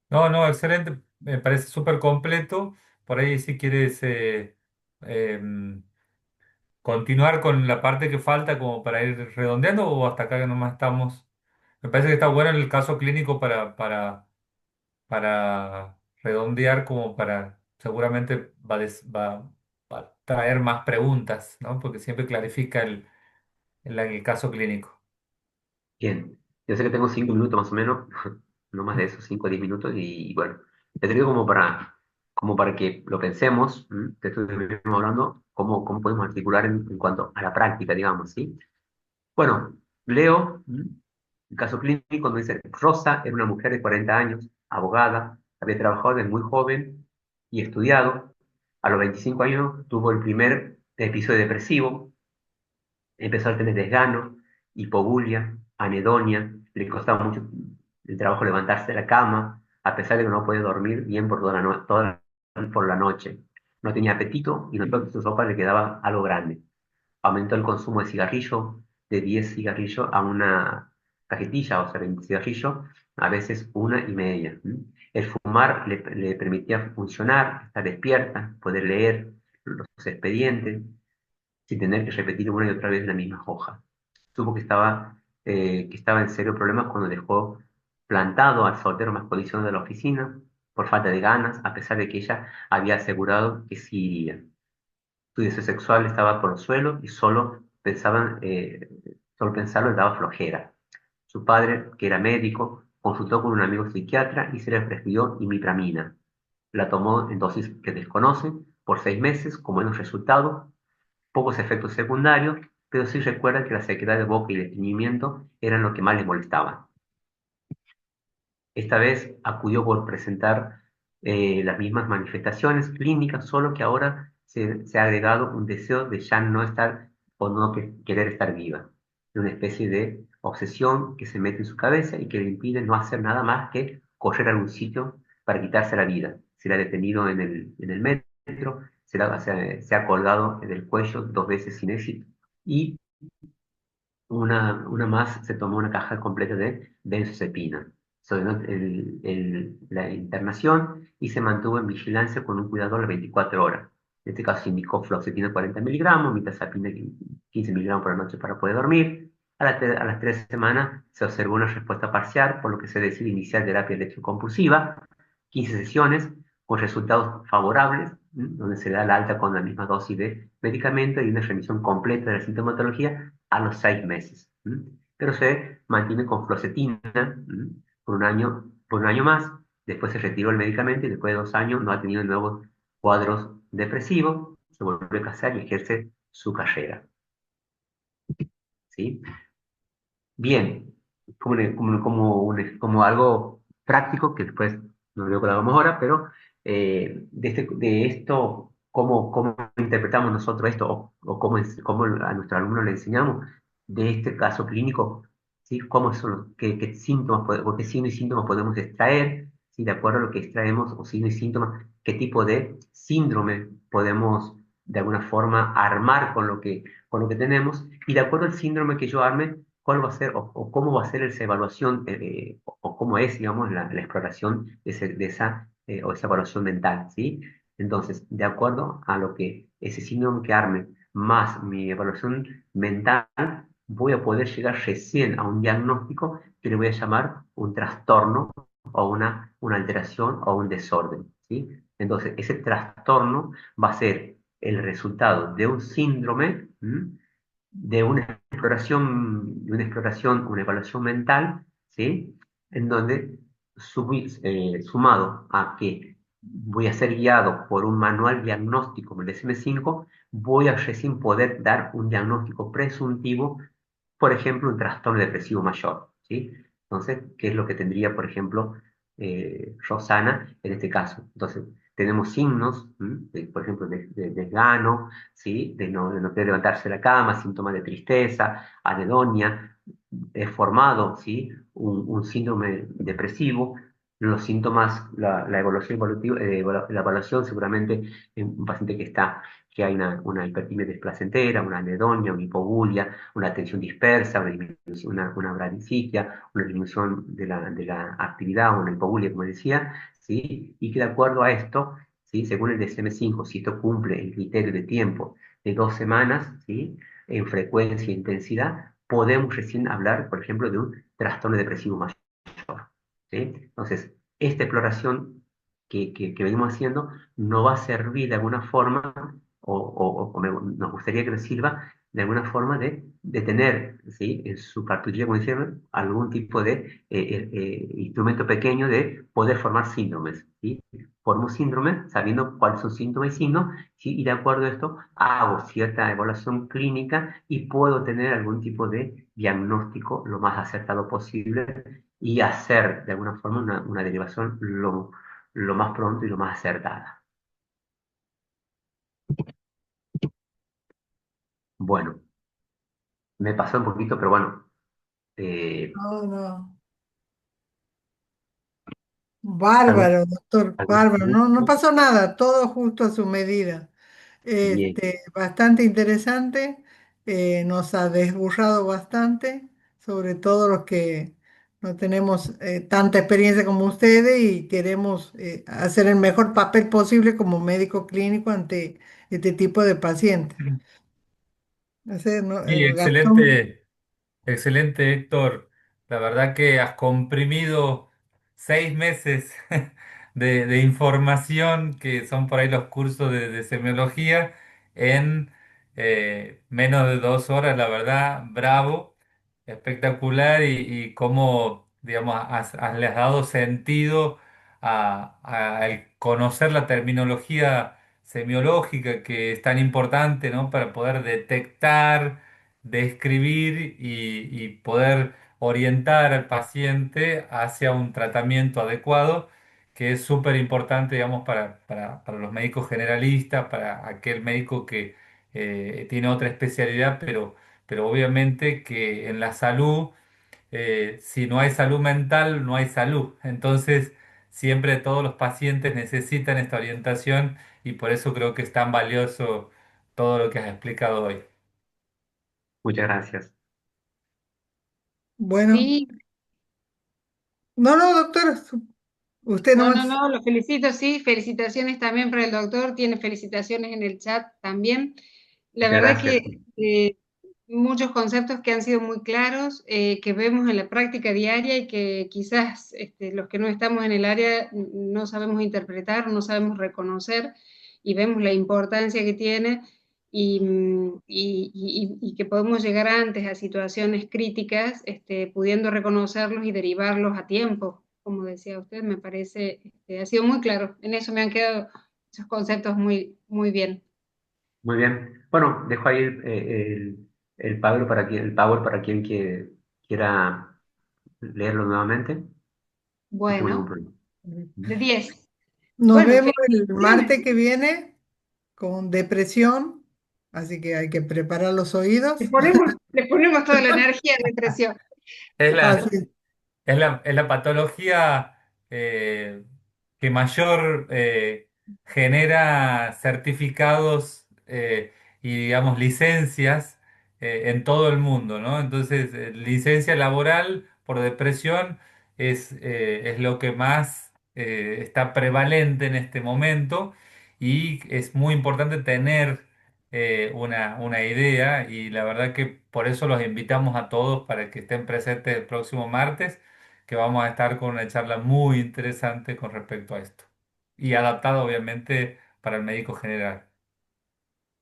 no, no, excelente, me parece súper completo. Por ahí si quieres em, continuar con la parte que falta como para ir redondeando o hasta acá que nomás estamos. Me parece que está bueno el caso clínico para redondear como para seguramente va a traer más preguntas, ¿no? Porque siempre clarifica el caso clínico. Bien, yo sé que tengo 5 minutos más o menos, no más de eso, 5 o 10 minutos, y bueno, te digo como para que lo pensemos, ¿m? Te estoy mismo hablando, cómo podemos articular en cuanto a la práctica, digamos, ¿sí? Bueno, leo, el caso clínico donde dice, Rosa era una mujer de 40 años, abogada, había trabajado desde muy joven y estudiado. A los 25 años tuvo el primer episodio depresivo, empezó a tener desgano, hipobulia, anedonia, le costaba mucho el trabajo levantarse de la cama, a pesar de que no podía dormir bien por por la noche. No tenía apetito y notó que su sopa le quedaba algo grande. Aumentó el consumo de cigarrillo de 10 cigarrillos a una cajetilla, o sea, 20 cigarrillos, a veces una y media. El fumar le permitía funcionar, estar despierta, poder leer los expedientes, sin tener que repetir una y otra vez la misma hoja. Supo que estaba en serio problemas cuando dejó plantado al soltero más codicioso de la oficina por falta de ganas, a pesar de que ella había asegurado que sí iría. Su deseo sexual estaba por el suelo y solo pensarlo le daba flojera. Su padre, que era médico, consultó con un amigo psiquiatra y se le prescribió imipramina. La tomó en dosis que desconoce por 6 meses, con buenos resultados, pocos efectos secundarios, pero sí recuerda que la sequedad de boca y el estreñimiento eran lo que más le molestaban. Esta vez acudió por presentar las mismas manifestaciones clínicas, solo que ahora se ha agregado un deseo de ya no estar o no querer estar viva, de una especie de obsesión que se mete en su cabeza y que le impide no hacer nada más que correr a algún sitio para quitarse la vida. Se la ha detenido en el metro, se ha colgado en el cuello 2 veces sin éxito y una más se tomó una caja completa de benzodiazepina. Se ordenó la internación y se mantuvo en vigilancia con un cuidador las 24 horas. En este caso se indicó fluoxetina 40 miligramos, mitazapina 15 miligramos por la noche para poder dormir. A las 3 semanas se observó una respuesta parcial, por lo que se decide iniciar terapia electrocompulsiva, 15 sesiones con resultados favorables, donde se da la alta con la misma dosis de medicamento y una remisión completa de la sintomatología a los 6 meses. Pero se mantiene con fluoxetina por un año más. Después se retiró el medicamento y después de 2 años no ha tenido nuevos cuadros depresivos. Se volvió a casar y ejerce su carrera. ¿Sí? Bien, como algo práctico, que después no veo que lo hagamos ahora, pero de esto, cómo interpretamos nosotros esto, o cómo a nuestro alumno le enseñamos de este caso clínico, ¿sí? Qué síntomas, o qué signos y síntomas podemos extraer, ¿sí? De acuerdo a lo que extraemos, o signos y síntomas, qué tipo de síndrome podemos de alguna forma armar con lo que tenemos, y de acuerdo al síndrome que yo arme, cuál va a ser o cómo va a ser esa evaluación, o cómo es, digamos, la exploración o esa evaluación mental, ¿sí? Entonces, de acuerdo a lo que ese síndrome que arme más mi evaluación mental, voy a poder llegar recién a un diagnóstico que le voy a llamar un trastorno o una alteración o un desorden, ¿sí? Entonces, ese trastorno va a ser el resultado de un síndrome, de una exploración, una evaluación mental, ¿sí? En donde, sumado a que voy a ser guiado por un manual diagnóstico como el DSM-5, voy a recién poder dar un diagnóstico presuntivo, por ejemplo, un trastorno depresivo mayor, ¿sí? Entonces, ¿qué es lo que tendría, por ejemplo, Rosana en este caso? Entonces, tenemos signos, por ejemplo, de desgano, ¿sí? De no querer levantarse de la cama, síntomas de tristeza, anedonia, formado, ¿sí? Un síndrome depresivo. Los síntomas, la evaluación la evaluación seguramente en un paciente que hay una hipertimesis placentera, una anedonia, una hipogulia, una atención dispersa, una bradicitia, una disminución de la actividad, una hipogulia, como decía, ¿sí? Y que de acuerdo a esto, ¿sí? Según el DSM-5, si esto cumple el criterio de tiempo de 2 semanas, ¿sí? En frecuencia e intensidad, podemos recién hablar, por ejemplo, de un trastorno depresivo mayor, ¿sí? Entonces, esta exploración que venimos haciendo no va a servir de alguna forma, nos gustaría que nos sirva de alguna forma de tener, ¿sí? En su cartuchera, como decían, algún tipo de instrumento pequeño de poder formar síndromes, ¿sí? Formo síndrome sabiendo cuáles son síntomas y signos, ¿sí? Y de acuerdo a esto hago cierta evaluación clínica y puedo tener algún tipo de diagnóstico lo más acertado posible y hacer de alguna forma una derivación lo más pronto y lo más acertada. Bueno, me pasó un poquito, pero bueno, eh, No, no. algo, Bárbaro, doctor, algo bárbaro. No, no pasó nada, todo justo a su medida. bien. Bastante interesante, nos ha desburrado bastante, sobre todo los que no tenemos tanta experiencia como ustedes y queremos hacer el mejor papel posible como médico clínico ante este tipo de pacientes. Sí, Gastón. excelente. Excelente, Héctor. La verdad que has comprimido 6 meses de información que son por ahí los cursos de semiología en menos de 2 horas. La verdad, bravo, espectacular y cómo, digamos, le has dado sentido al conocer la terminología semiológica que es tan importante, ¿no? Para poder detectar, describir y poder orientar al paciente hacia un tratamiento adecuado, que es súper importante, digamos, para los médicos generalistas, para aquel médico que tiene otra especialidad, pero obviamente que en la salud, si no hay salud mental, no hay salud. Entonces, siempre todos los pacientes necesitan esta orientación y por eso creo que es tan valioso todo lo que has explicado hoy. Muchas gracias. Bueno, Sí, no, no, doctora, usted no, no, nomás. no, lo felicito, sí, felicitaciones también para el doctor, tiene felicitaciones en el chat también. La Muchas verdad gracias. que muchos conceptos que han sido muy claros, que vemos en la práctica diaria y que quizás los que no estamos en el área no sabemos interpretar, no sabemos reconocer y vemos la importancia que tiene y que podemos llegar antes a situaciones críticas, pudiendo reconocerlos y derivarlos a tiempo. Como decía usted, me parece, ha sido muy claro. En eso me han quedado esos conceptos muy, muy bien. Muy bien. Bueno, dejo ahí el Power para quien quiera leerlo nuevamente. No tengo ningún Bueno, problema. de 10. Nos Bueno, vemos el felicitaciones. martes que viene con depresión, así que hay que preparar los oídos. Le ponemos toda la energía de presión. Es la, Así, es la patología que mayor genera certificados y, digamos, licencias en todo el mundo, ¿no? Entonces, licencia laboral por depresión es lo que más está prevalente en este momento y es muy importante tener una idea y la verdad que por eso los invitamos a todos para que estén presentes el próximo martes, que vamos a estar con una charla muy interesante con respecto a esto y adaptada obviamente para el médico general.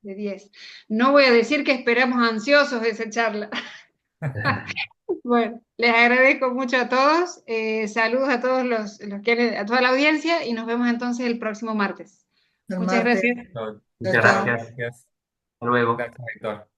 De 10. No voy a decir que esperamos ansiosos esa charla. Bueno, les agradezco mucho a todos. Saludos a todos los que a toda la audiencia y nos vemos entonces el próximo martes. el Muchas martes. gracias. No, Chao, Muchas chao. gracias. gracias, Hasta luego. gracias, Héctor.